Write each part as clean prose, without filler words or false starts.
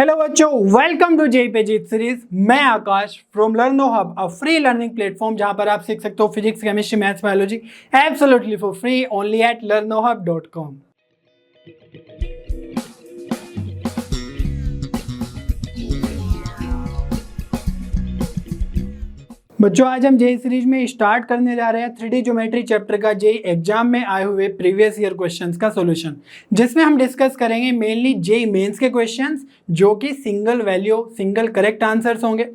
Hello बच्चों, welcome to JEE पे जीत सीरीज। मैं Akash from Learnohub, a free learning platform जहां पर आप सीख सकते हो physics, chemistry, maths, biology absolutely for free only at learnohub.com। बच्चों, आज हम जेई सीरीज में स्टार्ट करने जा रहे हैं 3D ज्योमेट्री चैप्टर का जेई एग्जाम में आए हुए प्रीवियस ईयर क्वेश्चंस का सॉल्यूशन, जिसमें हम डिस्कस करेंगे मेनली जेई मेंस के क्वेश्चंस जो कि single value single correct answers होंगे।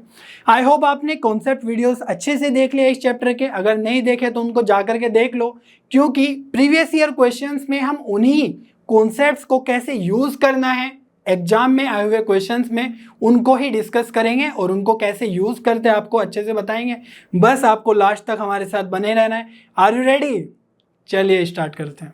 आई होप आपने कॉन्सेप्ट वीडियोस अच्छे से देख लिया इस चैप्टर के। अगर नहीं देखे तो उनको जाकर के देख लो, क्योंकि प्रीवियस ईयर क्वेश्चंस में हम उन्हीं कॉन्सेप्ट्स को कैसे यूज करना है एग्जाम में आए हुए क्वेश्चंस में उनको ही डिस्कस करेंगे और उनको कैसे यूज करते हैं आपको अच्छे से बताएंगे। बस आपको लास्ट तक हमारे साथ बने रहना है। Are you ready? चलिए स्टार्ट करते हैं।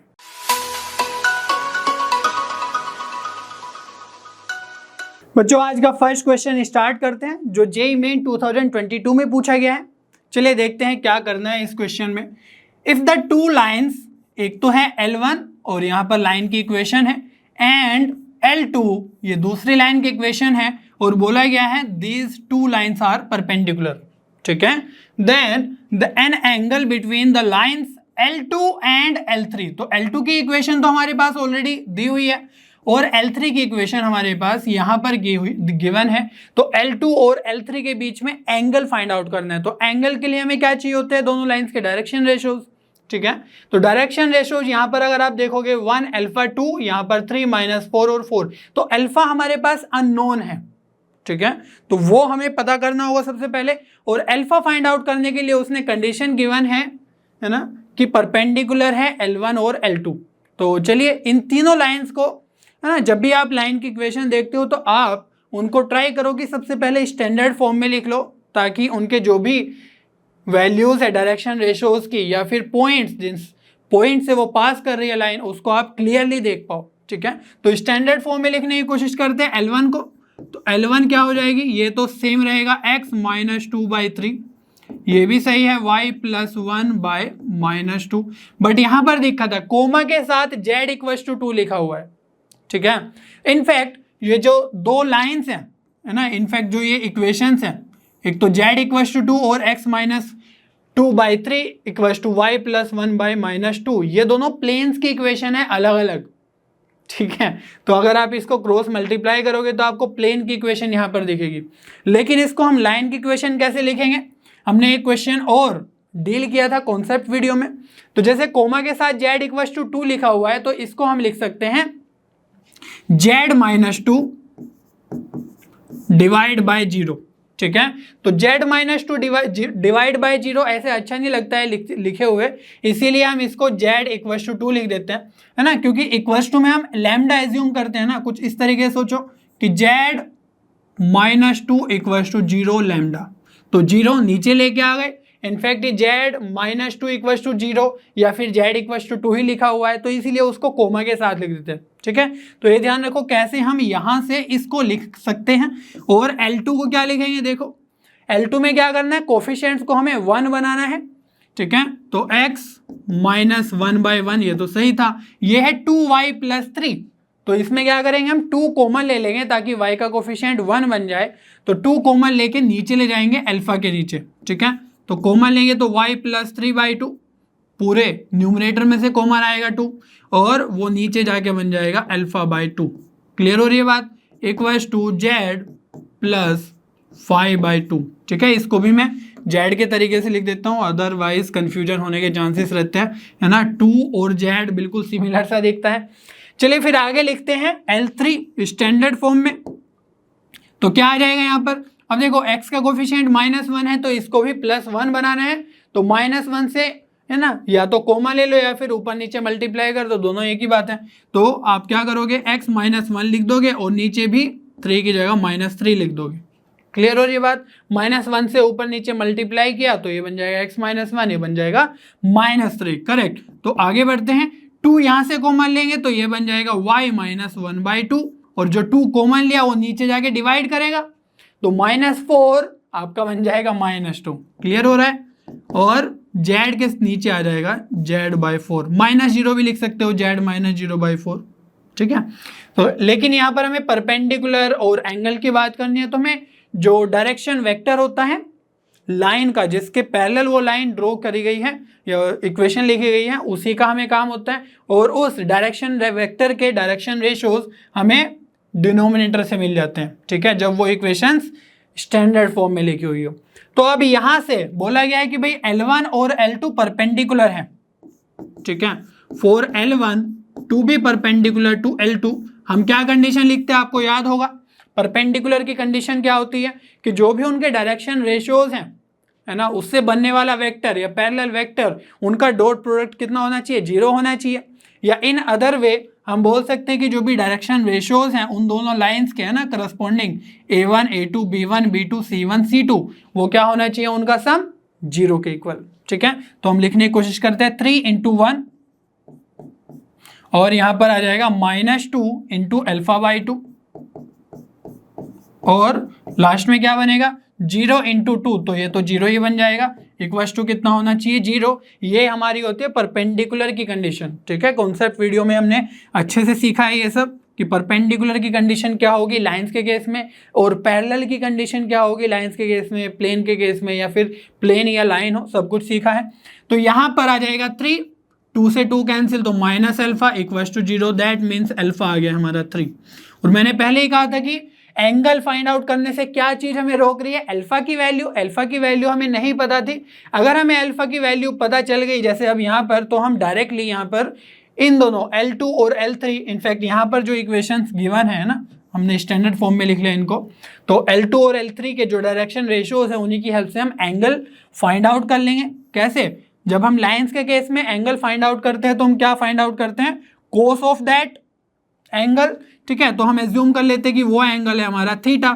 बच्चों, आज का फर्स्ट क्वेश्चन स्टार्ट करते हैं जो जेईई मेन 2022 में पूछा गया है। चलिए देखते हैं क्या करना है इस क्वेश्चन में। इफ द टू लाइंस, एक तो है L1 और यहां पर लाइन की इक्वेशन है, एंड L2 ये दूसरी लाइन की इक्वेशन है, और बोला गया है these two lines are perpendicular. ठीक है, then the an angle between the lines L2 and L3। तो L2 की इक्वेशन तो हमारे पास ऑलरेडी दी हुई है और L3 की इक्वेशन हमारे पास यहां पर गिवन है। तो L2 और L3 के बीच में एंगल फाइंड आउट करना है। तो एंगल के लिए हमें क्या चाहिए होते हैं? दोनों लाइंस के डायरेक्शन रेशियोज। ठीक है, तो डायरेक्शन रेशियोज यहां पर अगर आप देखोगे 1 अल्फा 2, यहां पर 3 -4 और 4, तो अल्फा हमारे पास अननोन है। ठीक है, तो वो हमें पता करना होगा सबसे पहले, और अल्फा फाइंड आउट करने के लिए उसने कंडीशन गिवन है ना, कि परपेंडिकुलर है L1 और L2। तो चलिए इन तीनों लाइंस को, है ना, जब भी आप लाइन की इक्वेशन देखते हो तो आप उनको ट्राई करो कि सबसे पहले स्टैंडर्ड फॉर्म में लिख लो, ताकि उनके जो भी वैल्यूज है डायरेक्शन रेशियोज की या फिर पॉइंट्स, जिस पॉइंट से वो पास कर रही है लाइन, उसको आप क्लियरली देख पाओ। ठीक है, तो स्टैंडर्ड फॉर्म में लिखने की कोशिश करते हैं L1 को। तो L1 क्या हो जाएगी? ये तो सेम रहेगा x -2/3, ये भी सही है y +1/- 2, बट यहां पर दिक्कत है, कोमा के साथ z = 2 लिखा हुआ है। ठीक है, इनफैक्ट ये जो दो लाइंस हैं, है ना, इनफैक्ट जो ये इक्वेशंस हैं, एक तो z = 2 और x -2/3 = y +1/- 2, ये दोनों प्लेन्स की इक्वेशन है अलग अलग। ठीक है, तो अगर आप इसको क्रॉस मल्टीप्लाई करोगे तो आपको प्लेन की इक्वेशन यहां पर दिखेगी। लेकिन इसको हम लाइन की इक्वेशन कैसे लिखेंगे? हमने एक क्वेश्चन और डील किया था कॉन्सेप्ट वीडियो में। तो जैसे कोमा के साथ z = 2 लिखा हुआ है, तो इसको हम लिख सकते हैं z -2 / 0। ठीक है, तो z -2 / 0 ऐसे अच्छा नहीं लगता है लिखे हुए, इसीलिए हम इसको z = 2 लिख देते हैं, है ना, क्योंकि इक्वल्स टू में हम लैम्डा एज्यूम करते हैं ना। कुछ इस तरीके से सोचो कि z -2 = 0 लैम्डा, तो 0 नीचे लेके आ गए। इनफैक्ट z -2 = 0 या फिर z = 2 ही लिखा हुआ है, तो इसीलिए उसको कोमा के साथ लिख देते हैं। ठीक है, तो ये ध्यान रखो कैसे हम यहां से इसको लिख सकते हैं। और L2 को क्या लिखेंगे? देखो L2 में क्या करना है, कोफिशिएंट्स को हमें 1 बनाना है। ठीक है, तो x -1/1, ये तो सही था। ये है 2y + 3, तो इसमें क्या करेंगे हम 2 कॉमन ले लेंगे ताकि y का कोफिशिएंट 1 बन जाए। तो 2 कॉमन लेके नीचे ले जाएंगे अल्फा के नीचे। ठीक है, तो कॉमन लेंगे तो y + 3/2, पूरे न्यूमरेटर में से कॉमन आएगा 2 और वो नीचे जाके बन जाएगा अल्फा/2। क्लियर हो रही है बात? = z + 5/2। ठीक है, इसको भी मैं z के तरीके से लिख देता हूँ, अदरवाइज कंफ्यूजन होने के चांसेस रहते हैं, है ना। 2 और z बिल्कुल सिमिलर सा दिखता है। चलिए फिर आगे लिखते हैं L3 स्टैंडर्ड फॉर्म में। तो क्या आ जाएगा यहाँ पर? अब देखो x का कोफिशिएंट -1 है, तो इसको भी +1 बनाना है। तो -1 से, है ना, या तो कोमा ले लो या फिर ऊपर नीचे मल्टीप्लाई कर दो, दोनों एक ही बात है। तो आप क्या करोगे, x -1 लिख दोगे और नीचे भी 3 की जगह -3 लिख दोगे। क्लियर हो रही है बात? -1 से ऊपर नीचे मल्टीप्लाई किया तो ये बन जाएगा x -1, ये बन जाएगा -3। करेक्ट। तो आगे बढ़ते हैं, 2 यहां से कॉमन लेंगे तो ये बन जाएगा y -1/2, और जो 2 कॉमन लिया वो नीचे जाके डिवाइड करेगा, तो -4 आपका बन जाएगा -2। क्लियर हो रहा है? और z के नीचे आ जाएगा z/4, -0 भी लिख सकते हो, z -0/4। ठीक है। तो लेकिन यहाँ पर हमें परपेंडिकुलर और एंगल की बात करनी है, तो हमें जो डायरेक्शन वेक्टर होता है लाइन का, जिसके पैरेलल वो लाइन ड्रॉ करी गई है या इक्वेशन लिखी गई है, उसी का हमें काम होता है। और उस डायरेक्शन वेक्टर के डायरेक्शन रेशियोज हमें डिनोमिनेटर से मिल जाते हैं, ठीक है, जब वो इक्वेशंस स्टैंडर्ड फॉर्म में लिखी हुई हो। तो अब यहाँ से बोला गया है कि भाई L1 और L2 परपेंडिकुलर है, ठीक है। For L1 to be perpendicular to L2 हम क्या कंडीशन लिखते हैं, आपको याद होगा। परपेंडिकुलर की कंडीशन क्या होती है कि जो भी उनके डायरेक्शन रेशियोज हैं, है ना, उससे बनने वाला वेक्टर या पैरेलल वेक्टर, उनका डॉट प्रोडक्ट कितना होना चाहिए, 0 होना चाहिए। या इन अदर वे हम बोल सकते हैं कि जो भी डायरेक्शन रेशियोज हैं उन दोनों लाइंस के, है ना, corresponding A1 A2 B1 B2 C1 C2, वो क्या होना चाहिए, उनका सम 0 के इक्वल, ठीक है। तो हम लिखने की कोशिश करते हैं 3 × 1 और यहां पर आ जाएगा -2 × α/2 और लास्ट में क्या बनेगा 0 × 2, तो ये तो 0 ही बन जाएगा। इक्वल्स टू कितना होना चाहिए, 0। ये हमारी होती है परपेंडिकुलर की कंडीशन, ठीक है। कॉन्सेप्ट वीडियो में हमने अच्छे से सीखा है ये सब कि परपेंडिकुलर की कंडीशन क्या होगी लाइंस के केस में, और पैरेलल की कंडीशन क्या होगी लाइंस के केस में, प्लेन के केस में, या फिर प्लेन या लाइन हो, सब कुछ सीखा है। तो यहाँ पर आ जाएगा 3, 2 से 2 कैंसिल, तो -α equals to 0, that means alpha आ गया हमारा 3। और मैंने पहले ही कहा था कि एंगल फाइंड आउट करने से क्या चीज हमें रोक रही है, अल्फा की वैल्यू। अल्फा की वैल्यू हमें नहीं पता थी, अगर हमें अल्फा की वैल्यू पता चल गई जैसे अब यहाँ पर, तो हम डायरेक्टली यहाँ पर इन दोनों L2 और L3, इनफैक्ट यहाँ पर जो इक्वेशंस गिवन है ना, हमने स्टैंडर्ड फॉर्म में लिख लिया इनको, तो L2 और L3 के जो डायरेक्शन रेशियोज है उन्हीं की हेल्प से हम एंगल फाइंड आउट कर लेंगे। कैसे, जब हम लाइंस के केस में एंगल फाइंड आउट करते हैं तो हम क्या फाइंड आउट करते हैं, कोस ऑफ दैट एंगल, ठीक है। तो हम एज्यूम कर लेते हैं कि वो एंगल है हमारा थीटा,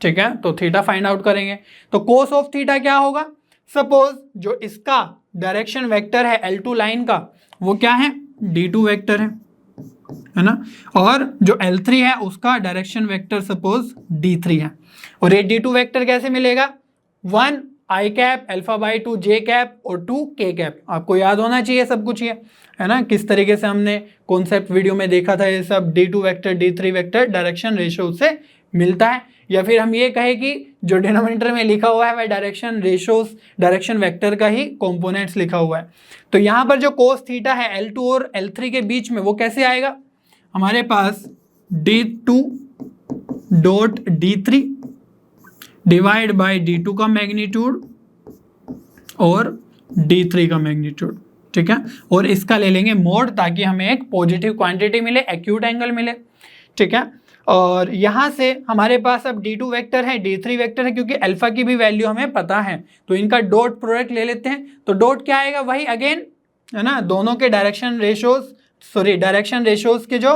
ठीक है। तो थीटा फाइंड आउट करेंगे, तो कोस ऑफ थीटा क्या होगा, सपोज जो इसका डायरेक्शन वेक्टर है L2 लाइन का वो क्या है, D2 वेक्टर है ना, और जो L3 है उसका डायरेक्शन वेक्टर सपोज D3 है। और ये D2 वेक्टर कैसे मिलेगा, 1 I कैप α/2 J कैप और 2 K कैप। आपको याद होना चाहिए सब कुछ ये, है ना, किस तरीके से हमने कॉन्सेप्ट वीडियो में देखा था ये सब। D2 vector D3 vector direction ratio से मिलता है, या फिर हम ये कहें कि जो डिनोमिनेटर में लिखा हुआ है वह डायरेक्शन रेशियोज, डायरेक्शन वेक्टर का ही कंपोनेंट्स लिखा हुआ है। तो यहाँ पर जो कोस थीटा है L2 और L3 के बीच में वो कैसे आएगा, हमारे पास D2 dot D3 divide by D2 का मैग्नीट्यूड और D3 का मैग्नीट्यूड, ठीक है। और इसका ले लेंगे मोड ताकि हमें एक पॉजिटिव क्वांटिटी मिले, एक्यूट एंगल मिले, ठीक है। और यहाँ से हमारे पास अब D2 वेक्टर है, D3 वेक्टर है, क्योंकि अल्फा की भी वैल्यू हमें पता है, तो इनका डॉट प्रोडक्ट ले लेते हैं। तो डॉट क्या आएगा, वही अगेन, है ना, दोनों के डायरेक्शन रेशियोज के जो,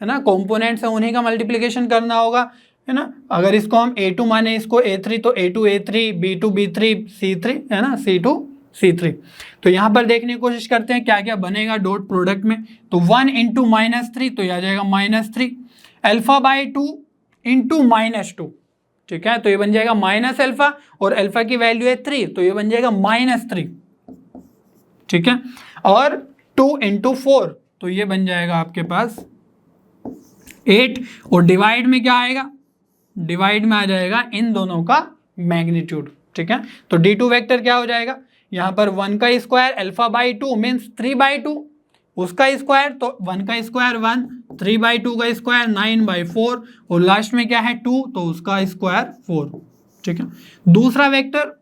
है ना, कॉम्पोनेंट्स हैं उन्हीं का मल्टीप्लीकेशन करना होगा, है ना। अगर इसको हम A2 माने, इसको A3, तो A2 A3 B2 B3 C3, है ना, C2 C3। तो यहाँ पर देखने की कोशिश करते हैं क्या क्या बनेगा डॉट प्रोडक्ट में। तो 1 × -3, तो यह आ जाएगा -3, α/2 × -2, ठीक है। तो ये बन जाएगा -α, और अल्फा की वैल्यू है 3, तो ये बन जाएगा -3, ठीक है। और 2 × 4, तो ये बन जाएगा आपके पास 8, और डिवाइड में क्या आएगा, डिवाइड में आ जाएगा इन दोनों का मैग्नीट्यूड, ठीक है। तो D2 वेक्टर क्या हो जाएगा, यहाँ पर 1 का स्क्वायर α/2 मीन्स 3/2, उसका स्क्वायर तो 1 का स्क्वायर 1, 3/2 का स्क्वायर 9/4, और लास्ट में क्या है 2, तो उसका स्क्वायर 4, ठीक है। दूसरा वेक्टर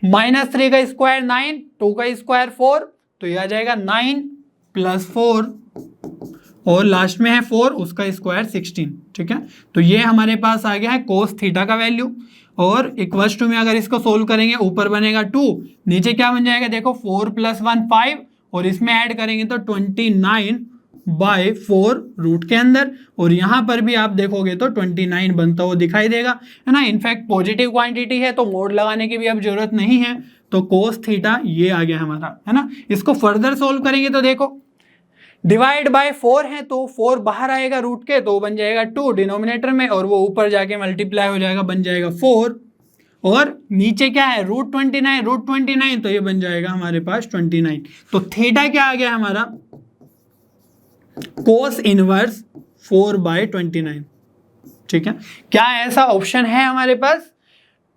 -3 का स्क्वायर 9, 2 का स्क्वायर 4, तो यह आ जाएगा 9 + 4, और लास्ट में है 4, उसका स्क्वायर 16, ठीक है। तो ये हमारे पास आ गया है कोस थीटा का वैल्यू, और इक्वल्स टू में अगर इसको सोल्व करेंगे ऊपर बनेगा 2, नीचे क्या बन जाएगा, देखो 4 + 1 5, और इसमें ऐड करेंगे तो 29/4 रूट के अंदर, और यहाँ पर भी आप देखोगे तो 29 बनता हुआ दिखाई देगा, है ना। इनफैक्ट पॉजिटिव क्वांटिटी है तो मोड लगाने की भी अब जरूरत नहीं है। तो कोस थीटा ये आ गया हमारा, है ना। इसको फर्दर सोल्व करेंगे तो देखो डिवाइड बाय 4 है, तो 4 बाहर आएगा रूट के, तो बन जाएगा 2 डिनोमिनेटर में, और वो ऊपर जाके मल्टीप्लाई हो जाएगा, बन जाएगा 4, और नीचे क्या है √29, तो ये बन जाएगा हमारे पास 29। तो थीटा क्या आ गया हमारा, कोस इनवर्स 4/29। ठीक है, क्या ऐसा ऑप्शन है हमारे पास?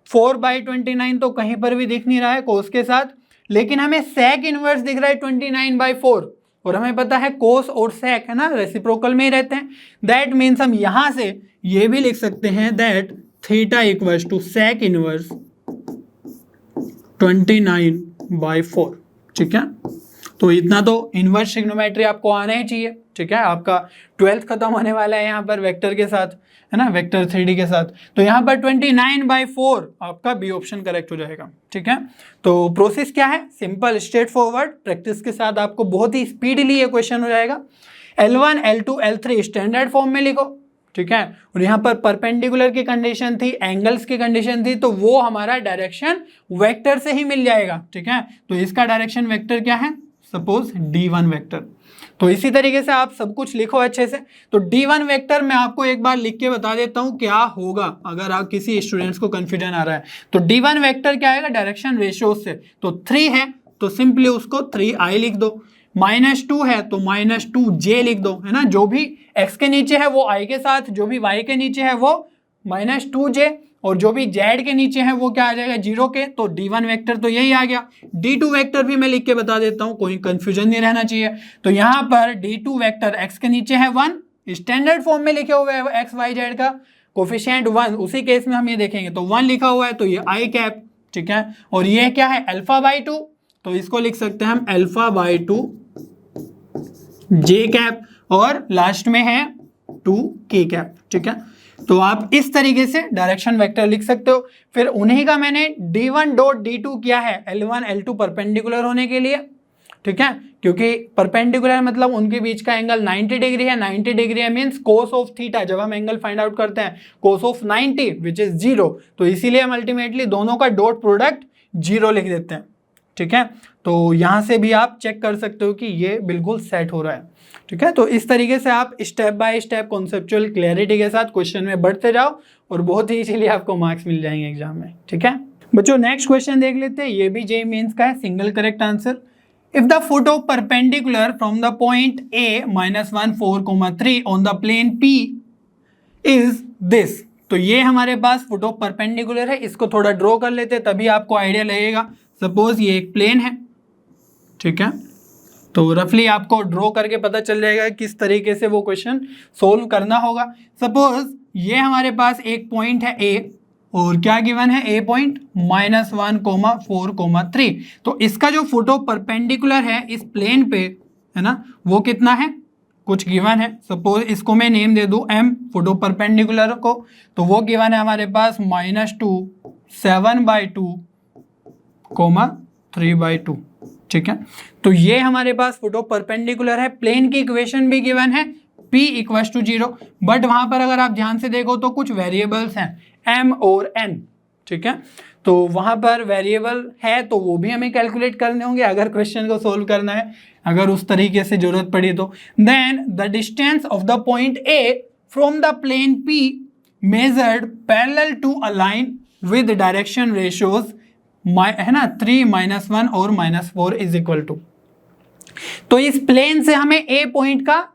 4/29 तो कहीं पर भी दिख नहीं रहा है कोस के साथ, लेकिन हमें सेक इनवर्स दिख रहा है 29/4, और हमें पता है कोस और सेक है ना रेसिप्रोकल में ही रहते हैं। दैट मीन्स हम यहां से ये भी लिख सकते हैं that theta equals to sec inverse 29/4। ठीक है, तो इतना तो इनवर्स ट्रिग्नोमेट्री आपको आना ही चाहिए। ठीक है, आपका 12th खत्म होने वाला है यहाँ पर वेक्टर के साथ, है ना, वेक्टर 3D के साथ। तो यहाँ पर 29/4 आपका बी ऑप्शन करेक्ट हो जाएगा। ठीक है, तो प्रोसेस क्या है? सिंपल, स्ट्रेट फॉरवर्ड, प्रैक्टिस के साथ आपको बहुत ही स्पीडली ये क्वेश्चन हो जाएगा। L1, L2, L3 standard form में लिखो। ठीक है, और यहाँ पर परपेंडिकुलर की कंडीशन थी, एंगल्स की कंडीशन थी, तो वो हमारा डायरेक्शन वेक्टर से ही मिल जाएगा। ठीक है, तो इसका डायरेक्शन वेक्टर क्या है? Suppose D1 vector. तो इसी तरीके से आप सब कुछ लिखो अच्छे से। तो D1 वेक्टर मैं आपको एक बार लिख के बता देता हूं क्या होगा, अगर आप किसी स्टूडेंट्स को कंफ्यूजन आ रहा है। तो D1 वेक्टर क्या आएगा? डायरेक्शन रेशियो से। तो 3 है तो सिंपली उसको 3i लिख दो, -2 है तो -2j लिख दो, है ना। जो भी x के नीचे है वो i के साथ, जो भी y के नीचे है वो -2j, और जो भी z के नीचे है वो क्या आ जाएगा? 0 के। तो D1 वेक्टर तो यही आ गया। D2 वेक्टर भी मैं लिख के बता देता हूं, कोई कंफ्यूजन नहीं रहना चाहिए। तो यहां पर D2 वेक्टर x के नीचे है 1, स्टैंडर्ड फॉर्म में लिखे हुए हैं x y z का कोफिशिएंट 1, उसी केस में हम ये देखेंगे तो 1 लिखा हुआ है तो ये i कैप। ठीक है, और ये क्या है? α/2, तो इसको लिख सकते हैं हम α/2 j कैप, और लास्ट में है 2k कैप। ठीक है, तो आप इस तरीके से डायरेक्शन वेक्टर लिख सकते हो। फिर उन्हीं का मैंने D1 डॉट D2 किया है L1 L2 परपेंडिकुलर होने के लिए। ठीक है, क्योंकि परपेंडिकुलर मतलब उनके बीच का एंगल 90 डिग्री है। 90 डिग्री है मीन्स कोस ऑफ थीटा, जब हम एंगल फाइंड आउट करते हैं कोस ऑफ 90 विच इज 0, तो इसीलिए हम अल्टीमेटली दोनों का डॉट प्रोडक्ट 0 लिख देते हैं। ठीक है, तो यहां से भी आप चेक कर सकते हो कि ये बिल्कुल सेट हो रहा है। ठीक है, तो इस तरीके से आप step by step conceptual clarity के साथ क्वेश्चन में बढ़ते जाओ और बहुत ही इजीली आपको मार्क्स मिल जाएंगे एग्जाम में। ठीक है बच्चों, नेक्स्ट क्वेश्चन देख लेते हैं। ये भी जेईई मेंस का है, single correct answer. If the foot of perpendicular from the point A -1 4, 3 on the plane P is this. तो ये हमारे पास फुट ऑफ परपेंडिकुलर है, इसको थोड़ा ड्रॉ कर लेते हैं तभी आपको आइडिया लगेगा। सपोज ये एक प्लेन है। ठीक है, तो रफली आपको ड्रॉ करके पता चल जाएगा किस तरीके से वो क्वेश्चन सोल्व करना होगा। सपोज ये हमारे पास एक पॉइंट है A, और क्या गिवन है? A point -1, 4, 3। तो इसका जो फुट ऑफ परपेंडिकुलर है इस प्लेन पे, है ना, वो कितना है? कुछ गिवन है। सपोज इसको मैं नेम दे दूं M, फुट ऑफ परपेंडिकुलर को, तो वो गिवन है हमारे पास -2, 7/2, 3/2। ठीक है, तो ये हमारे पास फुट ऑफ परपेंडिकुलर है। प्लेन की इक्वेशन भी गिवन है P = 0, बट वहां पर अगर आप ध्यान से देखो तो कुछ वेरिएबल्स हैं M और N। ठीक है, तो वहां पर वेरिएबल है तो वो भी हमें कैलकुलेट करने होंगे अगर क्वेश्चन को सोल्व करना है, अगर उस तरीके से जरूरत पड़ी तो। Then the distance of the point A from the plane P measured parallel to a line with direction ratios, है ना, 3, -1 और -4 इज इक्वल टू। तो इस प्लेन से हमें A पॉइंट का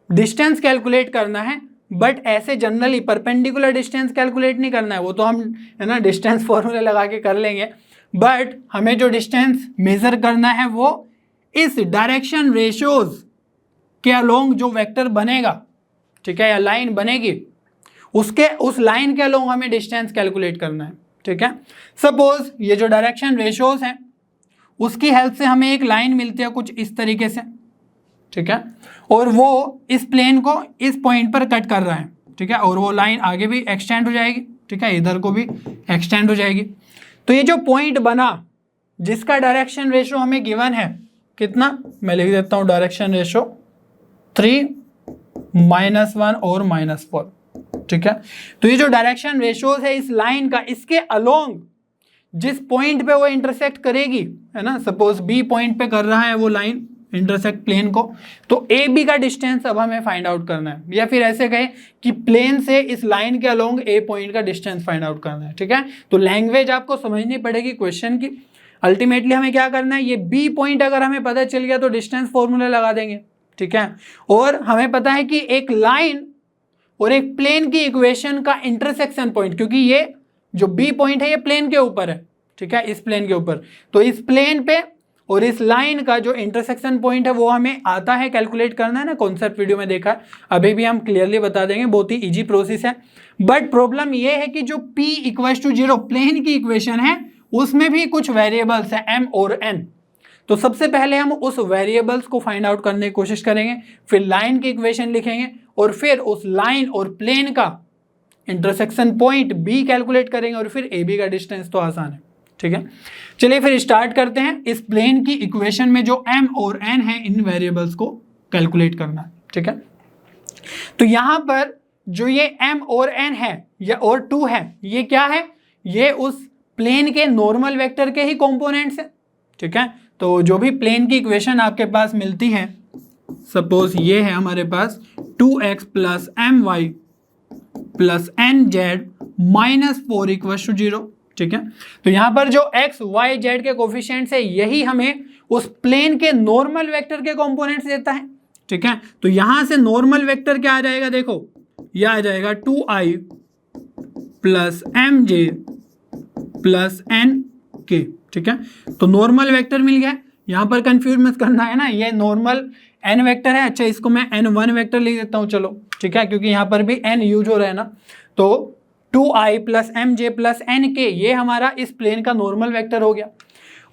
डिस्टेंस कैलकुलेट करना है, बट ऐसे जनरली परपेंडिकुलर डिस्टेंस कैलकुलेट नहीं करना है, वो तो हम, है ना, डिस्टेंस फॉर्मूले लगा के कर लेंगे। बट हमें जो डिस्टेंस मेजर करना है वो इस डायरेक्शन रेशियोज के अलोंग जो वेक्टर बनेगा, ठीक है, या लाइन बनेगी, उसके उस लाइन के अलोंग हमें डिस्टेंस कैलकुलेट करना है। ठीक है, सपोज ये जो डायरेक्शन रेशियोज हैं उसकी हेल्प से हमें एक लाइन मिलती है कुछ इस तरीके से। ठीक है, और वो इस प्लेन को इस पॉइंट पर कट कर रहा है। ठीक है, और वो लाइन आगे भी एक्सटेंड हो जाएगी। ठीक है, इधर को भी एक्सटेंड हो जाएगी। तो ये जो पॉइंट बना जिसका डायरेक्शन रेशियो हमें गिवन है कितना, मैं लिख देता हूं डायरेक्शन रेशियो 3, -1 और -4। ठीक है, तो ये जो डायरेक्शन रेशियोज है इस लाइन का, इसके अलोंग जिस पॉइंट पे वो इंटरसेक्ट करेगी, है ना, सपोज B पॉइंट पे कर रहा है वो लाइन इंटरसेक्ट प्लेन को, तो ए बी का डिस्टेंस अब हमें फाइंड आउट करना है, या फिर ऐसे कहें कि प्लेन से इस लाइन के अलोंग ए पॉइंट का डिस्टेंस फाइंड आउट करना है। ठीक है, तो लैंग्वेज आपको समझनी पड़ेगी क्वेश्चन की। अल्टीमेटली हमें क्या करना है, ये बी पॉइंट अगर हमें पता चल गया तो डिस्टेंस फॉर्मूला लगा देंगे। ठीक है। और हमें पता है कि एक लाइन और एक प्लेन की इक्वेशन का इंटरसेक्शन पॉइंट, क्योंकि ये जो बी पॉइंट है ये प्लेन के ऊपर है, ठीक है, इस प्लेन के ऊपर, तो इस प्लेन पे और इस लाइन का जो इंटरसेक्शन पॉइंट है वो हमें आता है कैलकुलेट करना है ना, कॉन्सेप्ट वीडियो में देखा है, अभी भी हम क्लियरली बता देंगे, बहुत ही इजी प्रोसेस है। बट प्रॉब्लम ये है कि जो p = 0 प्लेन की इक्वेशन है उसमें भी कुछ वेरिएबल्स है m और n। तो सबसे पहले हम उस वेरिएबल्स को फाइंड आउट करने की कोशिश करेंगे, फिर लाइन की इक्वेशन लिखेंगे और फिर उस लाइन और प्लेन का इंटरसेक्शन पॉइंट b कैलकुलेट करेंगे और फिर ab का डिस्टेंस तो आसान है, ठीक है। चलिए फिर स्टार्ट करते हैं। इस प्लेन की इक्वेशन में जो m और n है इन वेरिएबल्स को कैलकुलेट करना, ठीक है। तो यहां पर जो ये m और n है या और 2 है, ये क्या है, ये उस प्लेन के नॉर्मल वेक्टर के ही कंपोनेंट्स है, ठीक है। तो जो भी प्लेन की इक्वेशन आपके पास मिलती है, सपोज ये है हमारे पास 2x + my + nz - 4 = 0, ठीक है। तो यहां पर जो x y z के कोफिशिएंट्स है यही हमें उस प्लेन के नॉर्मल वेक्टर के कंपोनेंट्स देता है, ठीक है। तो यहां से नॉर्मल वेक्टर क्या आ जाएगा, देखो यह आ जाएगा 2i + mj + nk, ठीक है। तो नॉर्मल वेक्टर मिल गया। यहां पर कंफ्यूज मत करना है ना, ये नॉर्मल n वेक्टर है, अच्छा इसको मैं n1 वेक्टर लिख देता हूं, चलो ठीक है, क्योंकि यहां पर भी n यूज हो रहा है ना। तो 2i + mj + nk ये हमारा इस प्लेन का नॉर्मल वेक्टर हो गया।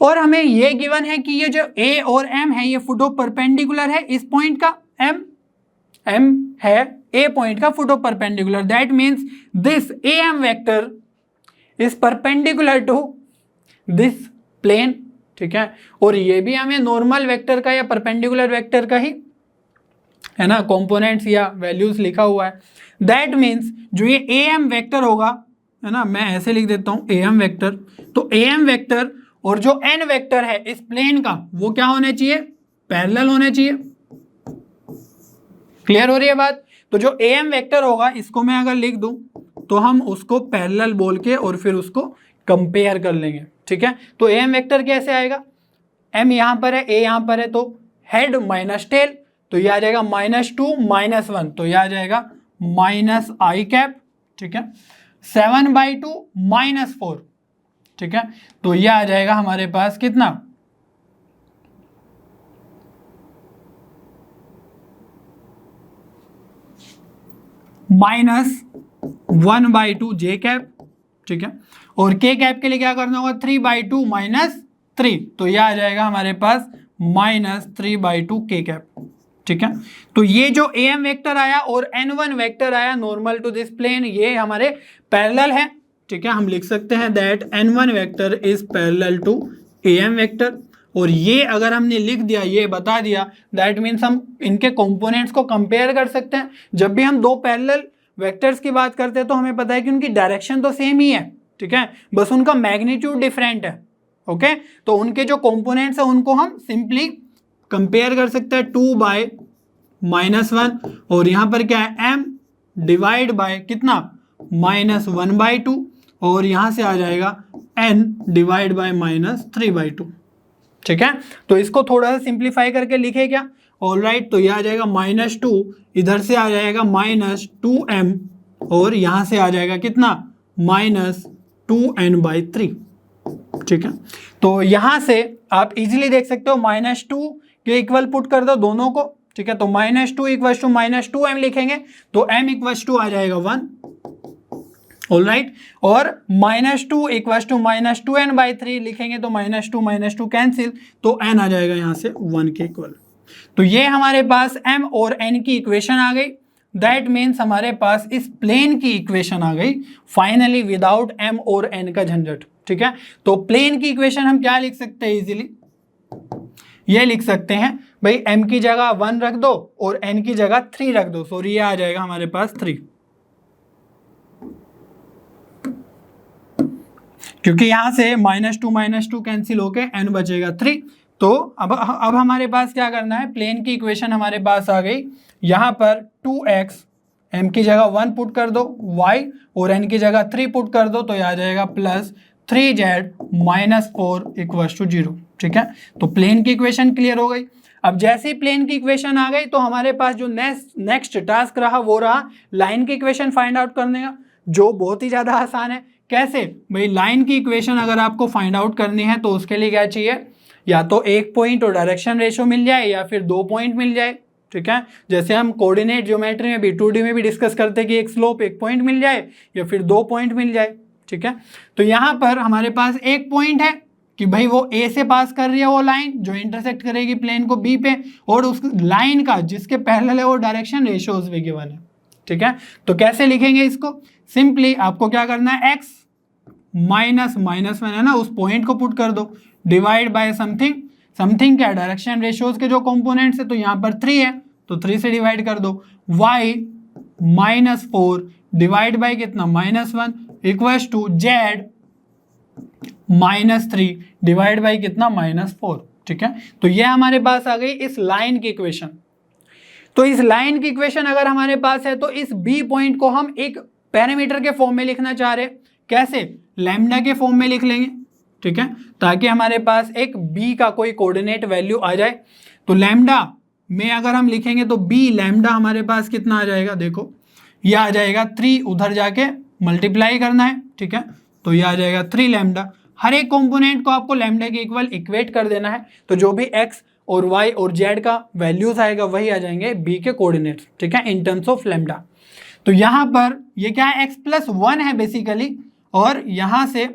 और हमें ये गिवन है कि ये जो a और m है ये फुटो परपेंडिकुलर है इस पॉइंट का, m है a पॉइंट का foot of perpendicular, that means this am vector is perpendicular to this plane, ठीक है। और ये भी हमें नॉर्मल वेक्टर का या परपेंडिकुलर वेक्टर का ही है ना कंपोनेंट्स या वैल्यूज लिखा हुआ है। दैट मीन्स जो ये am वेक्टर होगा, है ना, मैं ऐसे लिख देता हूं am वेक्टर, तो am वेक्टर और जो n वेक्टर है इस प्लेन का वो क्या होने चाहिए, पैरेलल होने चाहिए। क्लियर हो रही है बात। तो जो am वेक्टर होगा इसको मैं अगर लिख दूं तो हम उसको पैरेलल बोल के और फिर उसको कंपेयर कर लेंगे, ठीक है। तो am वेक्टर कैसे आएगा, m यहां पर है, a यहां पर है, तो हेड माइनस टेल, तो यह आ जाएगा -2 - 1, तो यह आ जाएगा -i, ठीक है। 7/2 - 4, ठीक है। तो यह आ जाएगा हमारे पास कितना, -1/2 j, ठीक है। और k के लिए क्या करना होगा, 3/2 - 3, तो यह आ जाएगा हमारे पास -3/2 k, ठीक है। तो ये जो am वेक्टर आया और n1 वेक्टर आया नॉर्मल टू दिस प्लेन, ये हमारे पैरेलल है, ठीक है। हम लिख सकते हैं that n1 vector is parallel to am vector. और ये अगर हमने लिख दिया, ये बता दिया, दैट मीन्स हम इनके कंपोनेंट्स को कंपेयर कर सकते हैं। जब भी हम दो पैरेलल वेक्टर्स की बात करते हैं तो हमें पता है कि उनकी डायरेक्शन तो सेम ही है, ठीक है, बस उनका मैग्नीट्यूड डिफरेंट है, ओके। तो उनके जो कंपोनेंट्स है उनको हम सिंपली कंपेयर कर सकते हैं, 2 - 1 और यहाँ पर क्या है m डिवाइड बाय कितना -1/2 और यहाँ से आ जाएगा n डिवाइड बाय -3/2, ठीक है। तो इसको थोड़ा सा सिंप्लीफाई करके लिखे क्या, ऑलराइट। तो यह आ जाएगा -2, इधर से आ जाएगा -2m और यहाँ से आ जाएगा कितना -2n/3, ठीक है। तो यहाँ से आप इजीली देख सकते हो -2 के इक्वल पुट कर दो दोनों को, ठीक है। तो -2 = -2m लिखेंगे तो m = आ जाएगा 1, ऑलराइट। और -2 = -2n/3 लिखेंगे तो -2 - 2 कैंसिल, तो n आ जाएगा यहाँ से 1 के इक्वल। तो ये हमारे पास m और n की इक्वेशन आ गई, दैट मीन्स हमारे पास इस प्लेन की इक्वेशन आ गई फाइनली विदाउट m और n का झंझट, ठीक है। तो प्लेन की इक्वेशन हम क्या लिख सकते हैं इजीली, ये लिख सकते हैं भाई m की जगह 1 रख दो और n की जगह 3 रख दो, सॉरी ये आ जाएगा हमारे पास 3, क्योंकि यहां से -2 - 2 कैंसिल होके n बचेगा 3। तो अब हमारे पास क्या करना है, प्लेन की इक्वेशन हमारे पास आ गई, यहां पर 2x m की जगह 1 पुट कर दो, y और n की जगह 3 पुट कर दो, तो यह आ जाएगा +3z - 4 = 0, ठीक है। तो प्लेन की इक्वेशन क्लियर हो गई। अब जैसे ही प्लेन की इक्वेशन आ गई तो हमारे पास जो नेक्स्ट टास्क रहा वो रहा लाइन की इक्वेशन फाइंड आउट करने का, जो बहुत ही ज़्यादा आसान है। कैसे भाई, लाइन की इक्वेशन अगर आपको फाइंड आउट करनी है तो उसके लिए क्या चाहिए, या तो एक पॉइंट और डायरेक्शन रेशो मिल जाए या फिर 2 पॉइंट मिल जाए, ठीक है। जैसे हम कोऑर्डिनेट ज्योमेट्री में भी 2D में भी डिस्कस करते हैं कि एक स्लोप एक पॉइंट मिल जाए या फिर 2 पॉइंट मिल जाए, ठीक है। तो यहाँ पर हमारे पास एक पॉइंट है कि भाई वो ए से पास कर रही है वो लाइन जो इंटरसेक्ट करेगी प्लेन को बी पे, और उस लाइन का जिसके पैरेलल है वो डायरेक्शन रेशियोज भी गिवन है, ठीक है। तो कैसे लिखेंगे इसको, सिंपली आपको क्या करना है, एक्स माइनस -1 है ना, उस पॉइंट को पुट कर दो, डिवाइड बाय समथिंग, समथिंग क्या, डायरेक्शन रेशियोज के जो कंपोनेंट्स है, तो यहाँ पर 3 है तो 3 से डिवाइड कर दो, y -4 डिवाइड बाय कितना -1 equals to z -3 divide by कितना -4, ठीक है। तो ये हमारे पास आ गई इस लाइन की इक्वेशन। तो इस लाइन की इक्वेशन अगर हमारे पास है तो इस बी पॉइंट को हम एक पैरामीटर के फॉर्म में लिखना चाह रहे, कैसे, लैम्डा के फॉर्म में लिख लेंगे, ठीक है, ताकि हमारे पास एक बी का कोई कोऑर्डिनेट वैल्यू आ जाए। तो लैम्डा में अगर हम लिखेंगे तो बी लैम्डा हमारे पास कितना आ जाएगा, देखो यह आ जाएगा 3, उधर जाके मल्टीप्लाई करना है, ठीक है, तो यह आ जाएगा 3 लैम्डा। हर एक कंपोनेंट को आपको लैम्डा के इक्वल इक्वेट कर देना है, तो जो भी एक्स और वाई और जेड का वैल्यूज आएगा वही आ जाएंगे बी के कोऑर्डिनेट्स, ठीक है, इन टर्म्स ऑफ लैम्डा। तो यहाँ पर ये क्या है, x+1 है बेसिकली, और यहाँ से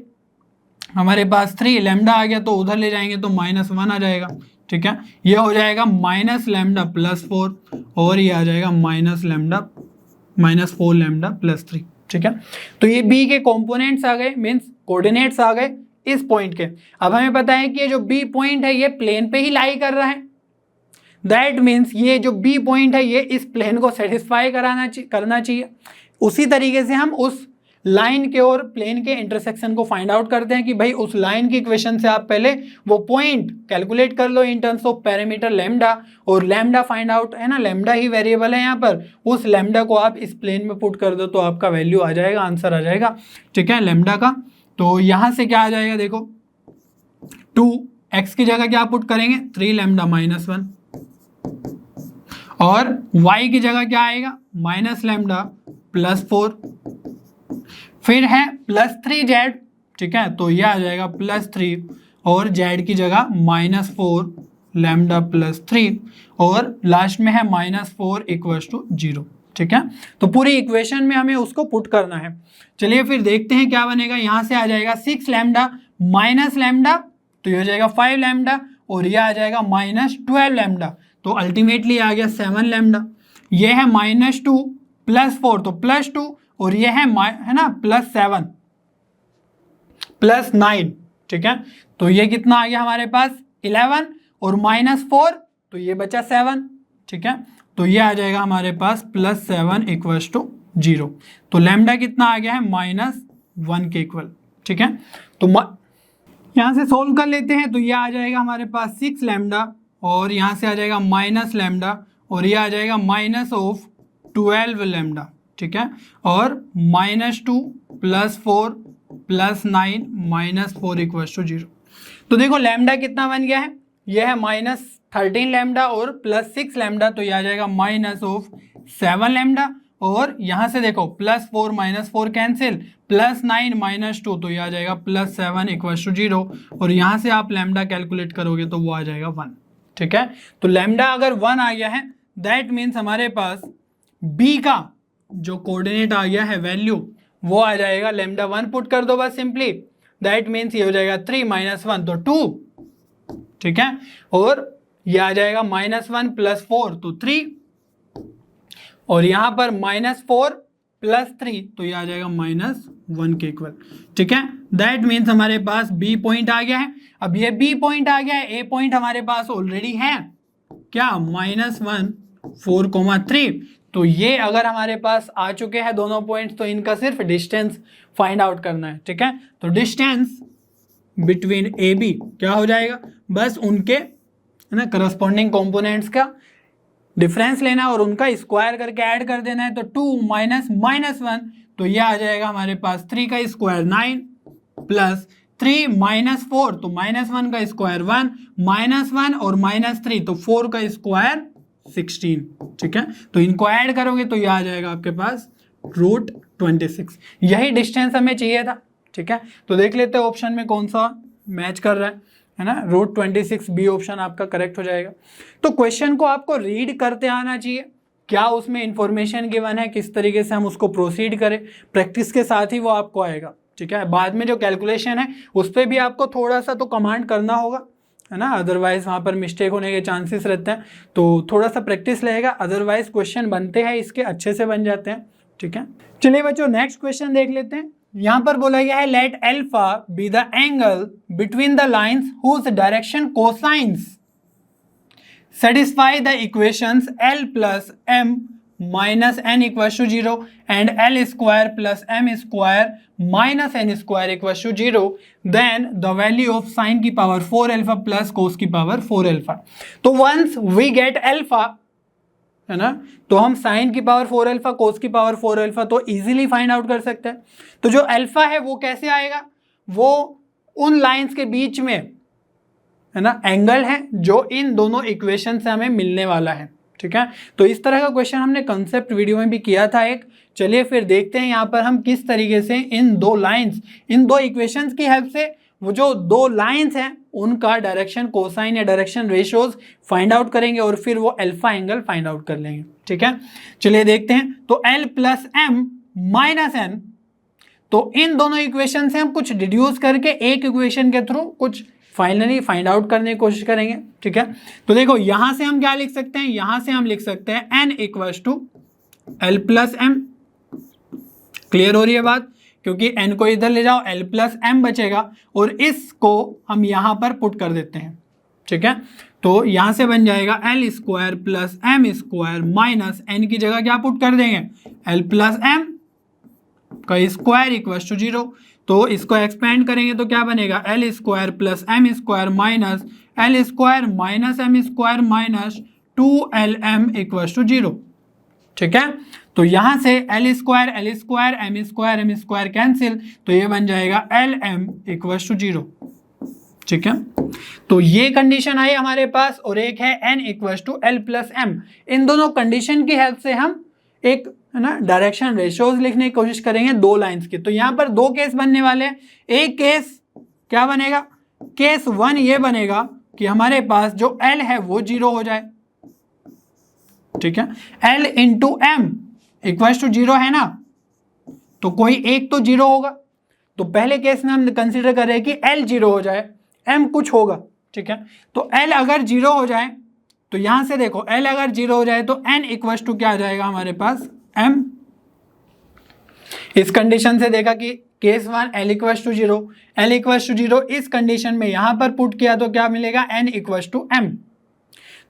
हमारे पास 3 लैम्डा आ गया तो उधर ले जाएंगे तो -1 आ जाएगा, ठीक है, ये हो जाएगा -λ+4 और ये आ जाएगा -4 लैम्डा +3, ठीक है। तो ये बी के कंपोनेंट्स आ गए, मीन्स कोऑर्डिनेट्स आ गए इस पॉइंट के। अब हमें पता है कि ये जो बी पॉइंट है ये प्लेन पे ही लाई कर रहा है, दैट मीन्स ये जो बी पॉइंट है ये इस प्लेन को सेटिस्फाई करना चाहिए। उसी तरीके से हम उस लाइन के और प्लेन के इंटरसेक्शन को फाइंड आउट करते हैं कि भाई उस लाइन की इक्वेशन से आप पहले वो पॉइंट कैलकुलेट कर लो in terms of parameter lambda, और लैम्डा फाइंड आउट है ना, लैम्डा ही वेरिएबल है यहाँ पर, उस लैम्डा को आप इस प्लेन में पुट कर दो तो आपका वैल्यू आ जाएगा, आंसर आ जाएगा, ठीक है, लैम्डा का। तो यहाँ से क्या आ जाएगा, देखो 2x की जगह क्या पुट करेंगे, 3 लैम्डा -1, और y की जगह क्या आएगा, -λ+4, फिर है +3z, ठीक है, तो ये आ जाएगा +3, और z की जगह -4 λ+3, और लास्ट में है -4 = 0, ठीक है। तो पूरी इक्वेशन में हमें उसको पुट करना है। चलिए फिर देखते हैं क्या बनेगा। यहाँ से आ जाएगा 6 लैम्डा माइनस लैम्डा, तो ये हो जाएगा 5 लैम्डा, और ये आ जाएगा -12 लैम्डा, तो अल्टीमेटली आ गया 7 लैम्डा। ये है -2 +4 तो +2, और ये है ना +7 +9, ठीक है, तो ये कितना आ गया हमारे पास 11, और -4 तो ये बचा 7, ठीक है, तो ये आ जाएगा हमारे पास +7 = 0। तो लैम्डा कितना आ गया है, -1 के इक्वल, ठीक है। तो यहाँ से सोल्व कर लेते हैं, तो ये आ जाएगा हमारे पास 6 लैम्डा, और यहाँ से आ जाएगा -λ, और ये आ जाएगा -12 लैम्डा, ठीक है, और -2 +4 +9 -4 = 0। तो देखो लैम्डा कितना बन गया है, यह है -13 लैम्डा और +6 लैम्डा, तो यह आ जाएगा -7 लैम्डा, और यहाँ से देखो +4 -4 कैंसिल, +9 -2, तो यह आ जाएगा +7 = 0, और यहाँ से आप लैम्डा कैलकुलेट करोगे तो वो आ जाएगा 1, ठीक है। तो लैम्डा अगर 1 आ गया है दैट मीन्स हमारे पास बी का जो कोऑर्डिनेट आ गया है वैल्यू वो आ जाएगा, लैम्डा 1 पुट कर दो बस सिंपली, दैट मीन्स ये हो जाएगा 3 -1 तो 2, ठीक है, और ये आ जाएगा -1 +4 तो 3, और यहाँ पर -4 +3 तो ये आ जाएगा -1 के इक्वल, ठीक है। दैट मीन्स हमारे पास बी पॉइंट आ गया है। अब ये बी पॉइंट आ गया है, ए पॉइंट हमारे पास ऑलरेडी है क्या, -1 4, 3, तो ये अगर हमारे पास आ चुके हैं दोनों पॉइंट्स तो इनका सिर्फ डिस्टेंस फाइंड आउट करना है, ठीक है। तो डिस्टेंस बिटवीन ए बी क्या हो जाएगा, बस उनके है ना करस्पॉन्डिंग कंपोनेंट्स का डिफरेंस लेना और उनका स्क्वायर करके ऐड कर देना है। तो 2 -1 तो ये आ जाएगा हमारे पास 3 का स्क्वायर 9 प्लस 3 माइनस 4 तो -1 का स्क्वायर 1, -1 और -3 तो 4 का स्क्वायर 16। ठीक है, तो इनको ऐड करोगे तो ये आ जाएगा आपके पास √26। यही डिस्टेंस हमें चाहिए था। ठीक है, तो देख लेते हैं ऑप्शन में कौन सा मैच कर रहा है ना। √26 बी ऑप्शन आपका करेक्ट हो जाएगा। तो क्वेश्चन को आपको रीड करते आना चाहिए, क्या उसमें इंफॉर्मेशन गिवन है, किस तरीके से हम उसको प्रोसीड करें, प्रैक्टिस के साथ ही वो आपको आएगा। ठीक है, बाद में जो कैलकुलेशन है उस पर भी आपको थोड़ा सा तो कमांड करना होगा, है ना, अदरवाइज वहाँ पर मिस्टेक होने के चांसेस रहते हैं। तो थोड़ा सा प्रैक्टिस रहेगा, अदरवाइज क्वेश्चन बनते हैं इसके अच्छे से बन जाते हैं। ठीक है, चलिए बच्चों नेक्स्ट क्वेश्चन देख लेते हैं। यहाँ पर बोला गया है let alpha be the angle between the lines whose direction cosines satisfy the equations L plus M minus n equals to 0 and L square plus M square minus n square equals to 0, then the value of sin की power 4 alpha plus cos की power 4 alpha। तो once we get alpha, है ना, तो हम sign की power 4 alpha, कोस की power 4 alpha तो इजीली फाइंड आउट कर सकते हैं। तो जो अल्फा है वो कैसे आएगा, वो उन लाइंस के बीच में, है ना, एंगल है जो इन दोनों इक्वेशन से हमें मिलने वाला है। ठीक है, तो इस तरह का क्वेश्चन हमने कंसेप्ट वीडियो में भी किया था एक। चलिए फिर देखते हैं यहाँ पर हम किस तरीके से इन दो लाइंस, इन दो इक्वेशंस की हेल्प से वो जो दो लाइंस हैं उनका डायरेक्शन कोसाइन या डायरेक्शन रेशियोज फाइंड आउट करेंगे और फिर वो अल्फा एंगल फाइंड आउट कर लेंगे। ठीक है, चलिए देखते हैं। तो L plus M minus N, तो इन दोनों इक्वेशन से हम कुछ डिड्यूस करके एक इक्वेशन के थ्रू कुछ फाइनली फाइंड आउट करने की कोशिश करेंगे। ठीक है, तो देखो यहां से हम क्या लिख सकते हैं, यहां से हम लिख सकते हैं n equals to L plus M। Clear हो रही है बात, क्योंकि n को इधर ले जाओ L प्लस M बचेगा और इसको हम यहां पर पुट कर देते हैं। ठीक है, तो यहां से बन जाएगा L square plus M square minus n की जगह क्या पुट कर देंगे, L प्लस M का स्क्वायर इक्वल्स टू 0। तो इसको एक्सपेंड करेंगे तो क्या बनेगा, L square plus M square minus L square minus M square minus 2LM equals to 0। ठीक है, तो यहां से L square M square cancel, तो ये बन जाएगा LM इक्वल्स टू 0। ठीक है, तो ये कंडीशन आई हमारे पास और एक है n equals to L plus M। इन दोनों कंडीशन की हेल्प से हम एक, है ना, डायरेक्शन रेशियोज लिखने की कोशिश करेंगे दो लाइंस के। तो यहां पर दो केस बनने वाले हैं। एक केस क्या बनेगा, केस 1 ये बनेगा कि हमारे पास जो L है वो 0 हो जाए। ठीक है, L into M equals to 0 है ना, तो कोई एक तो 0 होगा। तो पहले केस में हम कंसीडर कर रहे हैं कि L 0 हो जाए, M कुछ होगा। ठीक है, तो L अगर 0 हो जाए तो यहां से देखो L अगर 0 हो जाए तो n इक्वल्स टू क्या आ जाएगा हमारे पास, M। इस कंडीशन से देखा कि case 1 L equals to 0, L equals to 0 इस कंडीशन में यहां पर पुट किया तो क्या मिलेगा, n इक्वल्स टू M।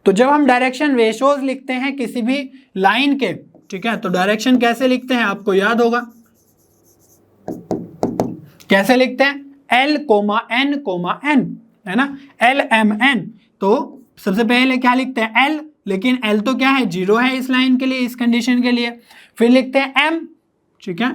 तो जब हम डायरेक्शन रेशियोज लिखते हैं किसी भी लाइन के, ठीक है, तो डायरेक्शन कैसे लिखते हैं आपको याद होगा, कैसे लिखते हैं, L N, है ना, L M N। तो सबसे पहले क्या लिखते हैं L, लेकिन L तो क्या है, 0 है इस लाइन के लिए, इस कंडीशन के लिए। फिर लिखते हैं M, ठीक है,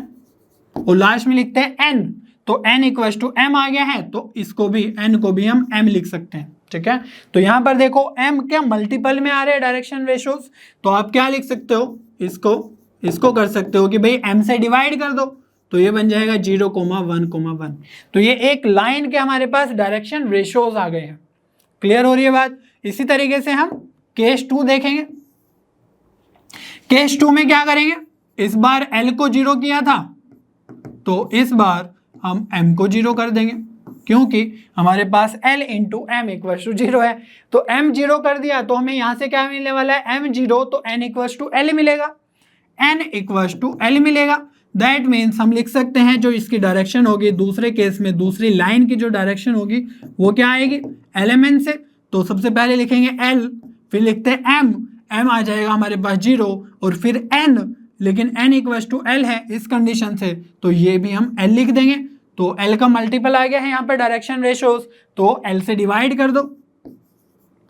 और लास्ट में लिखते हैं N। तो N इक्वल्स टू M आ गया है, तो इसको भी, N को भी हम M लिख सकते हैं। ठीक है, तो यहां पर देखो M क्या मल्टीपल में आ रहे हैं डायरेक्शन रेशियोज, तो आप क्या लिख सकते हो, इसको कर सकते हो कि भाई M से डिवाइड कर दो, तो ये बन जाएगा 0,1,1। तो ये एक लाइन के हमारे पास डायरेक्शन रेशियोज आ गए हैं। क्लियर हो रही है बात। इसी तरीके से हम केस 2 देखेंगे। केस 2 में क्या करेंगे, इस बार L को 0 किया था तो इस बार हम M को 0 कर देंगे, क्योंकि हमारे पास L into M equals to 0 है। तो M 0 कर दिया तो हमें यहां से क्या मिलने वाला है, M 0, तो N इक्वल्स टू L मिलेगा, N इक्वल्स टू L मिलेगा। दैट मीन्स हम लिख सकते हैं जो इसकी डायरेक्शन होगी, दूसरे केस में दूसरी लाइन की जो डायरेक्शन होगी वो क्या आएगी, LMN से। तो सबसे पहले लिखेंगे L, फिर लिखते हैं M आ जाएगा हमारे पास 0 और फिर N, लेकिन N इक्वल्स टू L है इस कंडीशन से, तो ये भी हम L लिख देंगे। तो L का मल्टीपल आ गया है यहाँ पर डायरेक्शन रेशियोज, तो L से डिवाइड कर दो।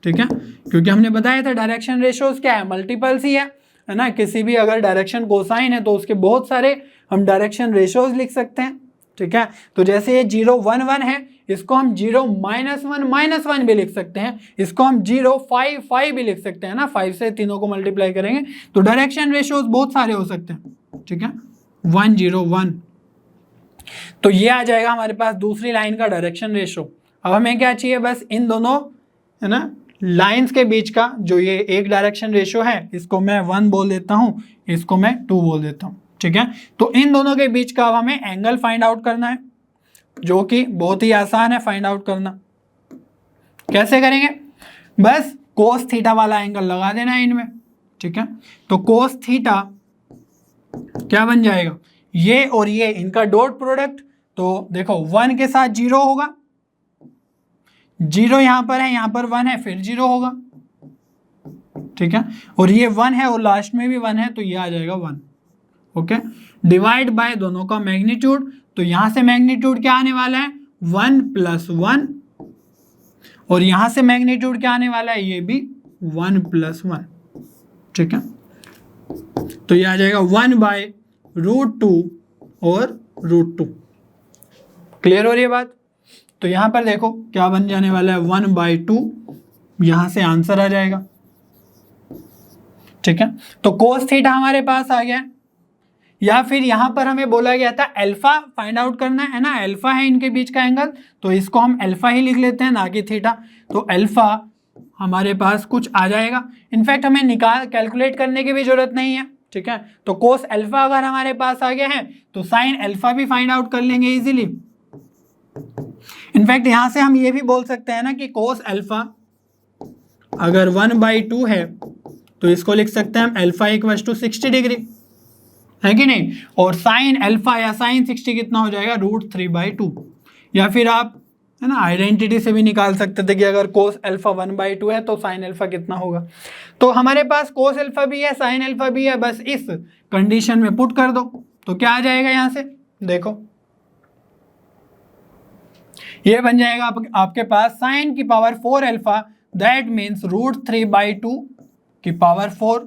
ठीक है, क्योंकि हमने बताया था डायरेक्शन रेशियोज क्या है, मल्टीपल्स ही है ना। किसी भी अगर डायरेक्शन कोसाइन है तो उसके बहुत सारे हम डायरेक्शन रेशियोज लिख सकते हैं। ठीक है। तो जैसे ये 0 1 1 है, इसको हम 0 -1 -1 भी लिख सकते हैं, इसको हम 0 5 5 भी लिख सकते हैं ना, 5 से तीनों को मल्टीप्लाई करेंगे तो डायरेक्शन रेशियोज बहुत सारे हो सकते हैं, ठीक है। 1 0 1, तो ये आ जाएगा हमारे पास दूसरी लाइन का डायरेक्शन रेशियो। अब हमें क्या चाहिए, बस इन दोनों है ना लाइंस के बीच का जो ये एक डायरेक्शन रेशियो है, इसको मैं 1 बोल देता हूँ, इसको मैं 2 बोल देता हूँ, ठीक है। तो इन दोनों के बीच का अब हमें एंगल फाइंड आउट करना है, जो कि बहुत ही आसान है फाइंड आउट करना। कैसे करेंगे, बस कोस थीटा वाला एंगल लगा देना है इनमें, ठीक है। तो कोस थीटा क्या बन जाएगा, ये और ये इनका डॉट प्रोडक्ट, तो देखो 1 के साथ 0 होगा, 0 यहां पर है, यहां पर 1 है, फिर 0 होगा, ठीक है। और ये 1 है और लास्ट में भी 1 है, तो ये आ जाएगा 1, ओके। डिवाइड बाय दोनों का मैग्नीट्यूड, तो यहां से मैग्नीट्यूड क्या आने वाला है 1 + 1, और यहां से मैग्नीट्यूड क्या आने वाला है, ये भी 1 + 1, ठीक है। तो ये आ जाएगा 1/√2 और √2। क्लियर हो रही है बात। तो यहां पर देखो क्या बन जाने वाला है 1/2, यहां से आंसर आ जाएगा, ठीक है। तो कोस थीटा हमारे पास आ गया, या फिर यहां पर हमें बोला गया था अल्फा फाइंड आउट करना है ना, अल्फा है इनके बीच का एंगल, तो इसको हम अल्फा ही लिख लेते हैं ना कि थीटा। तो अल्फा हमारे पास कुछ आ जाएगा, इनफैक्ट हमें कैलकुलेट करने की भी जरूरत नहीं है, ठीक है। तो कोस अल्फा अगर हमारे पास आ गया है तो साइन अल्फा भी फाइंड आउट कर लेंगे इजीली। इनफैक्ट यहां से हम ये भी बोल सकते हैं ना कि कोस अल्फा अगर 1/2 है तो इसको लिख सकते हैं हम अल्फा = 60 डिग्री, है कि नहीं। और साइन अल्फा या साइन 60 कितना हो जाएगा, √3/2। या फिर आप है ना आइडेंटिटी से भी निकाल सकते थे कि अगर कोस अल्फा 1/2 है तो साइन अल्फा कितना होगा। तो हमारे पास कोस अल्फा भी है, साइन अल्फा भी है, बस इस कंडीशन में पुट कर दो तो क्या आ जाएगा, यहां से देखो ये बन जाएगा आपके पास साइन की पावर 4 अल्फा, दैट मीन्स √3/2 की पावर 4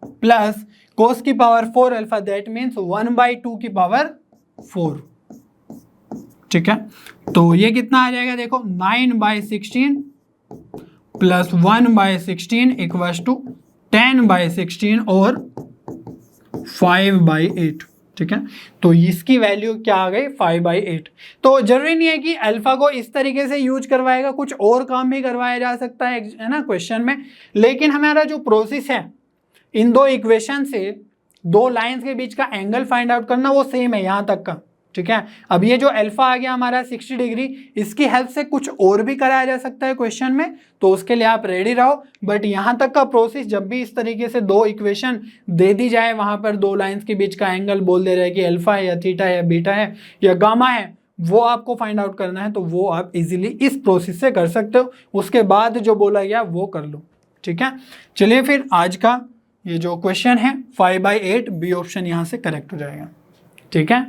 प्लस कोस की पावर 4 अल्फा, दैट मीन्स 1/2 की पावर 4, ठीक है। तो ये कितना आ जाएगा, देखो 9/16 प्लस 1/16 = 10/16 और 5/8, ठीक है। तो इसकी वैल्यू क्या आ गई 5/8। तो जरूरी नहीं है कि अल्फा को इस तरीके से यूज करवाएगा, कुछ और काम भी करवाया जा सकता है ना क्वेश्चन में, लेकिन हमारा जो प्रोसेस है इन दो इक्वेशन से दो लाइंस के बीच का एंगल फाइंड आउट करना वो सेम है यहां तक का, ठीक है। अब ये जो अल्फा आ गया हमारा 60 डिग्री, इसकी हेल्प से कुछ और भी कराया जा सकता है क्वेश्चन में, तो उसके लिए आप रेडी रहो। बट यहां तक का प्रोसेस, जब भी इस तरीके से दो इक्वेशन दे दी जाए, वहां पर दो लाइंस के बीच का एंगल बोल दे रहे कि अल्फा है या थीटा है या बीटा है या गामा है, वो आपको फाइंड आउट करना है, तो वो आप इजीली इस प्रोसेस से कर सकते हो। उसके बाद जो बोला गया वो कर लो, ठीक है। चलिए फिर आज का ये जो क्वेश्चन है 5/8 बी ऑप्शन यहां से करेक्ट हो जाएगा, ठीक है।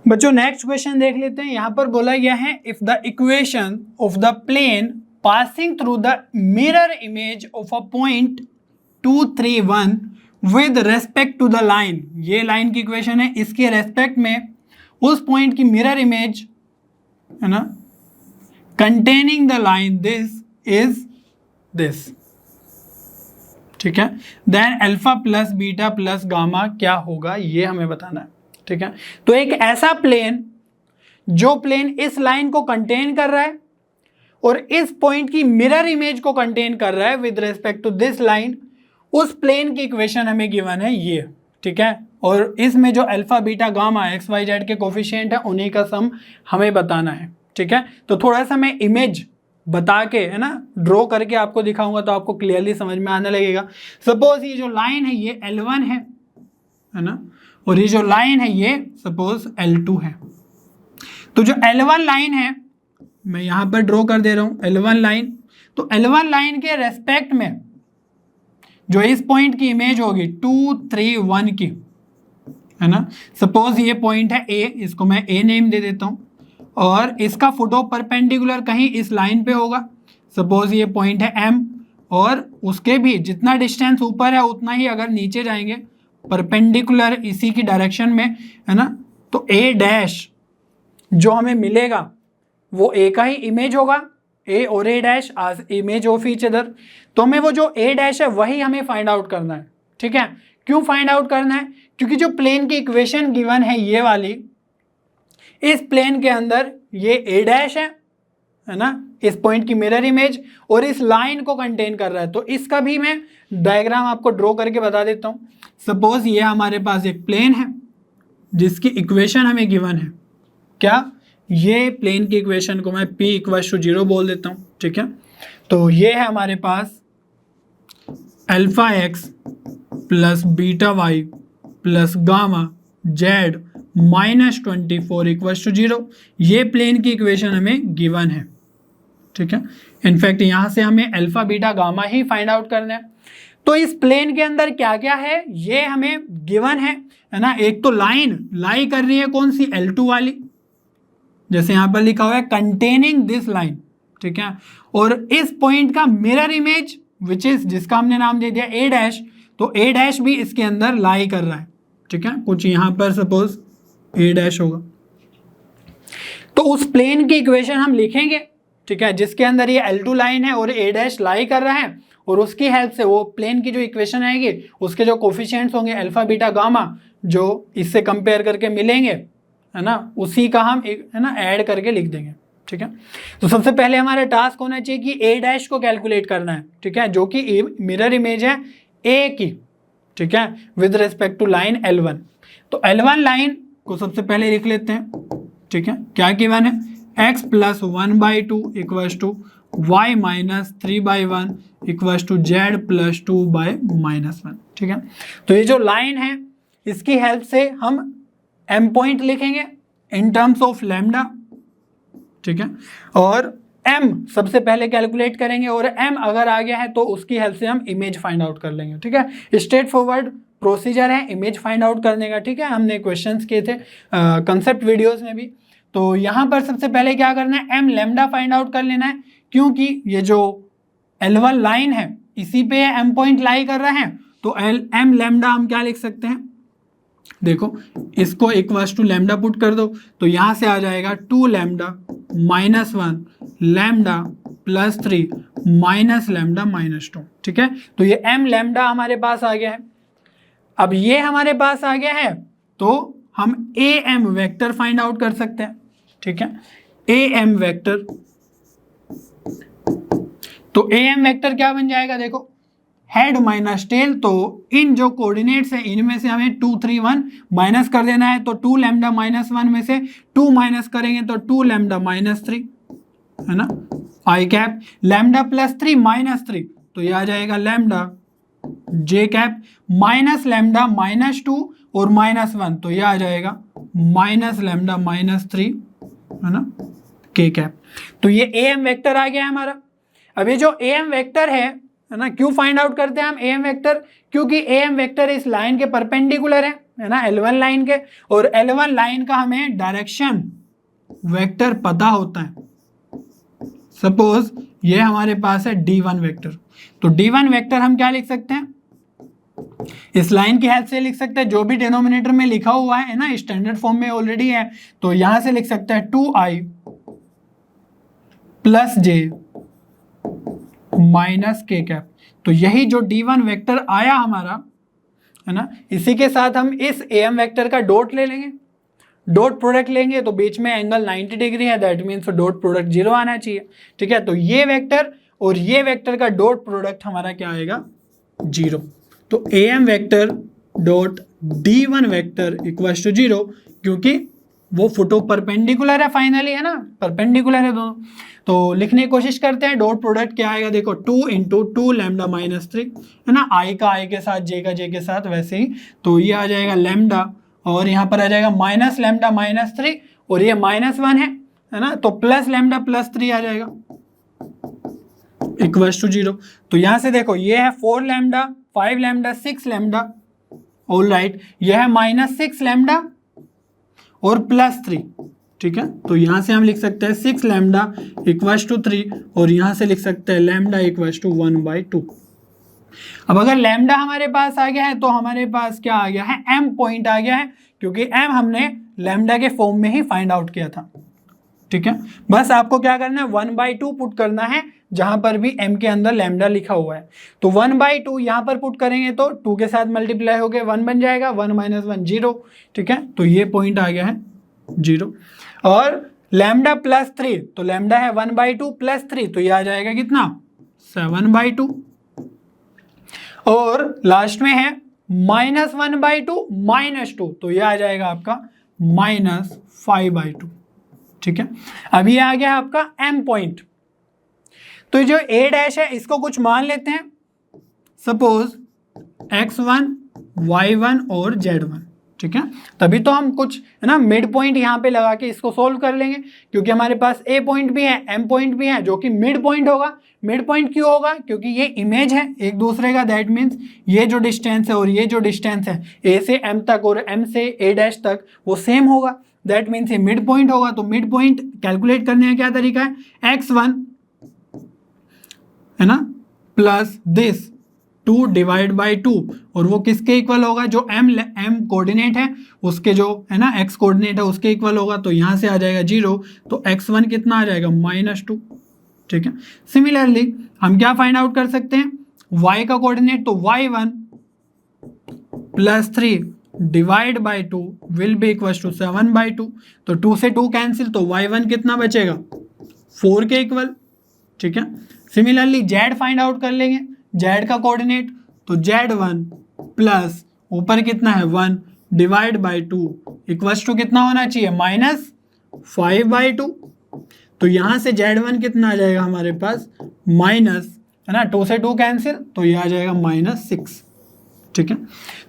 बच्चों नेक्स्ट क्वेश्चन देख लेते हैं। यहां पर बोला गया है if the equation of the plane passing through the mirror image of a point 2 3 1 with respect to the line, ये लाइन की इक्वेशन है, इसके रेस्पेक्ट में उस पॉइंट की मिरर इमेज है ना containing the line this is this, ठीक है। Then alpha plus beta plus gamma क्या होगा ये हमें बताना है, ठीक है। तो एक ऐसा प्लेन जो प्लेन इस लाइन को कंटेन कर रहा है और इस पॉइंट की मिरर इमेज को कंटेन कर रहा है with respect to this line, उस प्लेन की इक्वेशन हमें गिवन है ये, ठीक है। और इसमें जो alpha beta gamma x y z के कोफिशिएंट है उन्हीं का सम हमें बताना है, ठीक है। तो थोड़ा सा मैं इमेज बता के है ना ड्रॉ करके आपको दिखाऊंगा तो आपको क्लियरली समझ में आने लगेगा। सपोज ये जो लाइन है ये L1 है ना, और ये जो लाइन है ये सपोज L2 है। तो जो L1 लाइन है मैं यहां पर ड्रॉ कर दे रहा हूं L1 लाइन, तो L1 लाइन के रेस्पेक्ट में जो इस पॉइंट की इमेज होगी 2 3 1 की, है ना। सपोज ये पॉइंट है A, इसको मैं A नेम दे देता हूं, और इसका फोटो परपेंडिकुलर कहीं इस लाइन पे होगा। सपोज ये पॉइंट है M, और उसके भी जितना डिस्टेंस ऊपर है उतना ही अगर नीचे जाएंगे परपेंडिकुलर इसी की डायरेक्शन में, है ना, तो A डैश जो हमें मिलेगा वो ए का ही इमेज होगा, ए और ए डैश आज इमेज ऑफ ईच अदर। तो हमें वो जो ए डैश है वही हमें फाइंड आउट करना है। ठीक है, क्यों फाइंड आउट करना है? क्योंकि जो प्लेन की इक्वेशन गिवन है ये वाली, इस प्लेन के अंदर ये ए डैश है ना, इस पॉइंट की मिरर इमेज, और इस लाइन को कंटेन कर रहा है। तो इसका भी मैं डायग्राम आपको ड्रॉ करके बता देता हूँ। सपोज ये हमारे पास एक प्लेन है जिसकी इक्वेशन हमें गिवन है। क्या? ये प्लेन की इक्वेशन को मैं p = 0 बोल देता हूँ। ठीक है, तो ये है हमारे पास alpha x plus beta y plus gamma z -24 = 0। ये प्लेन की इक्वेशन हमें गिवन है। ठीक है, इनफैक्ट यहाँ से हमें अल्फा बीटा गामा ही फाइंड आउट करना है। तो इस प्लेन के अंदर क्या क्या है ये हमें गिवन है ना। एक तो लाइन लाई कर रही है कौन सी? L2 वाली, जैसे यहाँ पर लिखा हुआ है कंटेनिंग दिस लाइन। ठीक है, और इस पॉइंट का मिरर इमेज विच इज, जिसका हमने नाम दे दिया ए डैश, तो ए डैश भी इसके अंदर लाई कर रहा है। ठीक है, कुछ यहाँ पर सपोज ए डैश होगा, तो उस प्लेन की इक्वेशन हम लिखेंगे। ठीक है, जिसके अंदर ये L2 लाइन है और ए डैश लाई कर रहा है, और उसकी हेल्प से वो प्लेन की जो इक्वेशन आएगी उसके जो कोफिशिएंट्स होंगे अल्फा बीटा गामा, जो इससे कंपेयर करके मिलेंगे, है ना, उसी का हम है ना ऐड करके लिख देंगे। ठीक है, तो सबसे पहले हमारा टास्क होना चाहिए कि ए डैश को कैलकुलेट करना है। ठीक है, जो कि मिरर इमेज है ए की। ठीक है, with respect to line L1। तो L1 लाइन को सबसे पहले लिख लेते हैं। ठीक है, क्या गिवन है? x + 1/2 = y - 3/1 = z + 2/-1। ठीक है, तो ये जो लाइन है इसकी हेल्प से हम m पॉइंट लिखेंगे इन टर्म्स ऑफ लैम्डा। ठीक है, और m सबसे पहले कैलकुलेट करेंगे, और m अगर आ गया है तो उसकी हेल्प से हम इमेज फाइंड आउट कर लेंगे। ठीक है, स्ट्रेट फॉरवर्ड प्रोसीजर है इमेज फाइंड आउट करने का। ठीक है, हमने क्वेश्चंस किए थे कंसेप्ट वीडियोस में भी। तो यहाँ पर सबसे पहले क्या करना है? m लैम्डा फाइंड आउट कर लेना है, क्योंकि ये जो L1 लाइन है इसी पे m पॉइंट लाई कर रहा है। तो m लैम्डा हम क्या लिख सकते हैं? देखो, इसको = लैम्डा पुट कर दो, तो यहाँ से आ जाएगा 2 लैम्डा -1 लैम्डा + 3 लैम्डा -2। ठीक है, तो ये m लैम्डा हमारे पास आ गया है। अब ये हमारे पास आ गया है तो हम am वेक्टर फाइंड आउट कर सकते हैं। ठीक है, am वेक्टर, तो am वेक्टर क्या बन जाएगा? देखो, हेड माइनस टेल, तो इन जो कोऑर्डिनेट्स हैं इनमें से हमें 2 3 1 माइनस कर देना है। तो 2 लैम्डा -1 में से 2 माइनस करेंगे तो 2 लैम्डा -3, है ना, आई कैप लैम्डा +3 -3, तो ये आ जाएगा लैम्डा जे कैप माइनस लैम्डा -2 और -1, तो ये आ जाएगा -लैम्डा -3, है ना, के कैप। तो ये am वेक्टर आ गया हमारा। अब ये जो am वेक्टर है ना, क्यों फाइंड आउट करते हैं हम am वेक्टर? क्योंकि am वेक्टर इस लाइन के परपेंडिकुलर है ना, L1 लाइन के, और L1 लाइन का हमें डायरेक्शन वेक्टर पता होता है। सपोज ये हमारे पास है D1 वेक्टर, तो D1 वेक्टर हम क्या लिख सकते हैं? इस लाइन की हेल्प से लिख सकते हैं, जो भी डिनोमिनेटर में लिखा हुआ है ना, स्टैंडर्ड फॉर्म में ऑलरेडी है, तो यहां से लिख सकते हैं 2i + j - k कैप। तो यही जो D1 वेक्टर आया हमारा, है ना, इसी के साथ हम इस am वेक्टर का डॉट ले लेंगे, डॉट प्रोडक्ट लेंगे, तो बीच में एंगल 90 डिग्री है, दैट मीन्स डॉट प्रोडक्ट 0 आना चाहिए। ठीक है, तो ये वेक्टर और ये वेक्टर का डॉट प्रोडक्ट हमारा क्या आएगा? 0। तो am vector dot D1 vector = 0, क्योंकि वो फोटो परपेंडिकुलर है फाइनली, है ना, परपेंडिकुलर है दोनों। तो लिखने की कोशिश करते हैं, डॉट प्रोडक्ट क्या आएगा? देखो, 2 × 2 लैम्डा -3, है ना, i का i के साथ, j का j के साथ, वैसे ही। तो ये आ जाएगा लैम्डा, और यहाँ पर आ जाएगा -लैम्डा -3, और ये -1 है ना, तो प्लस लैम्डा +3 आ जाएगा = 0। तो यहाँ से देखो, ये है 4 lambda 5 lambda 6 lambda, all right, यह है -6 लैम्डा और +3। ठीक है, तो यहाँ से हम लिख सकते हैं 6 लैम्डा = 3, और यहाँ से लिख सकते हैं लैम्डा = 1/2। अब अगर लैम्डा हमारे पास आ गया है तो हमारे पास क्या आ गया है? m पॉइंट आ गया है, क्योंकि m हमने लैम्डा के फॉर्म में ही फाइंड आउट किया था, ठीक है। बस आपको क्या करना है, 1/2 पुट करना है जहां पर भी m के अंदर लैम्डा लिखा हुआ है। तो 1/2 यहां पर पुट करेंगे तो 2 के साथ मल्टीप्लाई हो गए 1 बन जाएगा, 1 - 1 0, ठीक है। तो ये पॉइंट आ गया है 0। और लैम्डा +3, तो लैम्डा है 1/2 +3, तो ये आ जाएगा कितना 7/2। और लास्ट में है -1/2 -2, तो ये आ जाएगा आपका -5/2, ठीक है। अब ये आ गया आपका m पॉइंट। तो जो a' है इसको कुछ मान लेते हैं, सपोज x1 y1 और z1, ठीक है। तभी तो हम कुछ है ना मिड पॉइंट यहाँ पे लगा के इसको सोल्व कर लेंगे, क्योंकि हमारे पास a पॉइंट भी है m पॉइंट भी है जो कि मिड पॉइंट होगा। मिड पॉइंट क्यों होगा, क्योंकि ये इमेज है एक दूसरे का, दैट मीन्स ये जो डिस्टेंस है और ये जो डिस्टेंस है a से m तक और m से a' तक वो सेम होगा, दैट मीन्स ये मिड पॉइंट होगा। तो मिड पॉइंट कैलकुलेट करने का क्या तरीका है, x1 है ना प्लस दिस 2 डिवाइड बाई 2, और वो किसके इक्वल होगा, जो m कोऑर्डिनेट है उसके, जो है ना x कोऑर्डिनेट है उसके इक्वल होगा। तो यहाँ से आ जाएगा 0, तो x1 कितना आ जाएगा -2, ठीक है। सिमिलरली हम क्या फाइंड आउट कर सकते हैं, y का कोऑर्डिनेट, तो y1 + 3 divide by 2 will be equal to 7/2। तो 2 से 2 कैंसिल, तो y1 कितना बचेगा 4 के इक्वल, ठीक है। सिमिलरली z फाइंड आउट कर लेंगे, z का कोऑर्डिनेट, तो z1 प्लस ऊपर कितना है 1 डिवाइड बाई 2 इक्वल्स टू कितना होना चाहिए -5/2। तो यहाँ से z1 कितना आ जाएगा हमारे पास माइनस, है ना 2 से 2 कैंसिल, तो ये आ जाएगा -6, ठीक है।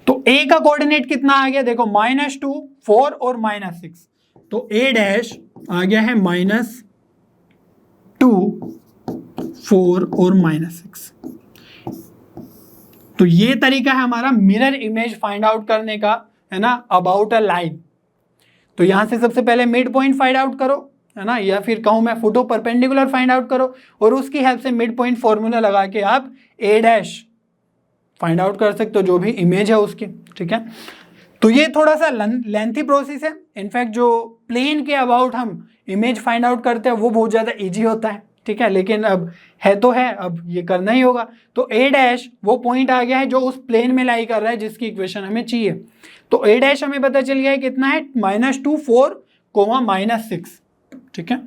तो a का कोऑर्डिनेट कितना आ गया, देखो -2 4 और -6, तो a' आ गया है -2 4 और -6। तो ये तरीका है हमारा मिरर इमेज फाइंड आउट करने का, है ना, अबाउट अ लाइन। तो यहां से सबसे पहले मिड पॉइंट फाइंड आउट करो, है ना, या फिर कहूं मैं फुटो परपेंडिकुलर फाइंड आउट करो, और उसकी हेल्प से मिड पॉइंट फॉर्मूला लगा के आप a' फाइंड आउट कर सकते हो जो भी इमेज है उसकी, ठीक है। तो ये थोड़ा सा लेंथी प्रोसेस है। इनफैक्ट जो प्लेन के अबाउट हम इमेज फाइंड आउट करते हैं वो बहुत ज़्यादा इजी होता है, ठीक है, लेकिन अब है तो है, अब ये करना ही होगा। तो a' वो पॉइंट आ गया है जो उस प्लेन में लाई कर रहा है जिसकी इक्वेशन हमें चाहिए। तो a' हमें पता चल गया है कितना है -2 4, -6, ठीक है,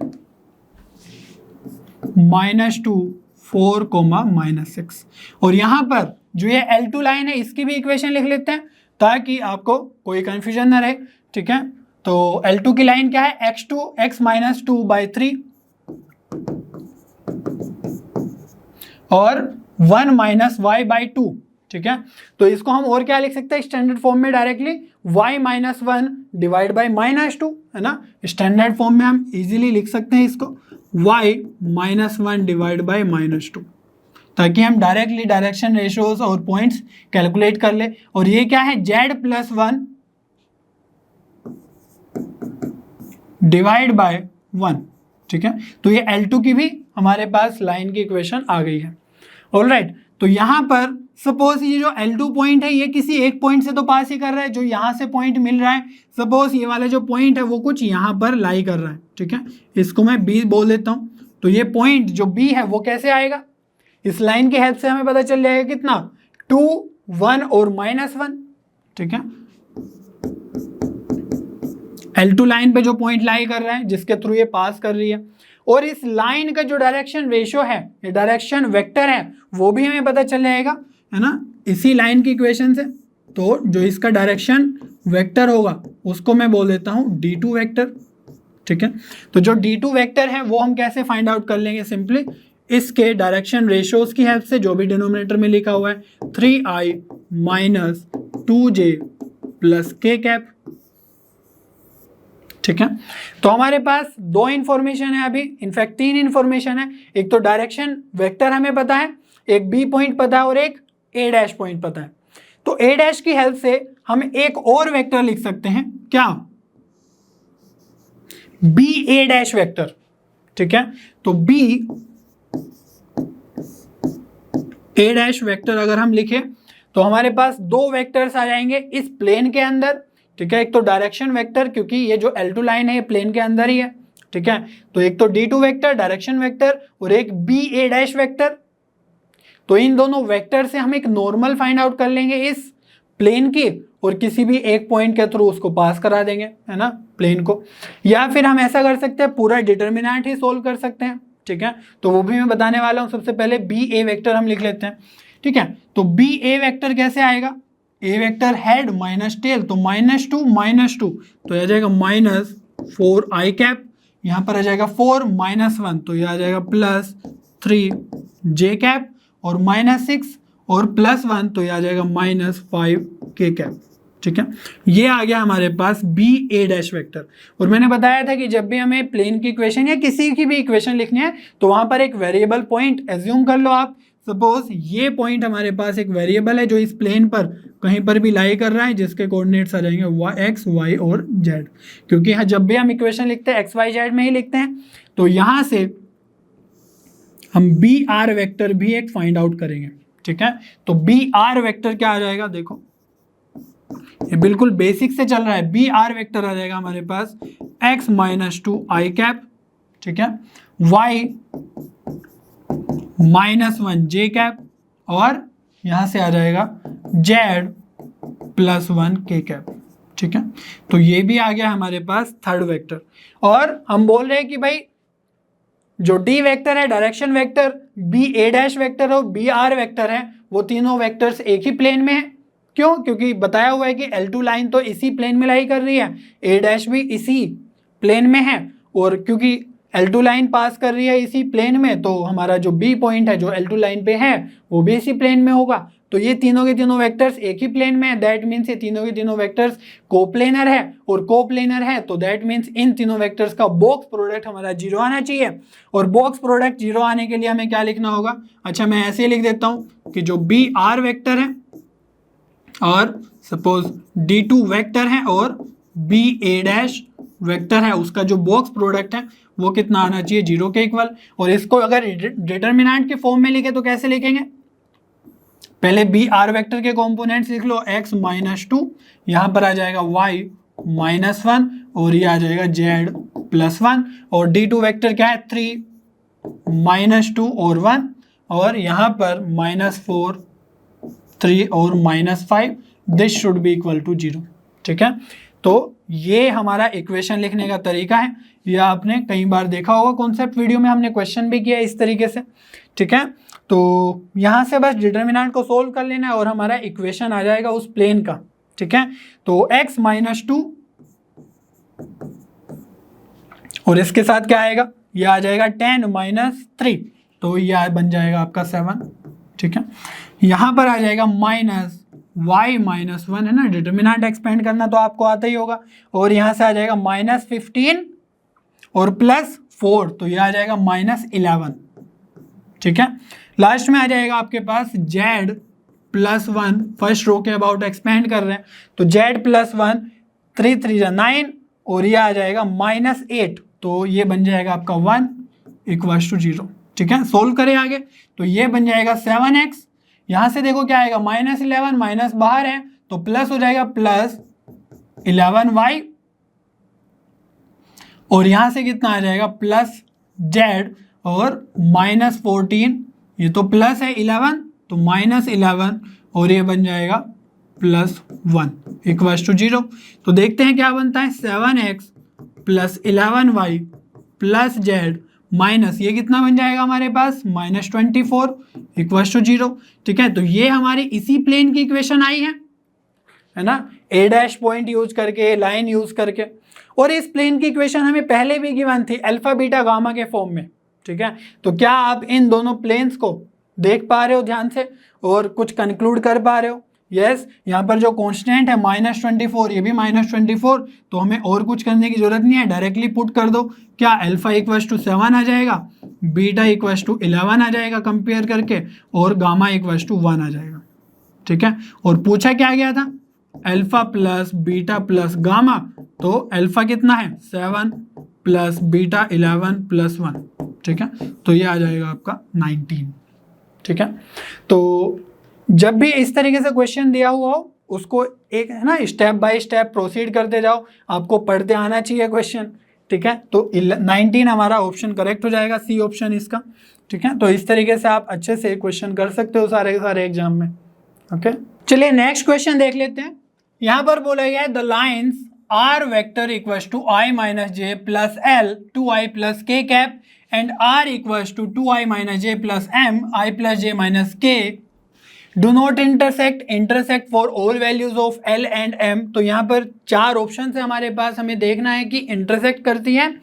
-2 4, -6। और यहाँ पर जो ये L2 लाइन है इसकी भी इक्वेशन लिख लेते हैं ताकि आपको कोई कंफ्यूजन ना रहे, ठीक है। तो L2 की लाइन क्या है, x2 x - 2/3 और 1 - y/2, ठीक है। तो इसको हम और क्या लिख सकते हैं स्टैंडर्ड फॉर्म में डायरेक्टली, y - 1 डिवाइड बाई -2, है ना, स्टैंडर्ड फॉर्म में हम इजीली लिख सकते हैं इसको y - 1 डिवाइड बाई -2, ताकि हम डायरेक्टली डायरेक्शन रेशियोज और पॉइंट्स कैलकुलेट कर ले। और ये क्या है z + 1 डिवाइड बाय 1, ठीक है। तो ये L2 की भी हमारे पास लाइन की इक्वेशन आ गई है। ऑलराइट, तो यहाँ पर सपोज ये जो L2 पॉइंट है ये किसी एक पॉइंट से तो पास ही कर रहा है, जो यहाँ से पॉइंट मिल रहा है, सपोज ये वाला जो पॉइंट है वो कुछ यहाँ पर लाई कर रहा है, ठीक है। इसको मैं B बोल देता हूँ। तो ये पॉइंट जो B है वो कैसे आएगा, इस लाइन की हेल्प से हमें पता चल जाएगा कितना 2 1 और -1, ठीक है। L2 लाइन पे जो पॉइंट लाई कर रहा है जिसके थ्रू ये पास कर रही है, और इस लाइन का जो डायरेक्शन रेशियो है, ये डायरेक्शन वेक्टर है, वो भी हमें पता चल जाएगा, है ना, इसी लाइन की इक्वेशन से। तो जो इसका डायरेक्शन वेक्टर होगा उसको मैं बोल देता हूँ D2 वेक्टर, ठीक है। तो जो D2 वेक्टर है वो हम कैसे फाइंड आउट कर लेंगे, सिंपली इसके डायरेक्शन रेशियोज की हेल्प से, जो भी डिनोमिनेटर में लिखा हुआ है 3i - 2j + k, ठीक है। तो हमारे पास 2 इंफॉर्मेशन है अभी, इनफैक्ट 3 इंफॉर्मेशन है। एक तो डायरेक्शन वेक्टर हमें पता है, एक B पॉइंट पता है और एक A' पॉइंट पता है। तो A' की हेल्प से हम एक और वेक्टर लिख सकते हैं, क्या, BA' वेक्टर, ठीक है। तो BA' वेक्टर अगर हम लिखें तो हमारे पास 2 वेक्टर्स आ जाएंगे इस प्लेन के अंदर, ठीक है। एक तो डायरेक्शन वेक्टर, क्योंकि ये जो L2 लाइन है ये प्लेन के अंदर ही है, ठीक है। तो एक तो D2 वेक्टर डायरेक्शन वेक्टर और एक BA डैश वेक्टर। तो इन दोनों वेक्टर से हम एक नॉर्मल फाइंड आउट कर लेंगे इस प्लेन की और किसी भी एक पॉइंट के थ्रू उसको पास करा देंगे, है ना, प्लेन को। या फिर हम ऐसा कर सकते हैं, पूरा डिटर्मिनेंट ही सोल्व कर सकते हैं, ठीक है। तो वो भी मैं बताने वाला हूं। सबसे पहले BA वेक्टर हम लिख लेते हैं, ठीक है। तो BA वेक्टर कैसे आएगा, A vector head minus tell, तो -2 तो आ जाएगा -4i कैप, यहाँ पर आ जाएगा 4 -1 तो ये आ जाएगा +3j कैप, और -6 और +1 तो ये आ जाएगा -5k कैप, ठीक है। ये आ गया हमारे पास BA डैश वेक्टर। और मैंने बताया था कि जब भी हमें प्लेन की इक्वेशन या किसी की भी इक्वेशन लिखनी है तो वहां पर एक वेरिएबल पॉइंट एज्यूम कर लो आप। सपोज ये पॉइंट हमारे पास एक वेरिएबल है जो इस प्लेन पर कहीं पर भी लाई कर रहा है, जिसके कोऑर्डिनेट्स आ जाएंगे x, y और z, क्योंकि जब भी हम इक्वेशन लिखते हैं x, y, z में ही लिखते हैं। तो यहां से हम BR वेक्टर भी एक फाइंड आउट करेंगे, ठीक है। तो BR वेक्टर क्या आ जाएगा, देखो ये बिल्कुल बेसिक से चल रहा है। BR वेक्टर आ जाएगा हमारे पास x -2i कैप, ठीक है, y -1j कैप, और यहां से आ जाएगा z +1k कैप, ठीक है। तो ये भी आ गया हमारे पास थर्ड वेक्टर। और हम बोल रहे हैं कि भाई जो D वेक्टर है direction vector, BA dash vector और BR वेक्टर है, वो तीनों वेक्टर्स एक ही प्लेन में है। क्यों, क्योंकि बताया हुआ है कि L2 लाइन तो इसी प्लेन में लाई कर रही है, A डैश भी इसी प्लेन में है, और क्योंकि L2 लाइन पास कर रही है इसी प्लेन में, तो हमारा जो B पॉइंट है जो L2 लाइन पे है वो भी इसी प्लेन में होगा। तो ये तीनों के तीनों वेक्टर्स एक ही प्लेन में है, दैट मीन्स ये तीनों के तीनों वेक्टर्स कोप्लेनर है, और कोप्लेनर है तो दैट मीन्स इन तीनों वेक्टर्स का बॉक्स प्रोडक्ट हमारा 0 आना चाहिए। और बॉक्स प्रोडक्ट 0 आने के लिए हमें क्या लिखना होगा, अच्छा मैं ऐसे ही लिख देता हूँ कि जो BR वेक्टर है और सपोज D2 वेक्टर है और BA डैश वेक्टर है, उसका जो बॉक्स प्रोडक्ट है वो कितना आना चाहिए, 0 के इक्वल। और इसको अगर डिटर्मिनेंट के फॉर्म में लिखे तो कैसे लिखेंगे, पहले BR वेक्टर के कंपोनेंट्स लिख लो, x -2, यहाँ पर आ जाएगा y -1 और ये आ जाएगा z +1, और D2 वेक्टर क्या है 3 -2 और 1, और यहाँ पर -4 3 और -5, this should be equal to 0, ठीक है। तो ये हमारा इक्वेशन लिखने का तरीका है। यह आपने कई बार देखा होगा, कॉन्सेप्ट वीडियो में हमने क्वेश्चन भी किया इस तरीके से, ठीक है। तो यहाँ से बस डिटर्मिनेंट को सोल्व कर लेना है और हमारा इक्वेशन आ जाएगा उस प्लेन का, ठीक है। तो x -2 और इसके साथ क्या आएगा, ये आ जाएगा 10 -3, तो यह बन जाएगा आपका 7, ठीक है। यहाँ पर आ जाएगा -y -1, है ना, डिटर्मिनेंट एक्सपेंड करना तो आपको आता ही होगा, और यहाँ से आ जाएगा -15 और +4, तो यह आ जाएगा -11, ठीक है। लास्ट में आ जाएगा आपके पास z +1, फर्स्ट रो के अबाउट एक्सपेंड कर रहे हैं, तो z +1 3 3 9, और ये आ जाएगा -8, तो ये बन जाएगा आपका 1 = 0, ठीक है। सोल्व करें आगे, तो ये बन जाएगा 7x, यहाँ से देखो क्या आएगा -11, माइनस बाहर है तो प्लस हो जाएगा +11y, और यहाँ से कितना आ जाएगा +z, और -14, ये तो प्लस है 11 तो -11, और ये बन जाएगा +1 = 0। तो देखते हैं क्या बनता है, 7x + 11y + z माइनस ये कितना बन जाएगा हमारे पास -24 = 0, ठीक है। तो ये हमारी इसी प्लेन की इक्वेशन आई है ना, A डैश पॉइंट यूज करके, लाइन यूज करके। और इस प्लेन की इक्वेशन हमें पहले भी गिवन थी अल्फा बीटा गामा के फॉर्म में, ठीक है। तो क्या आप इन दोनों प्लेन्स को देख पा रहे हो ध्यान से और कुछ कंक्लूड कर पा रहे हो? यस, यहाँ पर जो कांस्टेंट है -24, ये भी -24, तो हमें और कुछ करने की जरूरत नहीं है, डायरेक्टली पुट कर दो। क्या अल्फा = 7 आ जाएगा, बीटा = 11 आ जाएगा कंपेयर करके, और गामा = 1 आ जाएगा, ठीक है। और पूछा क्या गया था, alpha plus beta plus gamma, तो अल्फा कितना है 7 प्लस बीटा 11 प्लस 1, ठीक है। तो ये आ जाएगा आपका 19, ठीक है। तो जब भी इस तरीके से क्वेश्चन दिया हुआ हो उसको एक है ना स्टेप बाय स्टेप प्रोसीड करते जाओ, आपको पढ़ते आना चाहिए क्वेश्चन, ठीक है। तो 19 हमारा ऑप्शन करेक्ट हो जाएगा, सी ऑप्शन इसका, ठीक है। तो इस तरीके से आप अच्छे से क्वेश्चन कर सकते हो सारे के सारे एग्जाम में, ओके। चलिए नेक्स्ट क्वेश्चन देख लेते हैं। यहाँ पर बोला गया है the lines are vector equals to i minus j plus l two i plus k cap and r equals to 2i minus j plus m i plus j minus k do not intersect for all values of l and m. तो यहाँ पर 4 option है हमारे पास, हमें देखना है कि intersect करती है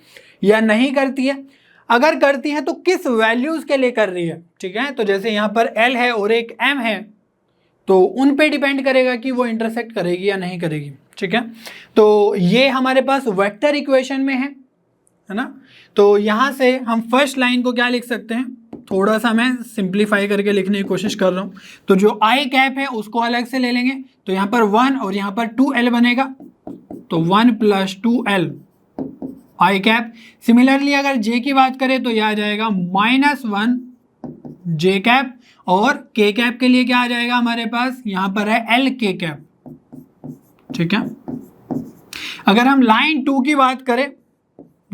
या नहीं करती है। अगर करती है तो किस वैल्यूज के लिए कर रही है, ठीक है। तो जैसे यहाँ पर एल है और एक एम है, तो उन पे डिपेंड करेगा कि वो इंटरसेक्ट करेगी या नहीं करेगी, ठीक है। तो ये हमारे पास वेक्टर इक्वेशन में है ना। तो यहाँ से हम फर्स्ट लाइन को क्या लिख सकते हैं, थोड़ा सा मैं सिंप्लीफाई करके लिखने की कोशिश कर रहा हूँ। तो जो आई कैप है उसको अलग से ले लेंगे, तो यहाँ पर 1 और यहाँ पर 2l बनेगा, तो 1 प्लस 2l आई कैप। सिमिलरली अगर जे की बात करें तो यह आ जाएगा -1 जे कैप, और के कैप के लिए क्या आ जाएगा हमारे पास, यहाँ पर है एल के कैप, ठीक है। अगर हम लाइन 2 की बात करें,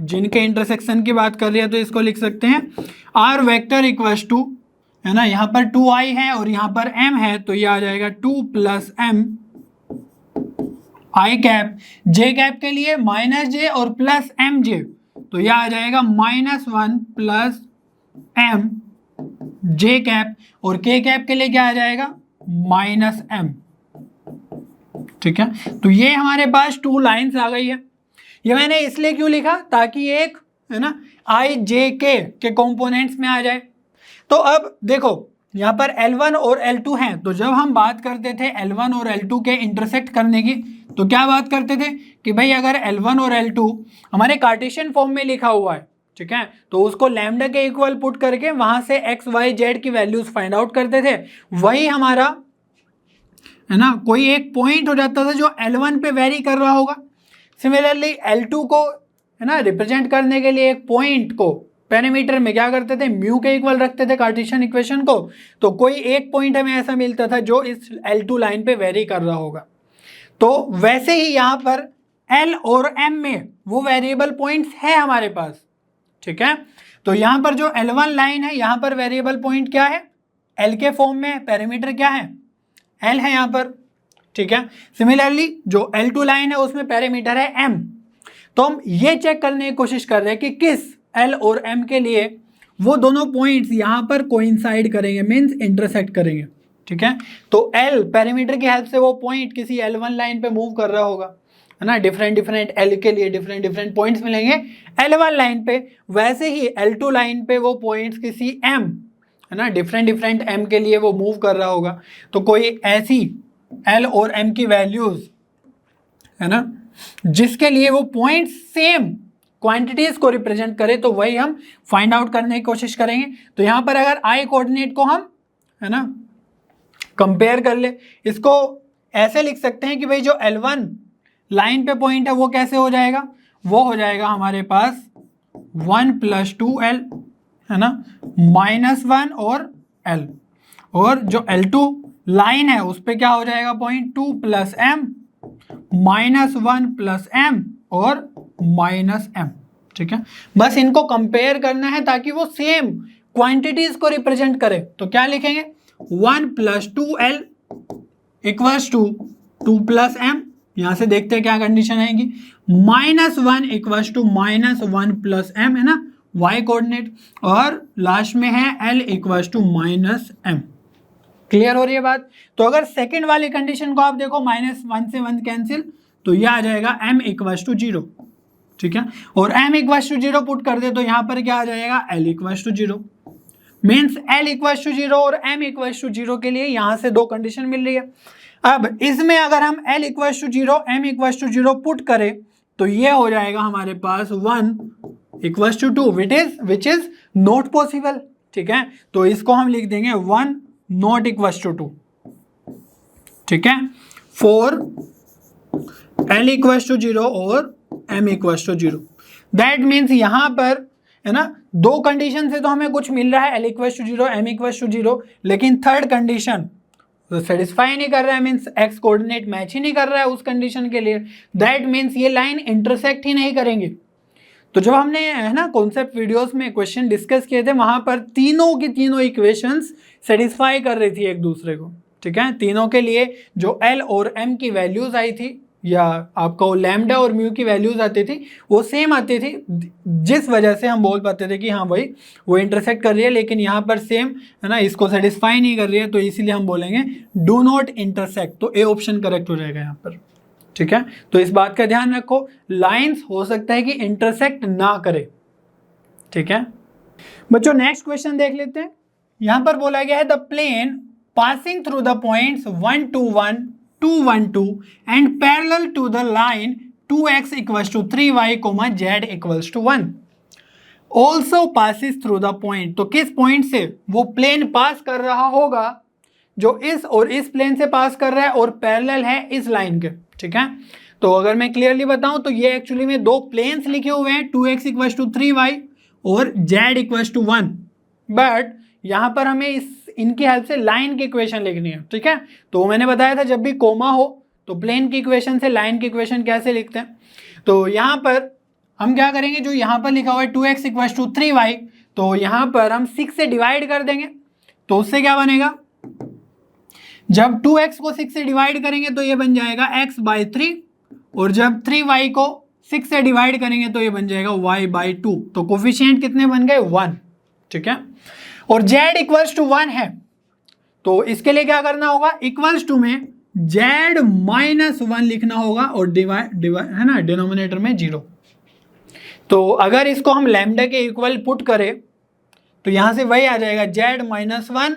जिनके इंटरसेक्शन की बात कर रही है, तो इसको लिख सकते हैं आर वेक्टर इक्वल्स टू, है ना, यहाँ पर 2i है और यहाँ पर m है, तो ये आ जाएगा 2 प्लस m आई कैप। जे कैप के लिए -j और प्लस mj, तो यह आ जाएगा -1 प्लस m जे कैप, और के कैप के लिए क्या आ जाएगा -m, ठीक है। तो ये हमारे पास 2 लाइन्स आ गई है। ये मैंने इसलिए क्यों लिखा, ताकि एक है ना आई जे के कंपोनेंट्स में आ जाए। तो अब देखो यहाँ पर L1 और L2 हैं, तो जब हम बात करते थे L1 और L2 के इंटरसेक्ट करने की, तो क्या बात करते थे कि भाई अगर L1 और L2 हमारे कार्टेशियन फॉर्म में लिखा हुआ है, ठीक है, तो उसको लैम्डा के इक्वल पुट करके वहां से x y z की वैल्यूज फाइंड आउट करते थे। वही हमारा है ना कोई एक पॉइंट हो जाता था जो L1 पे वेरी कर रहा होगा। सिमिलरली L2 को है ना रिप्रेजेंट करने के लिए एक पॉइंट को पेरीमीटर में क्या करते थे, म्यू के इक्वल रखते थे कार्टेशियन इक्वेशन को। तो कोई एक पॉइंट हमें ऐसा मिलता था जो इस L2 लाइन पे वेरी कर रहा होगा। तो वैसे ही यहाँ पर L और M में वो वेरिएबल पॉइंट्स है हमारे पास, ठीक है। तो यहाँ पर जो L1 लाइन है, यहाँ पर वेरिएबल पॉइंट क्या है, L के फॉर्म में, पेरीमीटर क्या है, L है यहाँ पर, ठीक है। सिमिलरली जो L2 लाइन है उसमें पेरीमीटर है M। तो हम ये चेक करने की कोशिश कर रहे हैं कि किस L और M के लिए वो दोनों पॉइंट्स यहाँ पर कोइंसाइड करेंगे, मीन्स इंटरसेक्ट करेंगे, ठीक है। तो L पेरीमीटर की हेल्प से वो पॉइंट किसी L1 लाइन पे मूव कर रहा होगा, है ना, डिफरेंट L के लिए डिफरेंट पॉइंट्स मिलेंगे L1 लाइन पे। वैसे ही L2 लाइन पे वो पॉइंट्स किसी M, है ना, डिफरेंट M के लिए वो मूव कर रहा होगा। तो कोई ऐसी L और M की वैल्यूज है ना जिसके लिए वो पॉइंट सेम क्वांटिटीज को रिप्रेजेंट करे, तो वही हम फाइंड आउट करने की कोशिश करेंगे। तो यहाँ पर अगर आई कोऑर्डिनेट को हम है ना कंपेयर कर ले, इसको ऐसे लिख सकते हैं कि भाई जो L1 लाइन पे पॉइंट है वो कैसे हो जाएगा, वो हो जाएगा हमारे पास 1 प्लस 2l, है ना, -1 और l, और जो L2 लाइन है उस पर क्या हो जाएगा point 2 plus m, -1 plus m और -m, ठीक है। बस इनको कंपेयर करना है ताकि वो सेम क्वांटिटीज को रिप्रेजेंट करे। तो क्या लिखेंगे, 1 plus 2l equals to 2 plus m, यहां से देखते हैं क्या कंडीशन आएगी, -1 इक्वल्स टू -1 प्लस m, है ना, y कोऑर्डिनेट, और लास्ट में है l equals to -m। Clear हो रही है बात। तो अगर सेकंड वाली कंडीशन को आप देखो, -1 से 1 कैंसिल, तो यह आ जाएगा m इक्वल्स टू 0, ठीक है। और m इक्वल्स टू 0 पुट कर दे तो यहाँ पर क्या आ जाएगा, l equals to 0, means l equals to 0 और m इक्वल्स टू 0 के लिए यहाँ से 2 कंडीशन मिल रही है। अब इसमें अगर हम l equals to 0 m equals to 0 put करें तो ये हो जाएगा हमारे पास 1 equals to 2, which is not possible, ठीक है। तो इसको हम लिख देंगे 1 नॉट इक्वल्स टू 2, ठीक है, फॉर l इक्वल्स टू 0 और m equals to 0। That means यहाँ पर है ना 2 कंडीशन से तो हमें कुछ मिल रहा है, l equals to 0 m equals to 0, लेकिन थर्ड कंडीशन तो सेटिस्फाई नहीं कर रहा है, मीन्स एक्स कोऑर्डिनेट मैच ही नहीं कर रहा है उस कंडीशन के लिए, दैट मीन्स ये लाइन इंटरसेक्ट ही नहीं करेंगे। तो जब हमने है ना कॉन्सेप्ट वीडियोस में क्वेश्चन डिस्कस किए थे, वहां पर तीनों की तीनों इक्वेशंस सेटिस्फाई कर रही थी एक दूसरे को, ठीक है। तीनों के लिए जो एल और एम की वैल्यूज आई थी, या आपको लैम्डा और म्यू की वैल्यूज आती थी, वो सेम आती थी, जिस वजह से हम बोल पाते थे कि हाँ भाई वो इंटरसेक्ट कर रही है, लेकिन यहाँ पर सेम है ना इसको सेटिस्फाई नहीं कर रही है, तो इसीलिए हम बोलेंगे डू नॉट इंटरसेक्ट। तो ए ऑप्शन करेक्ट हो जाएगा यहाँ पर, ठीक है। तो इस बात का ध्यान रखो, लाइंस हो सकता है कि इंटरसेक्ट ना करे, ठीक है। बच्चों नेक्स्ट क्वेश्चन देख लेते हैं। यहां पर बोला गया है the plane passing through the points 1 2 1 2 1 2 and parallel to the line 2x equals to 3y, z equals to 1 also passes through the point. तो किस पॉइंट से वो प्लेन पास कर रहा होगा, जो इस और इस प्लेन से पास कर रहा है और पैरेलल है इस लाइन के, ठीक है। तो अगर मैं क्लियरली बताऊं तो ये एक्चुअली में दो प्लेन्स लिखे हुए हैं, 2x इक्वल्स टू 3y और z इक्वल्स टू 1, बट यहां पर हमें इनकी हेल्प से लाइन की इक्वेशन लिखनी है, ठीक है। तो मैंने बताया था जब भी कोमा हो तो प्लेन की इक्वेशन से लाइन की इक्वेशन कैसे लिखते हैं। तो यहां पर हम क्या करेंगे, जो यहां पर लिखा हुआ है 2x इक्वल्स टू 3y, तो यहां पर हम 6 से डिवाइड कर देंगे, तो उससे क्या बनेगा, जब 2x को 6 से डिवाइड करेंगे तो ये बन जाएगा x बाई 3, और जब 3y को 6 से डिवाइड करेंगे तो ये बन जाएगा y बाई 2। तो कोफिशिएंट कितने बन गए, 1, ठीक है। और z इक्वल्स टू 1 है, तो इसके लिए क्या करना होगा, इक्वल्स टू में z माइनस 1 लिखना होगा और डिवाइड है ना डिनोमिनेटर में 0। तो अगर इसको हम लैम्डा के इक्वल पुट करें तो यहां से वही आ जाएगा, z minus 1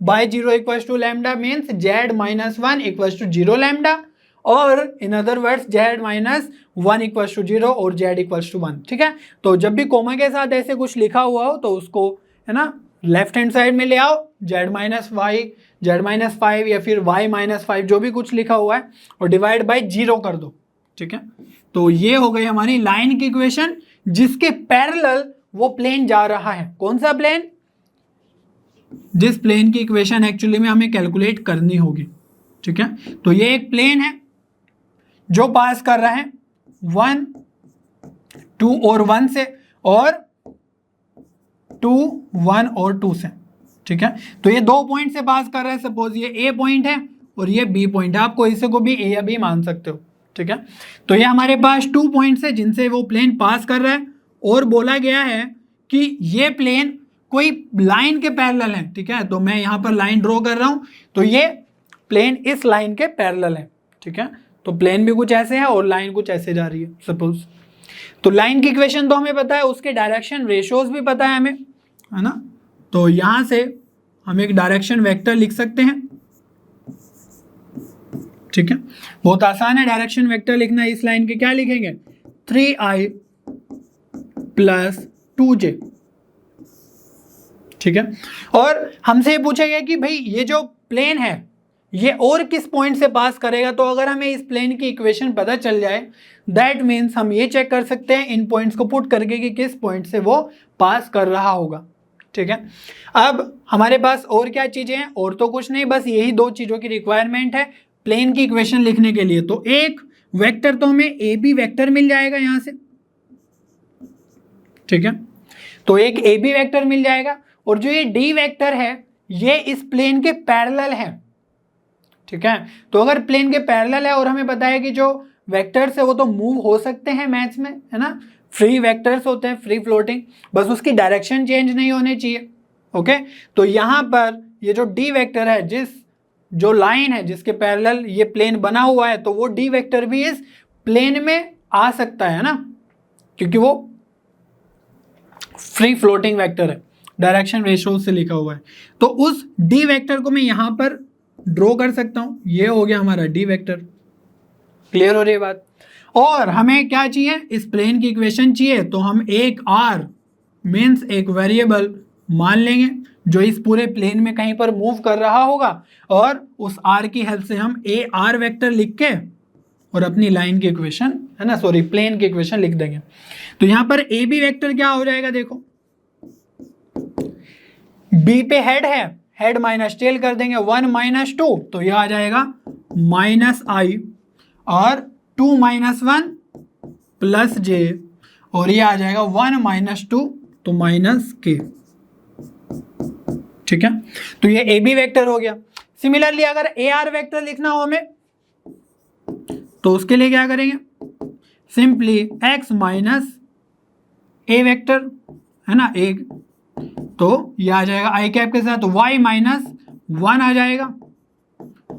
by 0 equals to lambda, means z minus 1 equals to 0 lambda, और in other words z minus 1 equals to 0 और z इक्वल्स टू 1, ठीक है। तो जब भी कोमा के साथ ऐसे कुछ लिखा हुआ हो तो उसको है ना लेफ्ट हैंड साइड में ले आओ, z minus y, z minus 5 या फिर y माइनस 5 जो भी कुछ लिखा हुआ है, और डिवाइड बाई 0 कर दो, ठीक है। तो ये हो गई हमारी लाइन की इक्वेशन जिसके पैरेलल वो प्लेन जा रहा है। कौन सा प्लेन, जिस प्लेन की इक्वेशन एक्चुअली में हमें कैलकुलेट करनी होगी, ठीक है। तो ये एक प्लेन है जो पास कर रहा है 1 2 और 1 से, और 2 1 और 2 से, ठीक है। तो ये दो पॉइंट से पास कर रहा है, सपोज ये ए पॉइंट है और ये बी पॉइंट है, आपको इसे को भी ए या बी मान सकते हो, ठीक है। तो ये हमारे पास 2 पॉइंट्स है जिनसे वो प्लेन पास कर रहा है, और बोला गया है कि ये प्लेन कोई लाइन के पैरेलल है, ठीक है। तो मैं यहाँ पर लाइन ड्रॉ कर रहा हूँ, तो ये प्लेन इस लाइन के पैरेलल है, ठीक है। तो प्लेन भी कुछ ऐसे है और लाइन कुछ ऐसे जा रही है सपोज। तो लाइन की इक्वेशन तो हमें पता है, उसके डायरेक्शन रेशियोज भी पता है हमें, है ना। तो यहाँ से हम एक डायरेक्शन वेक्टर लिख सकते हैं, ठीक है। बहुत आसान है डायरेक्शन वेक्टर लिखना। इस लाइन के क्या लिखेंगे, 3i प्लस 2j, ठीक है। और हमसे ये पूछा गया कि भाई ये जो प्लेन है ये और किस पॉइंट से पास करेगा। तो अगर हमें इस प्लेन की इक्वेशन पता चल जाए, दैट मीन्स हम ये चेक कर सकते हैं इन पॉइंट्स को पुट करके कि किस पॉइंट से वो पास कर रहा होगा, ठीक है। अब हमारे पास और क्या चीजें हैं, और तो कुछ नहीं, बस यही दो चीजों की रिक्वायरमेंट है प्लेन की इक्वेशन लिखने के लिए। तो एक वेक्टर तो हमें ए बी वेक्टर मिल जाएगा यहां से, ठीक है। तो एक ए बी वेक्टर मिल जाएगा, और जो ये डी वेक्टर है ये इस प्लेन के पैरेलल है, ठीक है। तो अगर प्लेन के पैरेलल है और हमें पता है कि जो वेक्टर्स है वो तो मूव हो सकते हैं मैथ्स में, है ना, फ्री वेक्टर्स होते हैं, फ्री फ्लोटिंग, बस उसकी डायरेक्शन चेंज नहीं होनी चाहिए, ओके। तो यहाँ पर ये जो डी वेक्टर है, जो लाइन है जिसके पैरेलल ये प्लेन बना हुआ है, तो वो डी वेक्टर भी इस प्लेन में आ सकता है ना, क्योंकि वो फ्री फ्लोटिंग वेक्टर है, डायरेक्शन रेशियो से लिखा हुआ है। तो उस डी वेक्टर को मैं यहां पर ड्रॉ कर सकता हूं, ये हो गया हमारा डी वेक्टर। क्लियर हो रही है बात। और हमें क्या चाहिए, इस प्लेन की इक्वेशन चाहिए, तो हम एक आर मीन्स एक वेरिएबल मान लेंगे जो इस पूरे प्लेन में कहीं पर मूव कर रहा होगा, और उस आर की हेल्प से हम ए आर वेक्टर लिख के और अपनी लाइन की इक्वेशन, है ना, सॉरी प्लेन की इक्वेशन लिख देंगे। तो यहां पर ए बी वेक्टर क्या हो जाएगा, देखो बी पे हेड है, हेड माइनस टेल कर देंगे, 1 माइनस 2 तो यह आ जाएगा माइनस आई, और 2 माइनस 1 प्लस जे, और ये आ जाएगा 1 माइनस 2 तो माइनस के। ठीक है, तो ये ए बी वेक्टर हो गया। सिमिलरली अगर ए आर वेक्टर लिखना हो हमें तो उसके लिए क्या करेंगे, सिंपली एक्स माइनस ए वेक्टर है ना, एक तो ये आ जाएगा आई कैप के साथ, वाई माइनस 1 आ जाएगा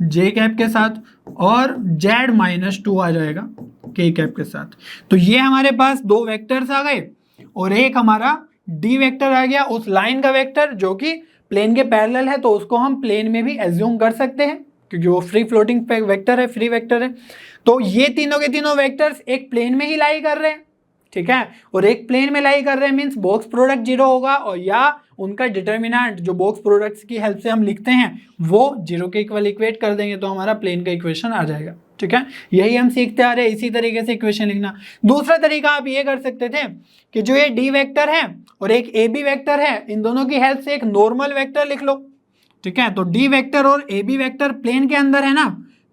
जे कैप के साथ, और जेड माइनस 2 आ जाएगा के कैप के साथ। तो ये हमारे पास दो वेक्टर्स आ गए, और एक हमारा डी वेक्टर आ गया उस लाइन का वेक्टर जो कि प्लेन के पैरेलल है, तो उसको हम प्लेन में भी एज्यूम कर सकते हैं क्योंकि वो फ्री फ्लोटिंग वेक्टर है, फ्री वेक्टर है। तो ये तीनों के तीनों वेक्टर्स एक प्लेन में ही लाई कर रहे हैं। ठीक है, और एक प्लेन में लाई कर रहे हैं मीन्स बॉक्स प्रोडक्ट 0 होगा, और या उनका डिटर्मिनेंट जो बॉक्स प्रोडक्ट्स की हेल्प से हम लिखते हैं वो 0 के इक्वल इक्वेट कर देंगे, तो हमारा प्लेन का इक्वेशन आ जाएगा। ठीक है, यही हम सीखते आ रहे हैं, इसी तरीके से इक्वेशन लिखना। दूसरा तरीका आप ये कर सकते थे कि जो ये डी वेक्टर है और एक ए बी वेक्टर है, इन दोनों की हेल्प से एक नॉर्मल वेक्टर लिख लो। ठीक है, तो डी वेक्टर और ए बी वेक्टर प्लेन के अंदर है ना,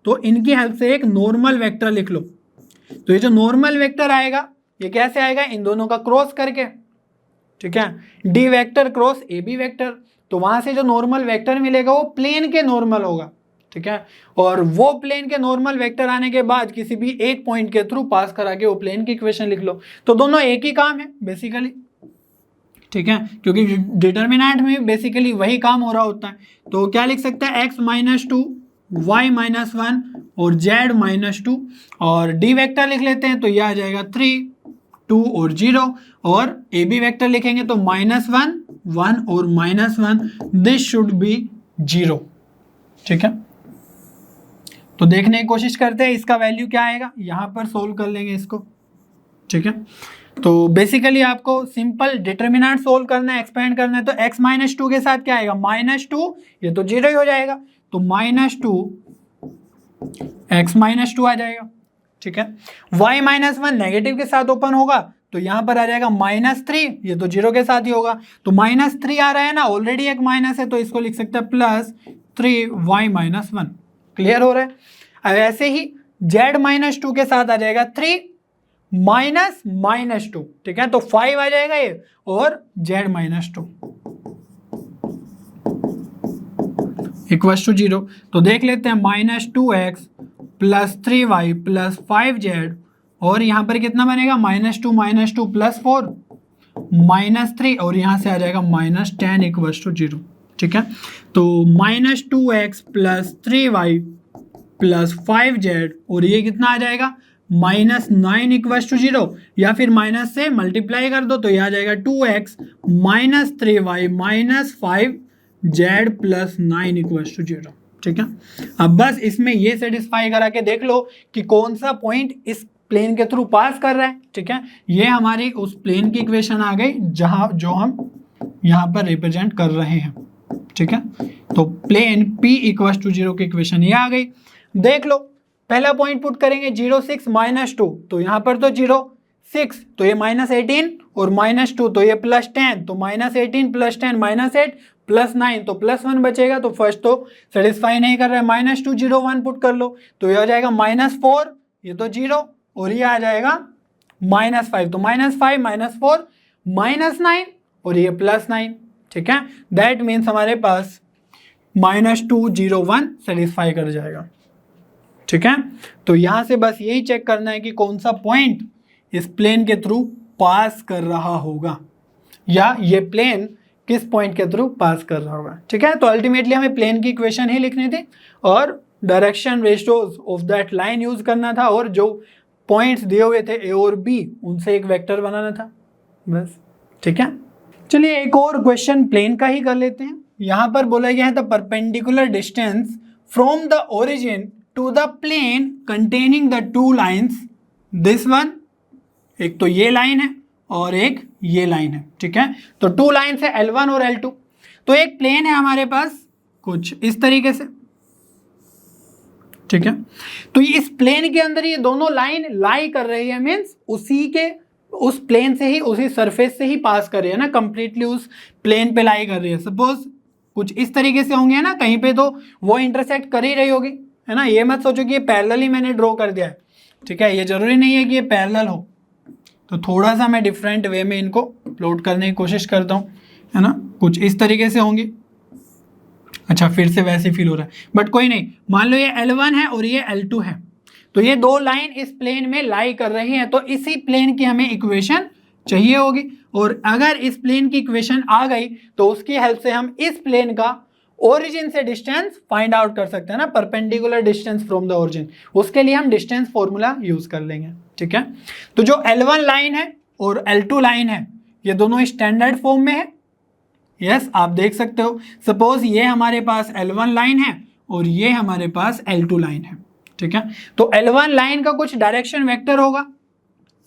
तो इनकी हेल्प से एक नॉर्मल वेक्टर लिख लो। तो ये जो नॉर्मल वेक्टर आएगा ये कैसे आएगा, इन दोनों का क्रॉस करके। ठीक है, D vector cross A B vector, तो वहां से जो नॉर्मल वेक्टर मिलेगा वो प्लेन के नॉर्मल होगा। ठीक है, और वो प्लेन के नॉर्मल वेक्टर आने के बाद किसी भी एक पॉइंट के थ्रू पास करा के वो प्लेन की इक्वेशन लिख लो, तो दोनों एक ही काम है बेसिकली। ठीक है, क्योंकि डिटर्मिनेंट में बेसिकली वही काम हो रहा होता है। तो क्या लिख सकते हैं, एक्स माइनस 2 वाई माइनस 1 और जेड माइनस 2, और डी वेक्टर लिख लेते हैं तो यह आ जाएगा 3 2 और 0, और ए बी वेक्टर लिखेंगे तो -1 1 और -1, दिस शुड बी 0। ठीक है, तो देखने की कोशिश करते हैं इसका वैल्यू क्या आएगा, यहां पर सोल्व कर लेंगे इसको। ठीक है, तो बेसिकली आपको सिंपल डिटर्मिनेंट सोल्व करना है, एक्सपेंड करना है, तो x माइनस 2 के साथ क्या आएगा, -2, ये तो 0 ही हो जाएगा, तो -2 x माइनस 2 आ जाएगा। ठीक है, y माइनस 1 नेगेटिव के साथ ओपन होगा तो यहां पर आ जाएगा -3, ये तो 0 के साथ ही होगा, तो -3 आ रहा है ना, ऑलरेडी एक माइनस है तो इसको लिख सकते हैं +3y माइनस 1। क्लियर हो रहा है। अब ऐसे ही z माइनस 2 के साथ आ जाएगा 3 -2। ठीक है, तो 5 आ जाएगा ये, और z माइनस 2 इक्वल्स टू 0। तो देख लेते हैं -2x plus 3y plus 5z, और यहाँ पर कितना बनेगा, -2 प्लस 4 -3, और यहाँ से आ जाएगा -10 इक्वल्स टू 0। ठीक है, तो -2x plus 3y plus 5z, और ये कितना आ जाएगा, -9 इक्वल्स टू 0, या फिर माइनस से मल्टीप्लाई कर दो तो यह आ जाएगा 2x minus 3y minus 5z plus 9 equals to 0। ठीक है, अब बस इसमें ये सेटिस्फाई करा के देख लो कि कौन सा पॉइंट इस प्लेन के थ्रू पास कर रहा है। ठीक है, ये हमारी उस प्लेन की इक्वेशन आ गई जहां जो हम यहाँ पर रिप्रेजेंट कर रहे हैं। ठीक है, तो प्लेन P इक्वल्स टू 0 की इक्वेशन ये आ गई। देख लो, पहला पॉइंट पुट करेंगे 0 6 -2, तो यहाँ पर तो 0 6 तो ये -18 और -2 तो ये +10, तो -18 + 10 -8 + 9 तो +1 बचेगा। तो फर्स्ट तो सेटिस्फाई नहीं कर रहा है, -2 0 1 पुट कर लो तो ये हो जाएगा -4, ये तो 0, और ये आ जाएगा -5, तो -5 -4 -9 और ये +9। ठीक है, दैट मीन्स हमारे पास -2 0 1 सेटिस्फाई कर जाएगा। ठीक है, तो यहां से बस यही चेक करना है कि कौन सा पॉइंट इस प्लेन के थ्रू पास कर रहा होगा, या ये प्लेन किस पॉइंट के थ्रू पास कर रहा होगा। ठीक है, तो अल्टीमेटली हमें प्लेन की इक्वेशन ही लिखनी थी और direction ratios of that line use करना था, और जो पॉइंट्स दिए हुए थे ए और बी उनसे एक वेक्टर बनाना था बस। ठीक है, चलिए एक और क्वेश्चन प्लेन का ही कर लेते हैं। यहां पर बोला गया है the perpendicular distance from the origin to the plane containing the two lines, this one, एक तो ये लाइन है और एक ये लाइन है। ठीक है, तो टू लाइन्स है L1 और L2। तो एक प्लेन है हमारे पास कुछ इस तरीके से। ठीक है, तो इस प्लेन के अंदर ये दोनों लाइन लाई कर रही है, मीन्स उसी के उस प्लेन से ही, उसी सरफेस से ही पास कर रही है ना, कंप्लीटली उस प्लेन पे लाई कर रही है। सपोज कुछ इस तरीके से होंगे, है ना, कहीं पे तो वो इंटरसेक्ट कर ही रही होगी, है ना। ये मत सोचो कि ये पैरेलल ही मैंने ड्रॉ कर दिया है, ठीक है, ये जरूरी नहीं है कि ये पैरेलल हो। तो थोड़ा सा मैं डिफरेंट वे में इनको प्लॉट करने की कोशिश करता हूँ, है ना, कुछ इस तरीके से होंगी। अच्छा, फिर से वैसे फील हो रहा है, बट कोई नहीं। मान लो ये L1 है और ये L2 है, तो ये दो लाइन इस प्लेन में लाई कर रही हैं, तो इसी प्लेन की हमें इक्वेशन चाहिए होगी। और अगर इस प्लेन की इक्वेशन आ गई तो उसकी हेल्प से हम इस प्लेन का ओरिजिन से डिस्टेंस फाइंड आउट कर सकते हैं ना, perpendicular distance from the origin. उसके लिए हम डिस्टेंस फॉर्मूला यूज कर लेंगे, ठीक है। तो जो L1 लाइन है और L2 लाइन है, ये दोनों स्टैंडर्ड फॉर्म में है। यस, आप देख सकते हो, सपोज ये हमारे पास L1 लाइन है और ये हमारे पास L2 लाइन है, ठीक है। तो L1 लाइन का कुछ डायरेक्शन वेक्टर होगा,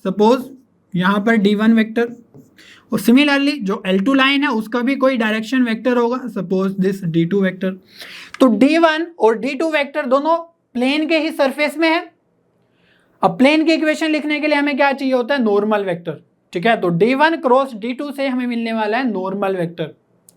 सपोज यहां पर D1 वेक्टर, और सिमिलरली जो L2 लाइन है उसका भी कोई डायरेक्शन वेक्टर होगा, सपोज दिस D2 वेक्टर। तो D1 और D2 वेक्टर दोनों प्लेन के ही सरफेस में है। अब प्लेन की इक्वेशन लिखने के लिए हमें क्या चाहिए होता है, नॉर्मल वेक्टर, ठीक है। तो D1 क्रॉस D2 से हमें मिलने वाला है नॉर्मल वेक्टर,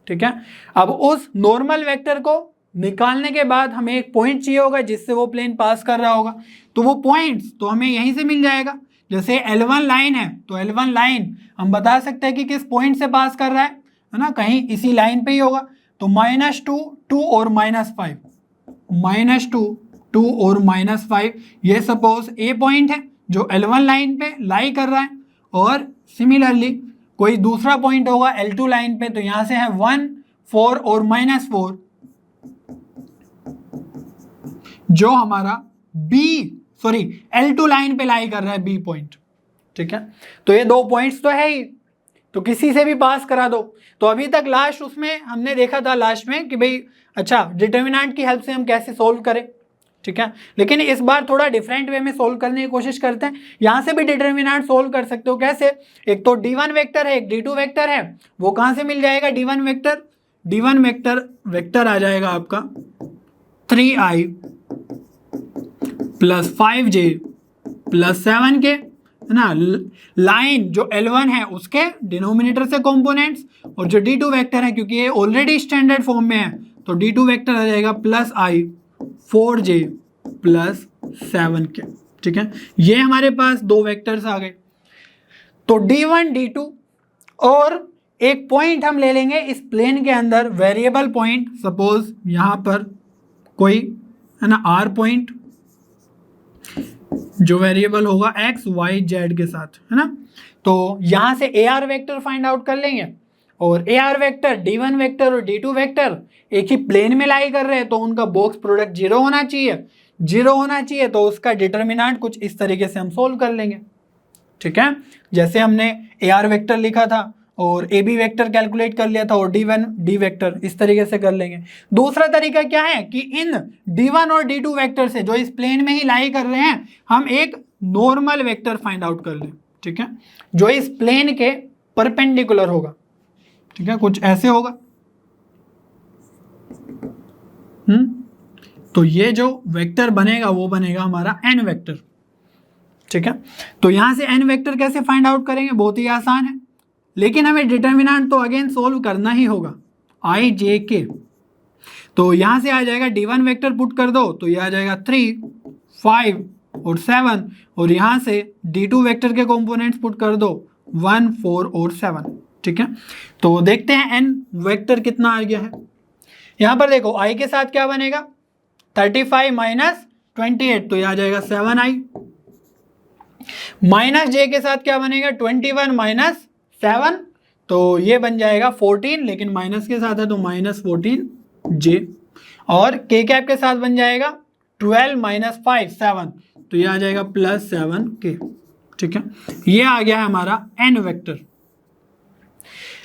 ठीक है। अब उस नॉर्मल वेक्टर को निकालने के बाद हमें एक पॉइंट चाहिए होगा जिससे वो प्लेन पास कर रहा होगा, तो वो पॉइंट्स तो हमें यहीं से मिल जाएगा। जैसे L1 लाइन है तो L1 लाइन हम बता सकते हैं कि किस पॉइंट से पास कर रहा है ना, कहीं इसी लाइन पे ही होगा। तो -2, 2 और -5, -2, 2 और -5, ये सपोज ए पॉइंट है जो L1 लाइन पे लाई कर रहा है। और सिमिलरली कोई दूसरा पॉइंट होगा L2 लाइन पे, तो यहां से है 1, 4 और -4 जो हमारा L2 लाइन पे लाई कर रहा है, बी पॉइंट, ठीक है। तो ये दो पॉइंट्स तो है ही, तो किसी से भी पास करा दो। तो अभी तक लास्ट उसमें हमने देखा था लास्ट में कि भाई अच्छा डिटर्मिनेंट की हेल्प से हम कैसे सोल्व करें, ठीक है। लेकिन इस बार थोड़ा डिफरेंट वे में सोल्व करने की कोशिश करते हैं। यहां से भी डिटर्मिनेंट सोल्व कर सकते हो, कैसे, एक तो D1 वेक्टर है, एक D2 वेक्टर है, वो कहां से मिल जाएगा, D1 वेक्टर आ जाएगा आपका 3i + 5j + 7k, है ना। लाइन जो L1 है उसके डिनोमिनेटर से कंपोनेंट्स, और जो D2 वेक्टर है क्योंकि ये ऑलरेडी स्टैंडर्ड फॉर्म में है तो D2 वेक्टर आ जाएगा +i 4j + 7k, ठीक है। ये हमारे पास दो वेक्टर्स आ गए। तो D1 D2, और एक पॉइंट हम ले लेंगे इस प्लेन के अंदर, वेरिएबल पॉइंट, सपोज यहां पर कोई, है ना, R पॉइंट जो वेरिएबल होगा x y z के साथ, है ना। तो यहां से AR वेक्टर फाइंड आउट कर लेंगे, और AR वेक्टर, D1 वेक्टर और D2 वेक्टर एक ही प्लेन में लाई कर रहे हैं, तो उनका बॉक्स प्रोडक्ट 0 होना चाहिए, तो उसका डिटर्मिनेंट कुछ इस तरीके से हम सोल्व कर लेंगे, ठीक है। जैसे हमने AR वेक्टर लिखा था और AB वेक्टर कैलकुलेट कर लिया था, और D1 D वेक्टर इस तरीके से कर लेंगे। दूसरा तरीका क्या है कि इन D1 और D2 वेक्टर से जो इस प्लेन में ही लाई कर रहे हैं, हम एक नॉर्मल वेक्टर फाइंड आउट कर लें, ठीक है, जो इस प्लेन के परपेंडिकुलर होगा, ठीक है, कुछ ऐसे होगा। तो ये जो वेक्टर बनेगा वो बनेगा हमारा n वेक्टर, ठीक है। तो यहां से n वेक्टर कैसे फाइंड आउट करेंगे, बहुत ही आसान है, लेकिन हमें डिटर्मिनेंट तो अगेन सोल्व करना ही होगा, i j k। तो यहां से आ जाएगा D1 वेक्टर पुट कर दो तो ये आ जाएगा 3, 5 और 7, और यहां से D2 वेक्टर के कंपोनेंट्स पुट कर दो 1, 4 और 7, ठीक है। तो देखते हैं n वेक्टर कितना आ गया है। यहां पर देखो i के साथ क्या बनेगा, 35 - 28, तो ये आ जाएगा 7i। -j के साथ क्या बनेगा, 21 - 7, तो ये बन जाएगा 14, लेकिन माइनस के साथ है तो -14j। और k कैप के साथ बन जाएगा 12 - 5 7, तो ये आ जाएगा +7k, ठीक है। ये आ गया है हमारा n वेक्टर।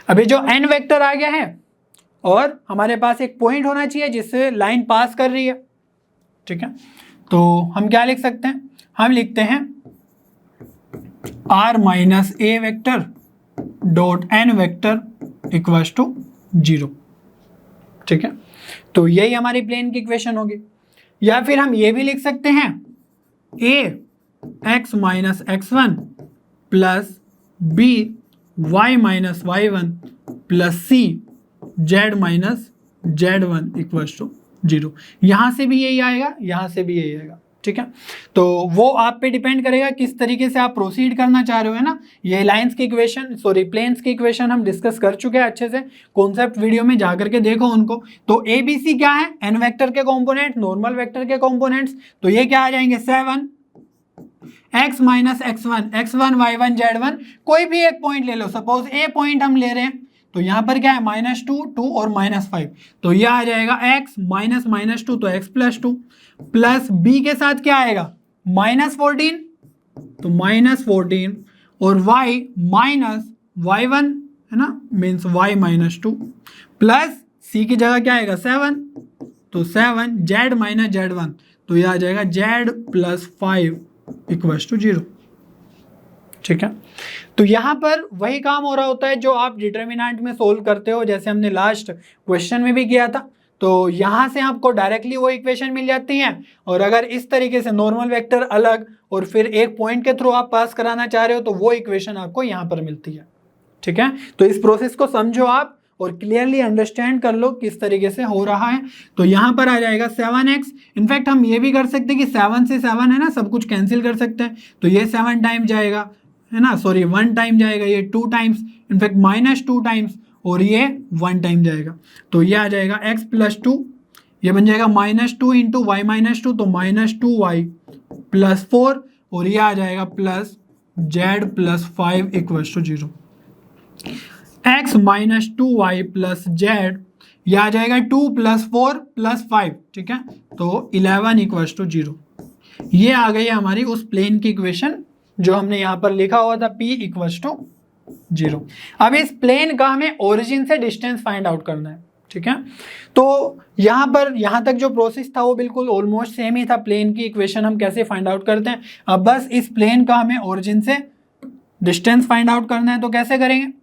अभी जो n वेक्टर आ गया है, और हमारे पास एक पॉइंट होना चाहिए जिससे लाइन पास कर रही है, ठीक है। तो हम क्या लिख सकते हैं, हम लिखते हैं r - a vector dot n vector equals to 0, ठीक है। तो यही हमारी प्लेन की इक्वेशन होगी। या फिर हम ये भी लिख सकते हैं a x - x1 plus b y - y1 plus c z - Z1 equals to 0। यहाँ से भी यही आएगा, यहाँ से भी यही आएगा, ठीक है। तो वो आप पे डिपेंड करेगा किस तरीके से आप प्रोसीड करना चाह रहे हो, है ना। ये लाइंस की इक्वेशन, सॉरी प्लेन्स की इक्वेशन हम डिस्कस कर चुके हैं अच्छे से, कॉन्सेप्ट वीडियो में जाकर के देखो उनको। तो ए बी सी क्या है, एन वेक्टर के कंपोनेंट, नॉर्मल वेक्टर के कंपोनेंट्स, तो ये क्या आ जाएंगे 7 x minus x1, x1 y1 z1, कोई भी एक पॉइंट ले लो, सपोज ए पॉइंट हम ले रहे हैं, तो यहाँ पर क्या है -2, 2 और -5, तो यह आ जाएगा x माइनस -2 तो x प्लस 2, प्लस b के साथ क्या आएगा -14 तो -14 और y माइनस y1 है ना, means y minus 2, plus c की जगह क्या आएगा 7 तो 7, z माइनस z1 तो यह आ जाएगा z प्लस 5 इक्वल्स टू 0, ठीक है। तो यहाँ पर वही काम हो रहा होता है जो आप डिटर्मिनेंट में सोल्व करते हो, जैसे हमने लास्ट क्वेश्चन में भी किया था। तो यहाँ से आपको डायरेक्टली वो इक्वेशन मिल जाती है, और अगर इस तरीके से नॉर्मल वेक्टर अलग और फिर एक पॉइंट के थ्रू आप पास कराना चाह रहे हो तो वो इक्वेशन आपको यहाँ पर मिलती है, ठीक है। तो इस प्रोसेस को समझो आप और क्लियरली अंडरस्टैंड कर लो किस तरीके से हो रहा है। तो यहाँ पर आ जाएगा 7x, इनफैक्ट हम ये भी कर सकते हैं कि 7 से 7 है ना, सब कुछ कैंसिल कर सकते हैं, तो ये 7 टाइम जाएगा, है ना, सॉरी 1 टाइम जाएगा, ये 2 टाइम्स, इनफैक्ट -2 टाइम्स, और ये 1 टाइम जाएगा, तो ये आ जाएगा x प्लस 2, ये बन जाएगा -2 इंटू वाई माइनस 2 तो -2y प्लस 4, और ये आ जाएगा plus z plus 5 equals to 0। x minus 2y plus z, यह आ जाएगा 2 प्लस 4 प्लस 5, ठीक है, तो 11 इक्वल्स टू 0। ये आ गई हमारी उस प्लेन की इक्वेशन जो हमने यहाँ पर लिखा हुआ था p इक्वल्स टू 0। अब इस प्लेन का हमें ओरिजिन से डिस्टेंस फाइंड आउट करना है, ठीक है। तो यहाँ पर यहाँ तक जो प्रोसेस था वो बिल्कुल ऑलमोस्ट सेम ही था, प्लेन की इक्वेशन हम कैसे फाइंड आउट करते हैं। अब बस इस प्लेन का हमें ओरिजिन से डिस्टेंस फाइंड आउट करना है, तो कैसे करेंगे,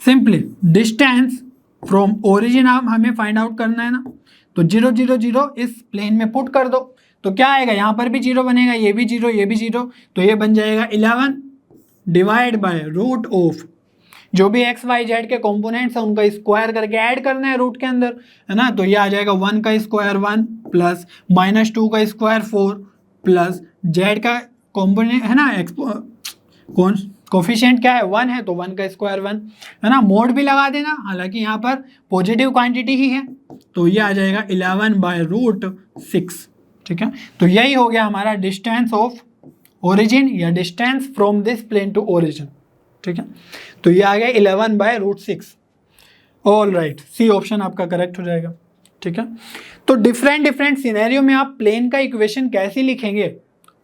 सिंपली डिस्टेंस फ्रॉम ओरिजिन हमें फाइंड आउट करना है ना, तो 0 0 0 इस प्लेन में पुट कर दो, तो क्या आएगा, यहाँ पर भी 0 बनेगा, ये भी 0, ये भी 0, तो ये बन जाएगा 11 डिवाइड बाय रूट ऑफ जो भी x y z के कंपोनेंट्स हैं उनका स्क्वायर करके ऐड करना है रूट के अंदर, है ना। तो ये आ जाएगा 1 का स्क्वायर 1 प्लस -2 का स्क्वायर 4 प्लस z का कंपोनेंट है ना, कौन कोफिशिएंट क्या है 1 है तो 1 का स्क्वायर 1, है ना, मोड भी लगा देना, हालांकि यहाँ पर पॉजिटिव क्वांटिटी ही है, तो ये आ जाएगा 11 बाय रूट 6, ठीक है। तो यही हो गया हमारा डिस्टेंस ऑफ ओरिजिन या distance from this plane to origin, ठीक है। तो ये आ गया 11 by root 6, all right, C option आपका करेक्ट हो जाएगा, ठीक है। तो डिफरेंट सिनेरियो में आप प्लेन का इक्वेशन कैसे लिखेंगे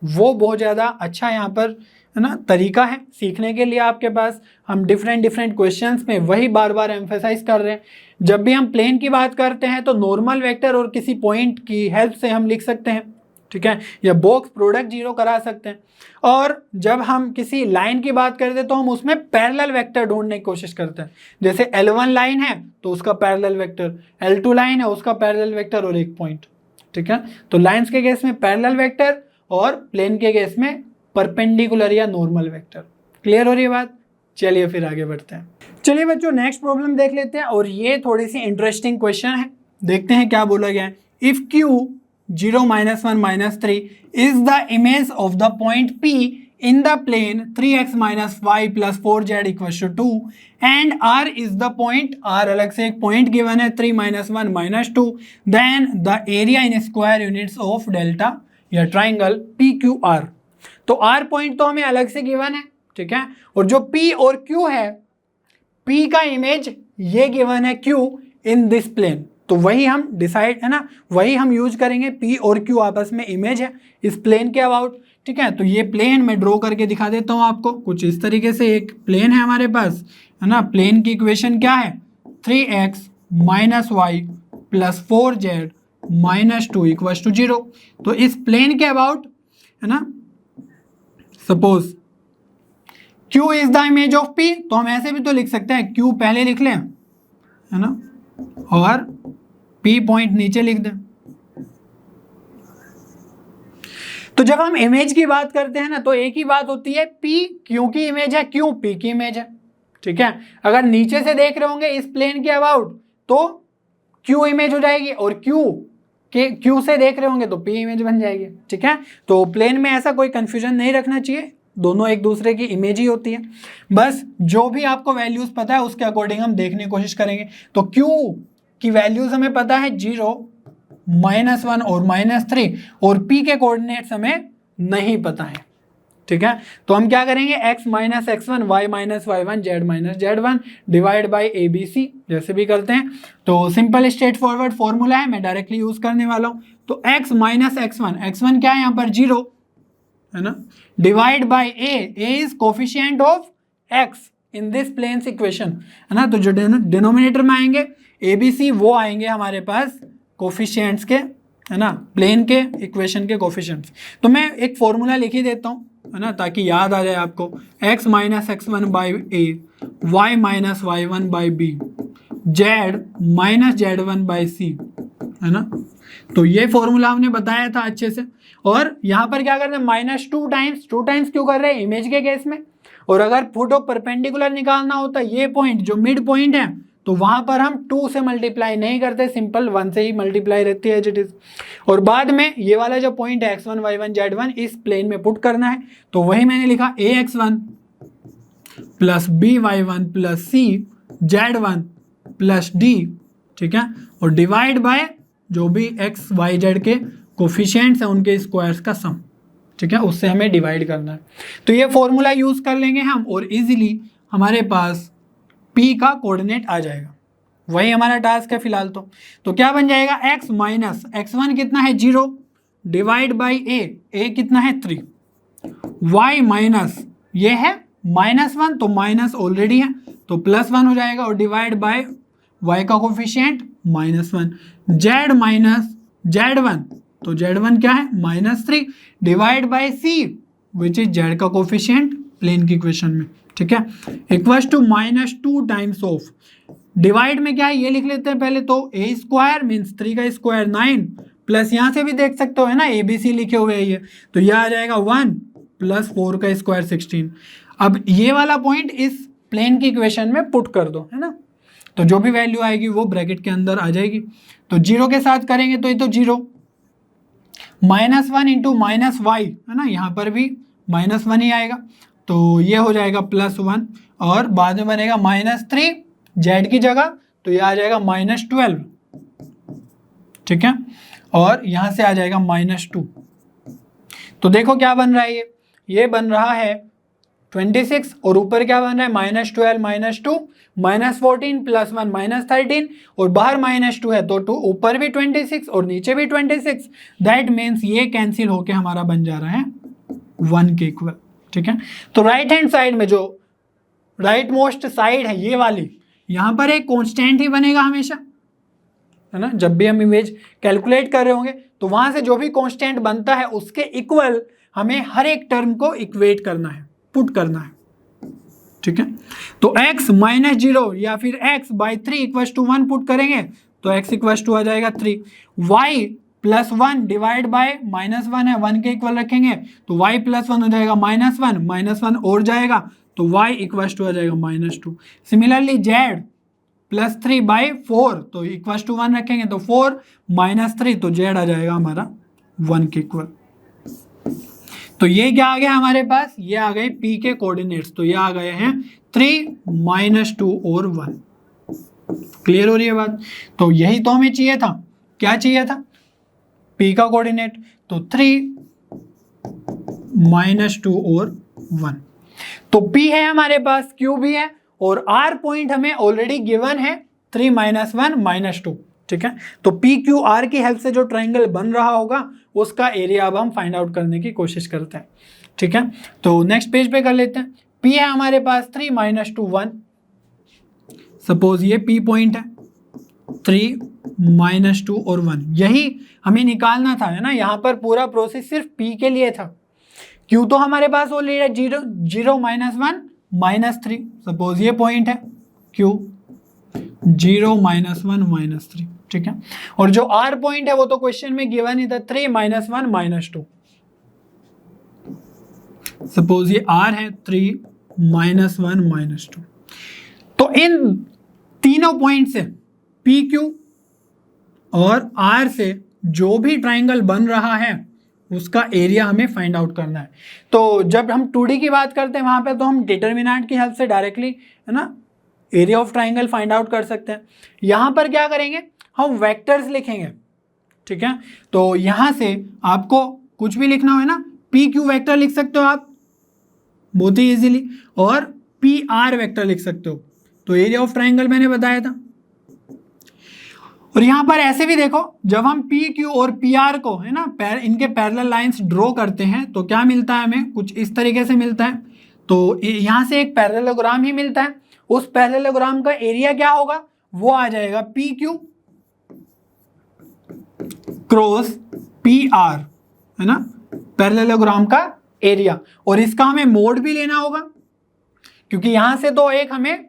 वो बहुत ज़्यादा अच्छा यहाँ पर है ना तरीका है सीखने के लिए आपके पास। हम डिफरेंट क्वेश्चंस में वही बार बार एम्फेसाइज कर रहे हैं, जब भी हम प्लेन की बात करते हैं तो नॉर्मल वेक्टर और किसी पॉइंट की हेल्प से हम लिख सकते हैं, ठीक है, या बॉक्स प्रोडक्ट 0 करा सकते हैं। और जब हम किसी लाइन की बात करते हैं तो हम उसमें पैरेलल वेक्टर ढूंढने की कोशिश करते हैं, जैसे L1 लाइन है तो उसका पैरेलल वेक्टर, L2 लाइन है उसका पैरेलल वेक्टर और एक पॉइंट, ठीक है। तो लाइंस के केस में पैरेलल वेक्टर और प्लेन के केस में परपेंडिकुलर या नॉर्मल वेक्टर। क्लियर हो रही है बात, चलिए फिर आगे बढ़ते हैं। चलिए बच्चों नेक्स्ट प्रॉब्लम देख लेते हैं, और ये थोड़ी सी इंटरेस्टिंग क्वेश्चन है, देखते हैं क्या बोला गया है। If Q 0 -1 -3 is the image of the point P in the plane 3x - y + 4z = 2 and R is the point, R अलग से एक पॉइंट गिवन है 3 -1 -2, then the area in square units of delta या triangle PQR। तो R point तो हमें अलग से गिवन है, ठीक है, और जो P और Q है, P का इमेज ये गिवन है Q इन दिस प्लेन, तो वही हम डिसाइड है ना, वही हम यूज करेंगे। P और Q आपस में इमेज है इस प्लेन के अबाउट, ठीक है। तो ये प्लेन मैं ड्रॉ करके दिखा देता हूँ आपको, कुछ इस तरीके से एक प्लेन है हमारे पास, है ना। प्लेन की इक्वेशन क्या है, 3x - y + 4z - 2 = 0। तो इस प्लेन के अबाउट है ना, suppose Q is the image of P, तो हम ऐसे भी तो लिख सकते हैं, Q पहले लिख लें, है ना, और P पॉइंट नीचे लिख दें। तो जब हम इमेज की बात करते हैं ना तो एक ही बात होती है, P Q की इमेज है, Q P की इमेज है, ठीक है। अगर नीचे से देख रहे होंगे इस प्लेन के अबाउट तो Q इमेज हो जाएगी, और Q से देख रहे होंगे तो P इमेज बन जाएगी। ठीक है, तो प्लेन में ऐसा कोई कंफ्यूजन नहीं रखना चाहिए, दोनों एक दूसरे की इमेज ही होती है। बस जो भी आपको वैल्यूज पता है उसके अकॉर्डिंग हम देखने की कोशिश करेंगे। तो Q की वैल्यूज हमें पता है 0, -1 और -3, और P के कोऑर्डिनेट्स हमें नहीं पता है। ठीक है, तो हम क्या करेंगे, x minus x1, y minus y1, z minus z1 divide by ABC, जैसे भी करते हैं। तो सिंपल स्ट्रेट फॉरवर्ड फॉर्मूला है, मैं डायरेक्टली यूज करने वाला हूं। तो x माइनस x1 क्या है यहाँ पर 0 है ना, divide by a is coefficient of x in this plane's equation है ना। तो जो डिनोमिनेटर में आएंगे ABC वो आएंगे हमारे पास कोफिशिएंट्स के, है ना, प्लेन के इक्वेशन के कोफिशिएंट्स। तो मैं एक फॉर्मूला लिख ही देता हूँ, है ना, ताकि याद आ जाए आपको। x minus x1 by a, y minus y1 by b, z minus z1 by c, है ना। तो ये फॉर्मूला हमने बताया था अच्छे से। और यहाँ पर क्या करते हैं, -2 टाइम्स, 2 टाइम्स क्यों कर रहे हैं, इमेज के केस में। और अगर फुट ऑफ परपेंडिकुलर निकालना होता है, ये पॉइंट जो मिड पॉइंट है, तो वहां पर हम 2 से मल्टीप्लाई नहीं करते, सिंपल 1 से ही मल्टीप्लाई रहती है एज इट इज। और बाद में ये वाला जो पॉइंट है x1 y1 z1 इस प्लेन में पुट करना है। तो वही मैंने लिखा ax1 plus by1 plus c z1 plus d, ठीक है, और डिवाइड बाय जो भी x y z के कोफिशिएंट्स हैं उनके स्क्वायर्स का सम। ठीक है, उससे हमें डिवाइड करना है। तो ये फॉर्मूला यूज कर लेंगे हम, और इजीली हमारे पास P का कोऑर्डिनेट आ जाएगा। वही हमारा टास्क है फिलहाल। तो क्या बन जाएगा, x माइनस x1 कितना है 0 डिवाइड बाई a कितना है 3, y माइनस ये है -1 तो माइनस ऑलरेडी है तो +1 हो जाएगा, और डिवाइड बाय y का कोफिशिएंट -1, z माइनस z1 तो z1 क्या है -3 divide by c which is z का कोफिशिएंट प्लेन की इक्वेशन में। ठीक है, equals to -2 times of, divide में क्या है ये लिख लेते हैं पहले। तो a स्क्वायर मीन्स 3 का स्क्वायर 9, प्लस यहाँ से भी देख सकते हो है ना ABC लिखे हुए हैं ये, तो यह आ जाएगा 1 प्लस 4 का स्क्वायर 16। अब ये वाला पॉइंट इस प्लेन की इक्वेशन में पुट कर दो, है ना, तो जो भी वैल्यू आएगी वो ब्रैकेट के अंदर आ जाएगी। तो 0 के साथ करेंगे तो ये तो 0, -1 इंटू माइनस वाई, है ना, यहाँ पर भी -1 ही आएगा, तो ये हो जाएगा +1, और बाद में बनेगा -3 z की जगह, तो ये आ जाएगा -12। ठीक है, और यहाँ से आ जाएगा -2। तो देखो क्या बन रहा है, ये बन रहा है 26, और ऊपर क्या बन रहा है -12 -2 -14 +1 -13, और बाहर -2 है तो ऊपर भी 26 और नीचे भी 26। दैट मीन्स ये कैंसिल होके हमारा बन जा रहा है 1 के इक्वल। ठीक है, तो राइट हैंड साइड में जो राइट मोस्ट साइड है ये वाली, यहाँ पर एक कांस्टेंट ही बनेगा हमेशा, है ना। जब भी हम इमेज कैलकुलेट कर रहे होंगे तो वहां से जो भी कांस्टेंट बनता है उसके इक्वल हमें हर एक टर्म को इक्वेट करना है, पुट करना है। ठीक है, तो x -0 या फिर x बाई 3 = 1 पुट करेंगे तो x = आ जाएगा 3, y +1 डिवाइड बाय -1 है 1 के इक्वल रखेंगे तो y +1 हो जाएगा -1 -1 और जाएगा तो y = आ जाएगा -2। सिमिलरली z +3 बाई 4 तो =1 रखेंगे तो 4 -3 तो z आ जाएगा हमारा 1 के इक्वल। तो ये क्या आ गया हमारे पास, ये आ गए P के कोऑर्डिनेट्स, तो ये आ गए हैं 3 -2 और 1। क्लियर हो रही है बात। तो यही तो हमें चाहिए था, क्या चाहिए था, P का कोऑर्डिनेट, तो 3 -2 और 1। तो P है हमारे पास, Q भी है, और R पॉइंट हमें ऑलरेडी गिवन है 3 -1 -2। ठीक है, तो PQR की हेल्प से जो ट्राइंगल बन रहा होगा उसका एरिया अब हम फाइंड आउट करने की कोशिश करते हैं। ठीक है, तो नेक्स्ट पेज पे कर लेते हैं। P है हमारे पास 3 -2 1, सपोज ये P पॉइंट है 3 -2 और 1, यही हमें निकालना था, है ना। यहाँ पर पूरा प्रोसेस सिर्फ P के लिए था। Q तो हमारे पास ऑलरेडी है 0 -1 -3, सपोज ये पॉइंट है Q 0 -1 -3। ठीक है, और जो R पॉइंट है वो तो क्वेश्चन में गिवन ही था 3 -1 -2, सपोज ये R है 3 -1 -2। तो इन तीनों पॉइंट से पी क्यू और आर से जो भी ट्राइंगल बन रहा है उसका एरिया हमें फाइंड आउट करना है। तो जब हम 2D की बात करते हैं वहां पे तो हम डिटर्मिनेंट की हेल्प से डायरेक्टली, है ना, area of triangle find out कर सकते हैं। यहां पर क्या करेंगे, हम वेक्टर्स लिखेंगे, ठीक है। तो यहां से आपको कुछ भी लिखना हो ना, पी क्यू वेक्टर लिख सकते हो आप बहुत ही इजीली, और पी आर वेक्टर लिख सकते हो। तो एरिया ऑफ ट्राइंगल मैंने बताया था। और यहां पर ऐसे भी देखो, जब हम पी क्यू और पी आर को, है ना, इनके पैरेलल लाइंस ड्रॉ करते हैं तो क्या मिलता है हमें, कुछ इस तरीके से मिलता है। तो यहां से एक पैरेललोग्राम ही मिलता है। उस पैरेललोग्राम का एरिया क्या होगा, वो आ जाएगा P Q cross P R, है ना, पैरेललोग्राम का एरिया। और इसका हमें मोड भी लेना होगा, क्योंकि यहां से तो एक हमें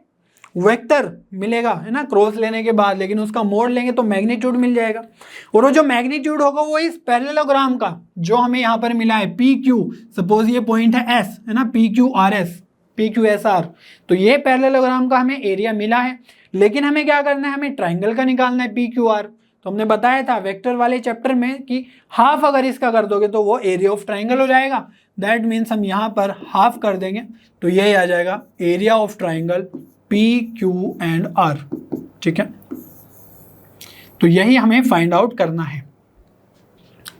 वेक्टर मिलेगा, है ना, क्रॉस लेने के बाद, लेकिन उसका मोड लेंगे तो मैग्नीट्यूड मिल जाएगा। और वो जो मैग्नीट्यूड होगा वो इस पैरेललोग्राम का जो हमें यहां पर मिला है पी क्यू, सपोज ये पॉइंट है एस, है ना, P Q R S, P Q S R, तो ये पैरेललोग्राम का हमें एरिया मिला है। लेकिन हमें क्या करना है, हमें ट्राइंगल का निकालना है पी क्यू आर। तो हमने बताया था वेक्टर वाले चैप्टर में कि हाफ अगर इसका कर दोगे तो वो एरिया ऑफ ट्राइंगल हो जाएगा। दैट मीन्स हम यहाँ पर हाफ कर देंगे तो यही आ जाएगा area of triangle P Q and R, ठीक है। तो यही हमें फाइंड आउट करना है।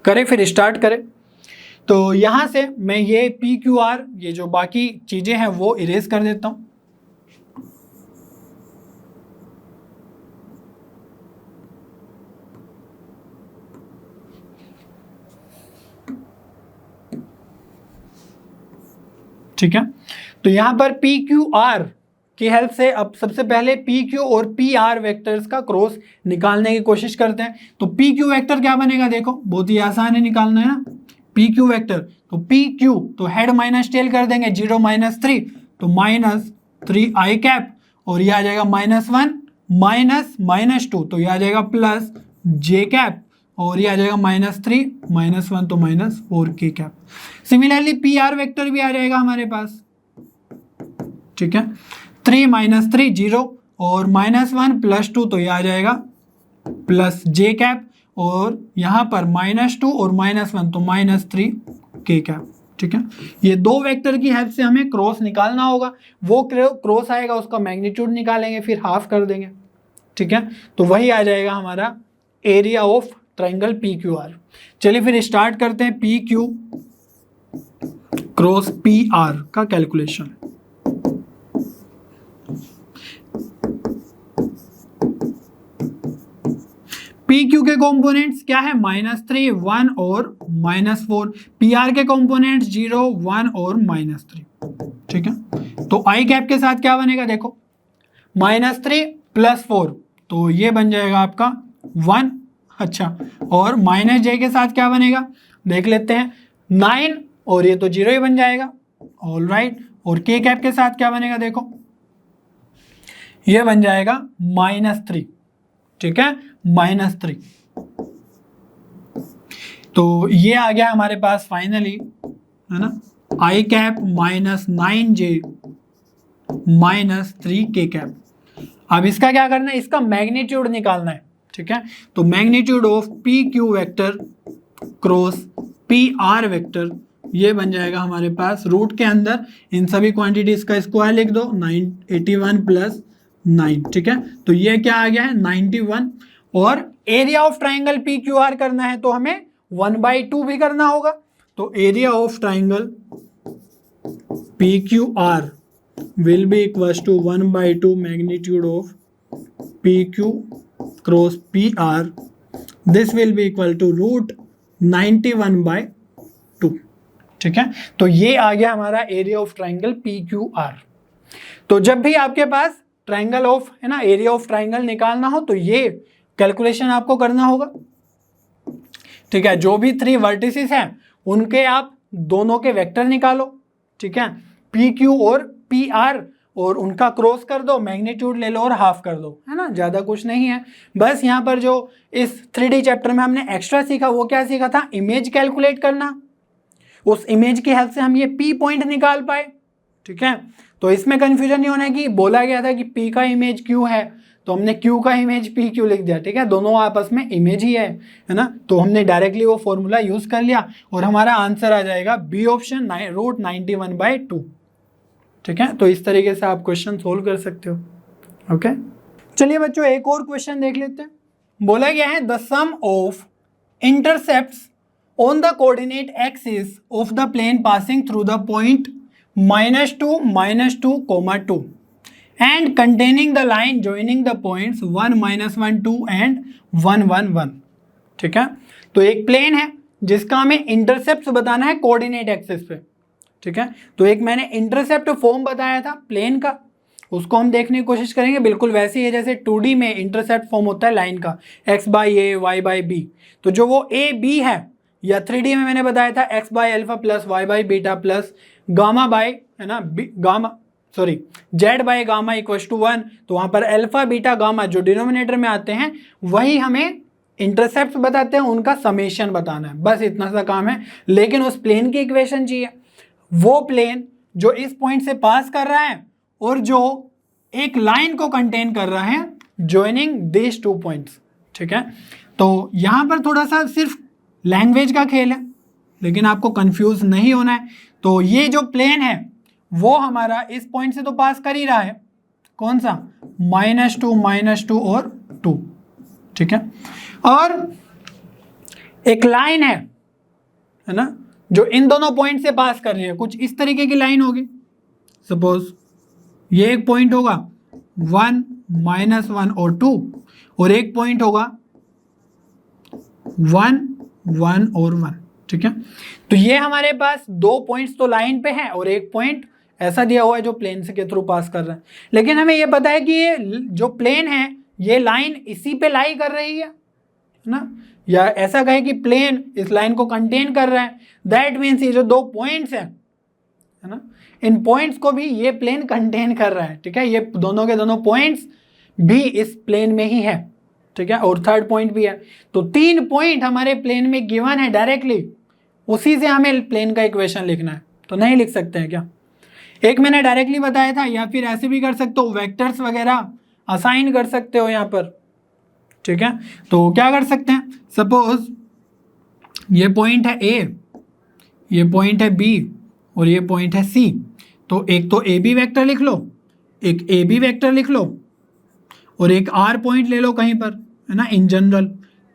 करें, फिर स्टार्ट करें। तो यहां से मैं ये पी क्यू आर, ये जो बाकी चीजें हैं वो इरेज कर देता हूं। ठीक है, तो यहां पर पी क्यू आर की हेल्प से अब सबसे पहले पी क्यू और पी आर वेक्टर्स का क्रॉस निकालने की कोशिश करते हैं। तो पी क्यू वेक्टर क्या बनेगा, देखो बहुत ही आसान है निकालना, है ना। पी क्यू वेक्टर, तो पी क्यू तो हेड माइनस टेल कर देंगे, 0 - 3 तो -3 आई कैप, और ये आ जाएगा -1 -2 तो ये आ जाएगा प्लस जे कैप, और ये आ जाएगा -3 -1 तो -4 के cap. Similarly P R vector भी आ जाएगा हमारे पास, ठीक है। 3 - 3 0 और -1 +2 तो ये आ जाएगा प्लस जे कैप, और यहाँ पर -2 और -1 तो -3 के कैप, ठीक है। ये दो वेक्टर की हेल्प से हमें क्रॉस निकालना होगा। वो क्रॉस आएगा उसका मैग्नीट्यूड निकालेंगे, फिर हाफ कर देंगे, ठीक है। तो वही आ जाएगा हमारा area of triangle P Q R. चलिए फिर स्टार्ट करते हैं P Q cross P R का कैलकुलेशन। पी क्यू के कंपोनेंट्स क्या है, -3 1 और -4। पी आर के कंपोनेंट्स 0 1 और -3, ठीक है। तो आई कैप के साथ क्या बनेगा, देखो -3 + 4 तो ये बन जाएगा आपका 1, अच्छा, और -j के साथ क्या बनेगा देख लेते हैं, 9 और ये तो 0 ही बन जाएगा, ऑल राइट। और के कैप के साथ क्या बनेगा, देखो ये बन जाएगा -3, ठीक है, -3। तो ये आ गया हमारे पास फाइनली, है ना, आई कैप -9j -3 के कैप। अब इसका क्या करना है, इसका मैग्नीट्यूड निकालना है, ठीक है। तो magnitude of P Q vector cross P R vector, ये बन जाएगा हमारे पास रूट के अंदर इन सभी क्वांटिटीज का स्क्वायर लिख दो, 81 + 9, ठीक है। तो ये क्या आ गया है 91। और area of triangle P Q R करना है तो हमें 1/2 भी करना होगा। तो area of triangle P Q R will be equals to 1/2 magnitude of PQ cross PR. This will be equal to √91/2, ठीक है। तो ये आ गया हमारा एरिया ऑफ ट्राइंगल PQR। तो जब भी आपके पास ट्राइंगल ऑफ, है ना, एरिया ऑफ ट्राइंगल निकालना हो तो ये कैलकुलेशन आपको करना होगा, ठीक है। जो भी 3 वर्टिसेस हैं उनके आप दोनों के वेक्टर निकालो, ठीक है, PQ और पी आर, और उनका क्रॉस कर दो, मैग्नीट्यूड ले लो और हाफ कर दो, है ना, ज़्यादा कुछ नहीं है। बस यहाँ पर जो इस 3D चैप्टर में हमने एक्स्ट्रा सीखा वो क्या सीखा था, इमेज कैलकुलेट करना। उस इमेज की हेल्प से हम ये पी पॉइंट निकाल पाए, ठीक है। तो इसमें कंफ्यूजन नहीं होना है कि बोला गया था कि पी का इमेज क्यों है, तो हमने Q का इमेज P Q लिख दिया, ठीक है, दोनों आपस में इमेज ही है ना, तो हमने डायरेक्टली वो फॉर्मूला यूज कर लिया और हमारा आंसर आ जाएगा बी ऑप्शन √91/2, ठीक है। तो इस तरीके से आप क्वेश्चन सोल्व कर सकते हो। ओके, चलिए बच्चों एक और क्वेश्चन देख लेते हैं। बोला गया है the sum of intercepts on the coordinate axis of the plane passing through the point -2, -2, -2 and containing the line joining the points 1, -1, 2 and 1, 1, 1, ठीक है। तो एक प्लेन है जिसका हमें इंटरसेप्ट बताना है कोऑर्डिनेट एक्सिस पे, ठीक है। तो एक मैंने इंटरसेप्ट फॉर्म बताया था प्लेन का, उसको हम देखने की कोशिश करेंगे। बिल्कुल वैसे ही है जैसे 2D में इंटरसेप्ट फॉर्म होता है लाइन का, x/a, y/b। तो जो वो a b है, या 3D में मैंने बताया था x/α प्लस y/बीटा प्लस गामा बाय, है ना, गामा सॉरी z/गामा इक्वल्स टू 1। तो वहाँ पर अल्फा बीटा गामा जो डिनोमिनेटर में आते हैं वही हमें इंटरसेप्ट बताते हैं, उनका समेशन बताना है, बस इतना सा काम है। लेकिन उस प्लेन की इक्वेशन चाहिए, वो प्लेन जो इस पॉइंट से पास कर रहा है और जो एक लाइन को कंटेन कर रहा है जॉइनिंग दिस 2 पॉइंट्स, ठीक है। तो यहाँ पर थोड़ा सा सिर्फ लैंग्वेज का खेल है, लेकिन आपको कंफ्यूज नहीं होना है। तो ये जो प्लेन है वो हमारा इस पॉइंट से तो पास कर ही रहा है, कौन सा, -2, -2 और 2, ठीक है। और एक लाइन है ना, जो इन दोनों पॉइंट से पास कर रही है, कुछ इस तरीके की लाइन होगी। सपोज ये एक पॉइंट होगा 1, -1 और 2, और एक पॉइंट होगा 1, 1 और 1, ठीक है। तो ये हमारे पास 2 पॉइंट्स तो लाइन पे हैं और एक पॉइंट ऐसा दिया हुआ है जो प्लेन से के थ्रू पास कर रहा है। लेकिन हमें ये पता है कि ये जो प्लेन है ये लाइन इसी पे लाई कर रही है ना, या ऐसा कहे कि प्लेन इस लाइन को कंटेन कर रहा है। दैट मीन्स ये जो 2 पॉइंट्स है ना, इन पॉइंट्स को भी ये प्लेन कंटेन कर रहा है, ठीक है। ये दोनों के दोनों पॉइंट्स भी इस प्लेन में ही है, ठीक है, और थर्ड पॉइंट भी है। तो 3 पॉइंट हमारे प्लेन में गिवन है डायरेक्टली, उसी से हमें प्लेन का इक्वेशन लिखना है। तो नहीं लिख सकते हैं क्या? एक मैंने डायरेक्टली बताया था, या फिर ऐसे भी कर सकते हो, वेक्टर्स वगैरह असाइन कर सकते हो यहाँ पर, ठीक है। तो क्या कर सकते हैं, सपोज ये पॉइंट है A, ये पॉइंट है B और ये पॉइंट है C। तो एक तो AB वेक्टर लिख लो, एक AB वेक्टर लिख लो और एक R पॉइंट ले लो कहीं पर, है ना, इन जनरल।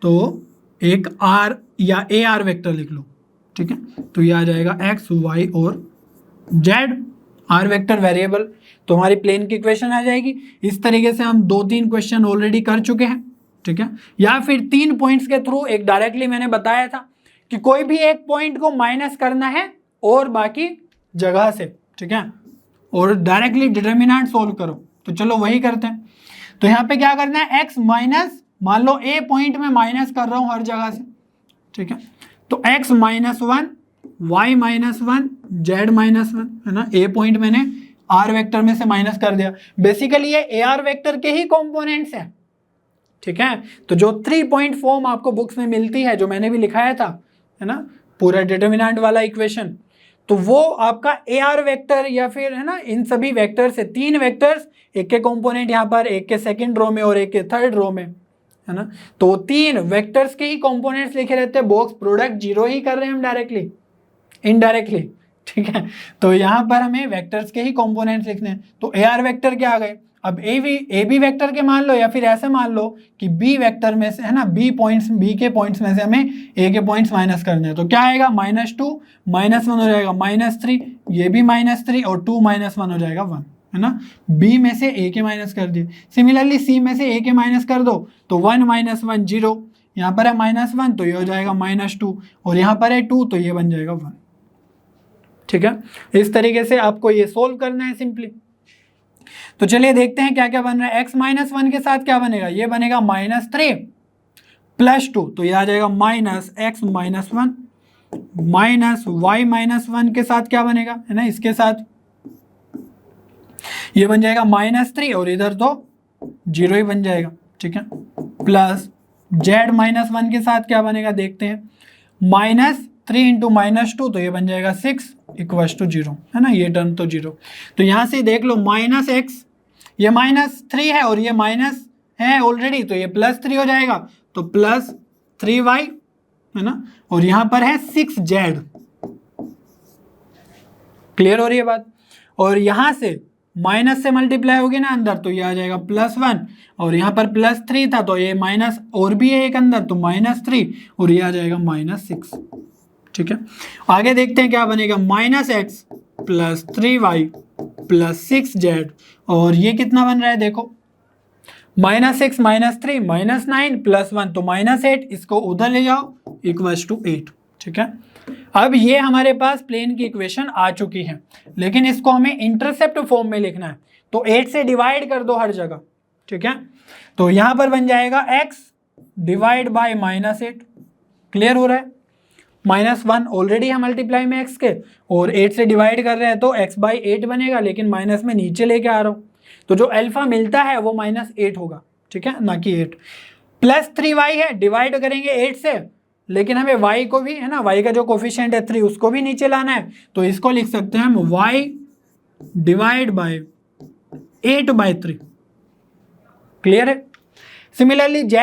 तो एक R या AR वेक्टर लिख लो, ठीक है। तो ये आ जाएगा X, Y और Z, R वेक्टर वेरिएबल। तो हमारी प्लेन की इक्वेशन आ जाएगी। इस तरीके से हम 2-3 क्वेश्चन ऑलरेडी कर चुके हैं, ठीक है। या फिर 3 पॉइंट्स के थ्रू, एक डायरेक्टली मैंने बताया था कि कोई भी एक पॉइंट को माइनस करना है और बाकी जगह से, ठीक है, और डायरेक्टली डिटर्मिनेंट सोल्व करो। तो चलो वही करते हैं। तो यहाँ पे क्या करना है, x माइनस, मान लो A पॉइंट में माइनस कर रहा हूँ हर जगह से, ठीक है। तो x -1, y -1, z -1, है ना। A पॉइंट मैंने R वेक्टर में से माइनस कर दिया। बेसिकली ये AR वेक्टर के ही कंपोनेंट्स हैं, ठीक है। तो जो 3 पॉइंट फॉर्म आपको बुक्स में मिलती है, जो मैंने भी लिखाया था, है ना, पूरा डिटर्मिनेंट वाला इक्वेशन, तो वो आपका AR वेक्टर या फिर, है ना, इन सभी वेक्टर से 3 वेक्टर्स, एक के कंपोनेंट यहाँ पर, एक के सेकंड रो में और एक के थर्ड रो में, है ना। तो 3 वेक्टर्स के ही कंपोनेंट्स लिखे रहते हैं। बॉक्स प्रोडक्ट 0 ही कर रहे हैं हम डायरेक्टली, इनडायरेक्टली, ठीक है। तो यहाँ पर हमें वेक्टर्स के ही कंपोनेंट्स लिखने हैं। तो AR वेक्टर क्या आ गए, अब AB वेक्टर के मान लो, या फिर ऐसे मान लो कि B वेक्टर में से, है ना, B के पॉइंट्स में से हमें A के पॉइंट्स माइनस करने हैं। तो क्या आएगा, -2 -1 हो जाएगा -3, ये भी -3 और 2 -1 हो जाएगा 1, है ना। B में से A के माइनस कर दिए। सिमिलरली C में से A के माइनस कर दो, तो 1 -1 0, यहाँ पर है -1 तो ये हो जाएगा -2, और यहाँ पर है 2 तो ये बन जाएगा 1, ठीक है। इस तरीके से आपको ये सोल्व करना है सिंपली। तो चलिए देखते हैं क्या क्या बन रहा है। x -1 के साथ क्या बनेगा, ये बनेगा -3 + 2, तो ये आ जाएगा -x -1, -y -1 के साथ क्या बनेगा, है ना, इसके साथ ये बन जाएगा -3 और इधर तो 0 ही बन जाएगा, ठीक है। प्लस z -1 के साथ क्या बनेगा देखते हैं, -3 × -2 तो ये बन जाएगा 6 = 0, है ना, ये टर्म तो 0। तो यहाँ से देख लो -x, ये -3 है और ये है ऑलरेडी, तो ये +3 हो जाएगा, तो +3y है ना, और यहां पर है 6z। क्लियर हो रही है बात। और यहां से माइनस से मल्टीप्लाई होगी ना अंदर, तो ये आ जाएगा +1, और यहाँ पर +3 था तो ये माइनस और भी है एक अंदर, तो -3, और ये आ जाएगा -6। ठीक है, आगे देखते हैं क्या बनेगा। -x + 3y + 6z, और ये कितना बन रहा है देखो, -6 -3 -9 +1, तो -8, इसको उधर ले जाओ =8। ठीक है, अब ये हमारे पास प्लेन की इक्वेशन आ चुकी है, लेकिन इसको हमें इंटरसेप्ट फॉर्म में लिखना है, तो 8 से डिवाइड कर दो हर जगह। ठीक है, तो यहां पर बन जाएगा x डिवाइड बाय -8। क्लियर हो रहा है, -1 ऑलरेडी है मल्टीप्लाई में x के, और 8 से डिवाइड कर रहे हैं तो x/8 बनेगा, लेकिन माइनस में नीचे लेके आ रहा हूं, तो जो अल्फा मिलता है वो -8 होगा। ठीक है, ना कि 8। +3y है, डिवाइड करेंगे 8 से, लेकिन हमें y को भी है ना, y का जो कोफिशिएंट है 3 उसको भी नीचे लाना है, तो इसको लिख सकते हैं हम y डिवाइड बाय 8/3। क्लियर है। सिमिलरली z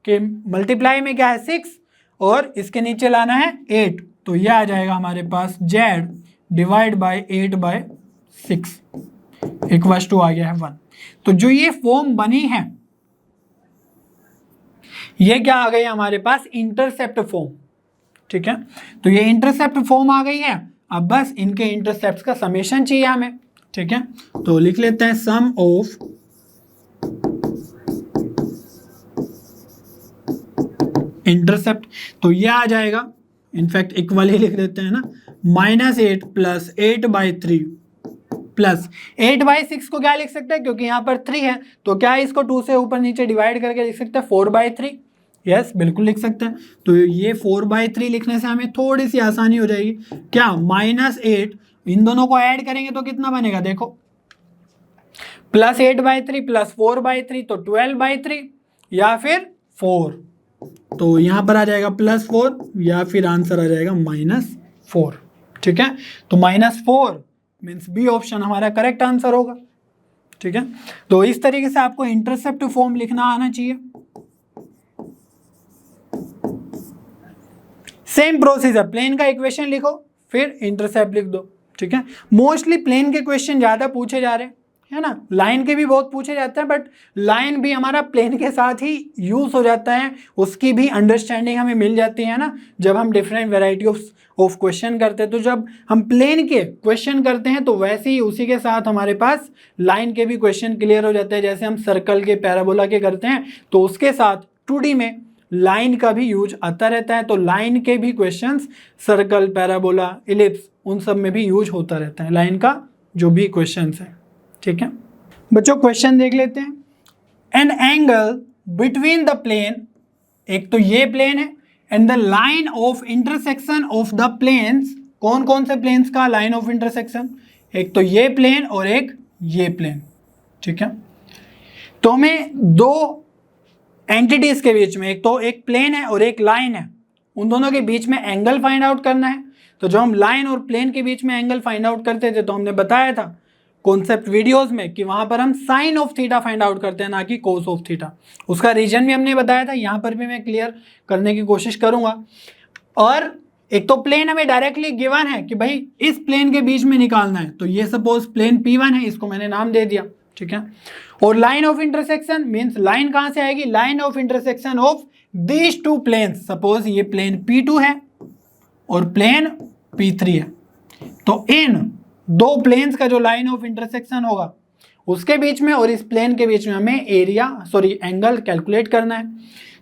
के मल्टीप्लाई में क्या है 6, और इसके नीचे लाना है 8, तो यह आ जाएगा हमारे पास z divide by 8/6 equals to आ गया है 1। तो जो ये फॉर्म बनी है ये क्या आ गई हमारे पास, इंटरसेप्ट फॉर्म। ठीक है, तो ये इंटरसेप्ट फॉर्म आ गई है, अब बस इनके इंटरसेप्ट का समेशन चाहिए हमें। ठीक है, तो लिख लेते हैं सम ऑफ इंटरसेप्ट, तो ये आ जाएगा, इनफैक्ट इक्वल ही लिख देते हैं ना, -8 + 8/3 प्लस 8/6 को क्या लिख सकते हैं, क्योंकि यहाँ पर 3 है, तो क्या इसको 2 से ऊपर नीचे डिवाइड करके लिख सकते हैं 4/3। यस, बिल्कुल लिख सकते हैं। तो ये 4/3 लिखने से हमें थोड़ी सी आसानी हो जाएगी। क्या -8, इन दोनों को ऐड करेंगे तो कितना बनेगा देखो, +8/3 + 4/3, तो 12/3 या फिर 4, तो यहां पर आ जाएगा +4 या फिर आंसर आ जाएगा -4। ठीक है, तो -4 मीन्स बी ऑप्शन हमारा करेक्ट आंसर होगा। ठीक है, तो इस तरीके से आपको इंटरसेप्ट फॉर्म लिखना आना चाहिए। सेम प्रोसीजर, प्लेन का इक्वेशन लिखो फिर इंटरसेप्ट लिख दो। ठीक है, मोस्टली प्लेन के क्वेश्चन ज्यादा पूछे जा रहे हैं, है ना, लाइन के भी बहुत पूछे जाते हैं, बट लाइन भी हमारा प्लेन के साथ ही यूज हो जाता है, उसकी भी अंडरस्टैंडिंग हमें मिल जाती है ना, जब हम डिफरेंट वेराइटी ऑफ क्वेश्चन करते हैं। तो जब हम प्लेन के क्वेश्चन करते हैं तो वैसे ही उसी के साथ हमारे पास लाइन के भी क्वेश्चन क्लियर हो जाते हैं। जैसे हम सर्कल के, पैराबोला के करते हैं, तो उसके साथ 2D में लाइन का भी यूज आता रहता है, तो लाइन के भी क्वेश्चंस, सर्कल, पैराबोला, इलिप्स, उन सब में भी यूज होता रहता है लाइन का जो भी क्वेश्चंस है। ठीक है बच्चों, क्वेश्चन देख लेते हैं। An angle between the plane, एक तो ये प्लेन है, and the line of intersection of the planes, कौन कौन से प्लेन्स का लाइन ऑफ इंटरसेक्शन, एक तो ये प्लेन और एक ये प्लेन। ठीक है, तो हमें दो एंटिटीज के बीच में, एक तो एक प्लेन है और एक लाइन है, उन दोनों के बीच में एंगल फाइंड आउट करना है। तो जब हम लाइन और प्लेन के बीच में एंगल फाइंड आउट करते थे तो हमने बताया था कॉन्सेप्ट वीडियोस में कि वहां पर हम sine of theta find out करते हैं, ना कि कोस ऑफ थीटा। उसका रीजन भी हमने बताया था, यहां पर भी मैं क्लियर करने की कोशिश करूंगा। और एक तो प्लेन हमें डायरेक्टली गिवन है कि भाई इस प्लेन के बीच में निकालना है, तो ये सपोज प्लेन P1 है, इसको मैंने नाम दे दिया। ठीक है, और line of intersection means line कहां से आएगी, line of intersection of these two planes. Suppose ये प्लेन P2 है और प्लेन P3 है, तो इन दो प्लेन्स का जो लाइन ऑफ इंटरसेक्शन होगा उसके बीच में और इस प्लेन के बीच में हमें एंगल कैलकुलेट करना है।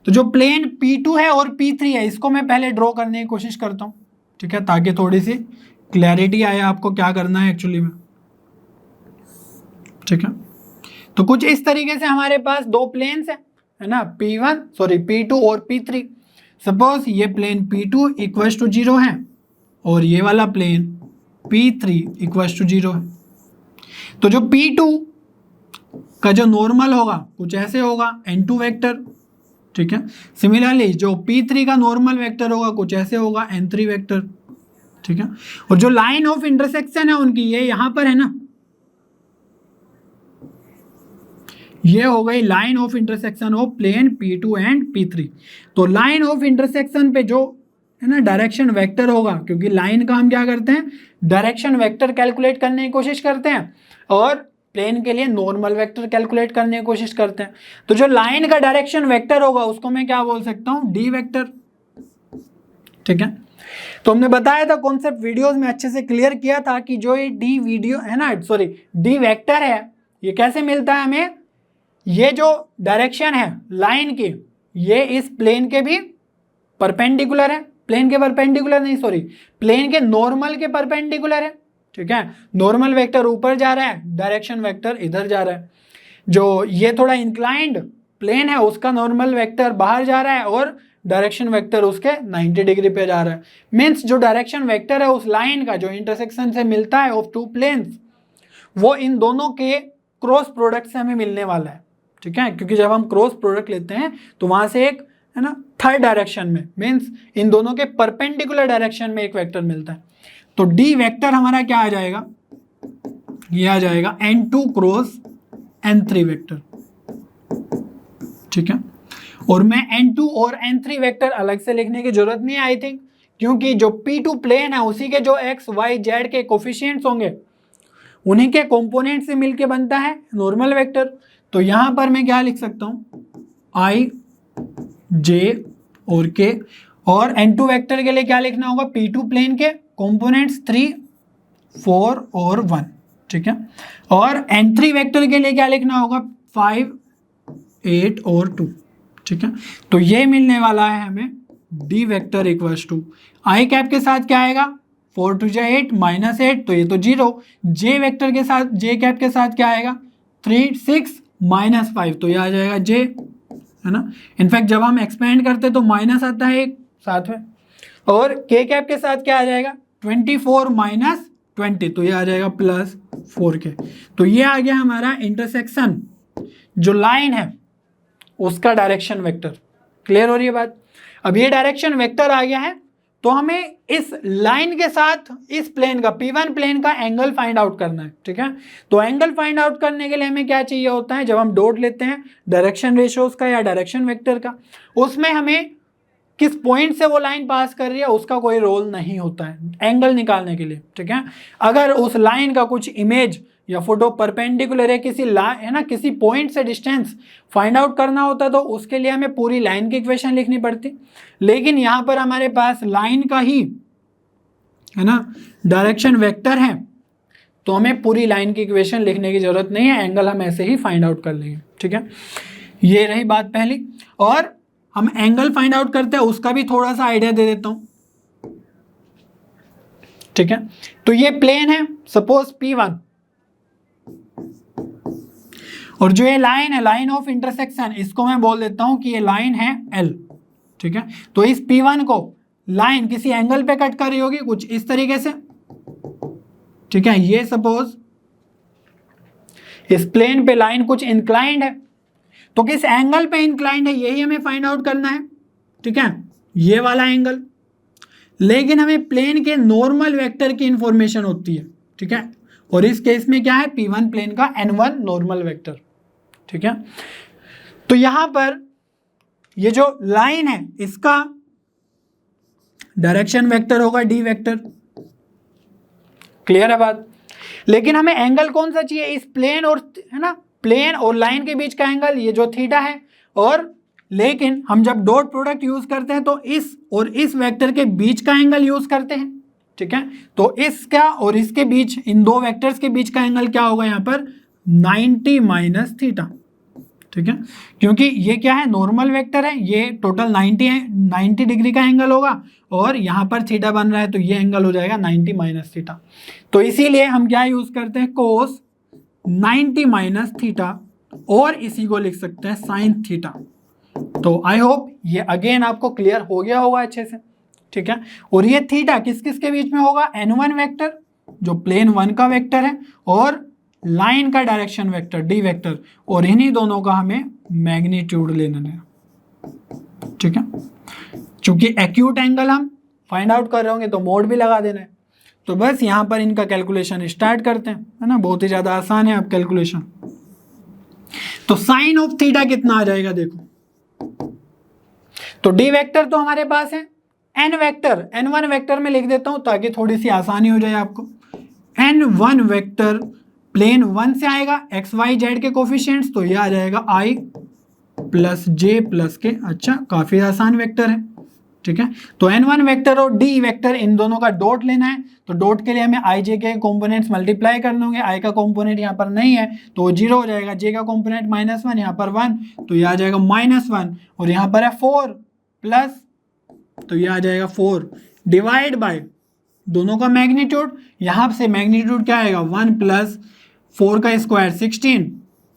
तो जो प्लेन P2 है और P3 है, इसको मैं पहले ड्रॉ करने की कोशिश करता हूं। ठीक है, ताकि थोड़ी सी क्लैरिटी आए आपको क्या करना है एक्चुअली में। ठीक है, तो कुछ इस तरीके से हमारे पास दो प्लेन्स है ना, P2 और P3। सपोज ये प्लेन P2 इक्वल्स टू 0 है और ये वाला प्लेन P3 इक्वल्स टू 0 है। तो जो P2 का जो नॉर्मल होगा कुछ ऐसे होगा, N2 वेक्टर। ठीक है, सिमिलरली जो P3 का नॉर्मल वेक्टर होगा कुछ ऐसे होगा, N3 वेक्टर। ठीक है, और जो लाइन ऑफ इंटरसेक्शन है उनकी ये यहां पर है ना, ये हो गई line of intersection of plane P2 and P3। तो लाइन ऑफ इंटरसेक्शन पे जो है ना डायरेक्शन वेक्टर होगा, क्योंकि लाइन का हम क्या करते हैं, डायरेक्शन वेक्टर कैलकुलेट करने की कोशिश करते हैं और प्लेन के लिए नॉर्मल वेक्टर कैलकुलेट करने की कोशिश करते हैं। तो जो लाइन का डायरेक्शन वेक्टर होगा उसको मैं क्या बोल सकता हूं, डी वेक्टर। ठीक है, तो हमने बताया था कॉन्सेप्ट वीडियोस में अच्छे से क्लियर किया था कि जो ये डी वीडियो है ना, सॉरी डी वेक्टर है, ये कैसे मिलता है हमें, ये जो डायरेक्शन है लाइन की, ये इस प्लेन के भी परपेंडिकुलर है, प्लेन के परपेंडिकुलर नहीं, सॉरी प्लेन के नॉर्मल के परपेंडिकुलर है। ठीक है, नॉर्मल वेक्टर ऊपर जा रहा है, डायरेक्शन वेक्टर इधर जा रहा है। जो ये थोड़ा इंक्लाइंड प्लेन है उसका नॉर्मल वेक्टर बाहर जा रहा है और डायरेक्शन वेक्टर उसके 90 डिग्री पे जा रहा है। मीन्स जो डायरेक्शन वेक्टर है उस लाइन का जो इंटरसेक्शन से मिलता है ऑफ टू प्लेन्स, वो इन दोनों के क्रॉस प्रोडक्ट से हमें मिलने वाला है। ठीक है, क्योंकि जब हम क्रॉस प्रोडक्ट लेते हैं तो वहां से एक है ना थर्ड डायरेक्शन में, मीन्स इन दोनों के परपेंडिकुलर डायरेक्शन में एक वेक्टर मिलता है। तो डी वेक्टर हमारा क्या आ जाएगा, ये आ जाएगा N2 क्रॉस N3 वेक्टर। ठीक है, और मैं N2 और N3 वेक्टर अलग से लिखने की जरूरत नहीं है आई थिंक, क्योंकि जो P2 प्लेन है उसी के जो x y z के कोफिशिएंट्स होंगे उन्हीं के कंपोनेंट से मिलके बनता है नॉर्मल वेक्टर। तो यहां पर मैं क्या लिख सकता हूं, I J और K, और N2 वेक्टर के लिए क्या लिखना होगा, P2 प्लेन के कंपोनेंट्स 3 4 और 1। ठीक है, और N3 वेक्टर के लिए क्या लिखना होगा, 5 8 और 2। ठीक है, तो ये मिलने वाला है हमें D vector equals to I cap के साथ क्या आएगा, 4 2 जा 8 -8, तो ये तो 0। जे वेक्टर के साथ, जे कैप के साथ क्या आएगा, 3 6 -5, तो ये आ जाएगा जे, है ना। इनफैक्ट जब हम एक्सपेंड करते तो माइनस आता है एक साथ में, और के कैप के साथ क्या आ जाएगा, 24 -20, तो ये आ जाएगा +4k। तो ये आ गया हमारा इंटरसेक्शन जो लाइन है उसका डायरेक्शन वेक्टर। क्लियर हो रही है बात। अब ये डायरेक्शन वेक्टर आ गया है तो हमें इस लाइन के साथ इस प्लेन का P1 प्लेन का एंगल फाइंड आउट करना है। ठीक है, तो एंगल फाइंड आउट करने के लिए हमें क्या चाहिए होता है, जब हम डॉट लेते हैं डायरेक्शन रेशियोज का या डायरेक्शन वेक्टर का, उसमें हमें किस पॉइंट से वो लाइन पास कर रही है उसका कोई रोल नहीं होता है एंगल निकालने के लिए। ठीक है, अगर उस लाइन का कुछ इमेज या फोटो परपेंडिकुलर है किसी है ना किसी पॉइंट से डिस्टेंस फाइंड आउट करना होता तो उसके लिए हमें पूरी लाइन की इक्वेशन लिखनी पड़ती। लेकिन यहाँ पर हमारे पास लाइन का ही है ना डायरेक्शन वेक्टर है, तो हमें पूरी लाइन की इक्वेशन लिखने की जरूरत नहीं है, एंगल हम ऐसे ही फाइंड आउट कर लेंगे। ठीक है, ये रही बात पहली। और हम एंगल फाइंड आउट करते हैं उसका भी थोड़ा सा आइडिया दे देता हूं। ठीक है, तो ये प्लेन है सपोज P1, और जो ये लाइन है लाइन ऑफ इंटरसेक्शन, इसको मैं बोल देता हूं कि ये लाइन है L। ठीक है, तो इस P1 को लाइन किसी एंगल पे कट कर रही होगी कुछ इस तरीके से। ठीक है, ये सपोज इस प्लेन पे लाइन कुछ इंक्लाइंड है, तो किस एंगल पे इंक्लाइंड है यही हमें फाइंड आउट करना है। ठीक है, ये वाला एंगल। लेकिन हमें प्लेन के नॉर्मल वेक्टर की इंफॉर्मेशन होती है। ठीक है, और इस केस में क्या है, P1 प्लेन का N1 नॉर्मल वेक्टर। ठीक है, तो यहां पर ये जो लाइन है इसका डायरेक्शन वेक्टर होगा डी वेक्टर। क्लियर है बात। लेकिन हमें एंगल कौन सा चाहिए, इस प्लेन और है ना प्लेन और लाइन के बीच का एंगल, ये जो थीटा है। और लेकिन हम जब डॉट प्रोडक्ट यूज करते हैं तो इस और इस वेक्टर के बीच का एंगल यूज करते हैं। ठीक है, तो इसका और इसके बीच, इन दो वेक्टर्स के बीच का एंगल क्या होगा यहाँ पर, 90 माइनस थीटा। ठीक है, क्योंकि ये क्या है, नॉर्मल वेक्टर है, ये टोटल 90 डिग्री का एंगल होगा और यहाँ पर थीटा बन रहा है तो ये एंगल हो जाएगा 90 माइनस थीटा। तो इसीलिए हम क्या यूज करते हैं, कोस 90 माइनस थीटा, और इसी को लिख सकते हैं साइन थीटा। तो आई होप ये अगेन आपको क्लियर हो गया होगा अच्छे से। ठीक है, और ये थीटा किस किस के बीच में होगा, N1 वेक्टर जो प्लेन 1 का वेक्टर है और लाइन का डायरेक्शन वेक्टर डी वेक्टर, और इन्हीं दोनों का हमें मैग्नीट्यूड लेना है। ठीक है, क्योंकि एक्यूट एंगल हम फाइंड आउट कर रहे होंगे तो मोड भी लगा देना है। तो बस यहाँ पर इनका कैलकुलेशन स्टार्ट करते हैं, है ना, बहुत ही ज़्यादा आसान है अब कैलकुलेशन। तो साइन ऑफ थीटा कितना आ जाएगा देखो, तो डी वेक्टर तो हमारे पास है, एन वेक्टर n1 वेक्टर में लिख देता हूं ताकि थोड़ी सी आसानी हो जाए आपको। n1 वेक्टर प्लेन 1 से आएगा, एक्स वाई जेड के कोफिशिएंट्स, तो ये आ जाएगा i प्लस जे प्लस के। अच्छा, काफी आसान वेक्टर है, ठीक है। तो n1 वेक्टर और d वेक्टर इन दोनों का डॉट लेना है, तो डॉट के लिए हमें i j के कंपोनेंट्स मल्टीप्लाई करने होंगे। i का कंपोनेंट यहाँ पर नहीं है तो 0 हो जाएगा, j का कंपोनेंट -1, यहाँ पर 1, तो ये आ जाएगा -1, और यहाँ पर है 4 प्लस, तो ये आ जाएगा 4 डिवाइड बाय दोनों का मैग्नीट्यूड, यहाँ से मैग्नीट्यूड क्या आएगा 1 प्लस 4 का स्क्वायर 16,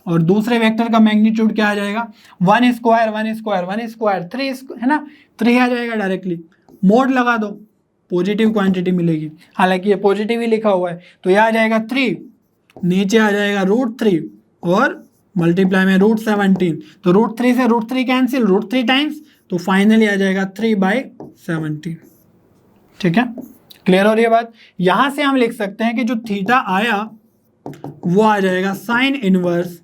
और दूसरे वेक्टर का मैग्नीट्यूड क्या आ जाएगा 1 स्क्वायर 1 स्क्वायर 1 स्क्वायर 3 है ना, 3 आ जाएगा डायरेक्टली। मोड लगा दो, पॉजिटिव क्वांटिटी मिलेगी, हालांकि ये पॉजिटिव ही लिखा हुआ है, तो यह आ जाएगा 3, नीचे आ जाएगा √3 और मल्टीप्लाई में √17, तो √3 से √3 कैंसिल, √3 टाइम्स, तो फाइनली आ जाएगा 3/17, ठीक है। क्लियर हो रही है बात। यहां से हम लिख सकते हैं कि जो थीटा आया वो आ जाएगा साइन इनवर्स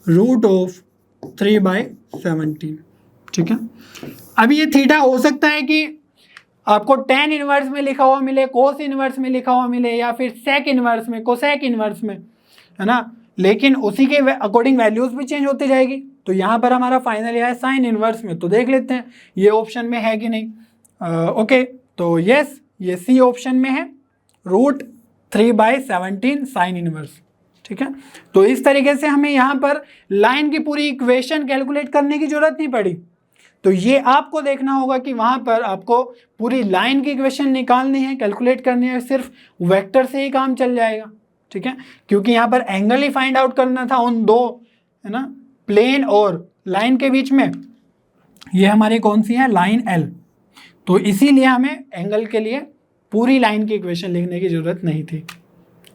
√3/17, ठीक है। अब ये थीटा हो सकता है कि आपको tan इनवर्स में लिखा हुआ मिले, कोस इनवर्स में लिखा हुआ मिले, या फिर सेक इनवर्स में, कोसेक इनवर्स में, है ना, लेकिन उसी के अकॉर्डिंग वैल्यूज भी चेंज होती जाएगी। तो यहाँ पर हमारा फाइनल है साइन इनवर्स में, तो देख लेते हैं ये ऑप्शन में है कि नहीं। ओके, तो यस, ये सी ऑप्शन में है, √3/17 साइन इनवर्स, ठीक है। तो इस तरीके से हमें यहाँ पर लाइन की पूरी इक्वेशन कैलकुलेट करने की जरूरत नहीं पड़ी। तो ये आपको देखना होगा कि वहाँ पर आपको पूरी लाइन की इक्वेशन निकालनी है, कैलकुलेट करनी है, सिर्फ वेक्टर से ही काम चल जाएगा, ठीक है, क्योंकि यहाँ पर एंगल ही फाइंड आउट करना था उन दो, है ना, प्लेन और लाइन के बीच में। ये हमारी कौन सी है, लाइन L, तो इसीलिए हमें एंगल के लिए पूरी लाइन की इक्वेशन लिखने की जरूरत नहीं थी,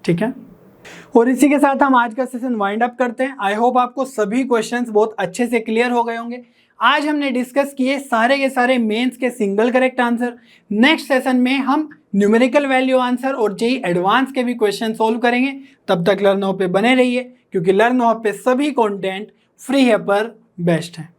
ठीक है। और इसी के साथ हम आज का सेशन वाइंड अप करते हैं। आई होप आपको सभी क्वेश्चंस बहुत अच्छे से क्लियर हो गए होंगे। आज हमने डिस्कस किए सारे के सारे मेंस के single correct answer. Next session में हम न्यूमेरिकल वैल्यू आंसर और जेईई एडवांस के भी क्वेश्चन सोल्व करेंगे। तब तक लर्न हब पे बने रहिए, क्योंकि लर्न हब पे सभी कंटेंट फ्री है पर बेस्ट है।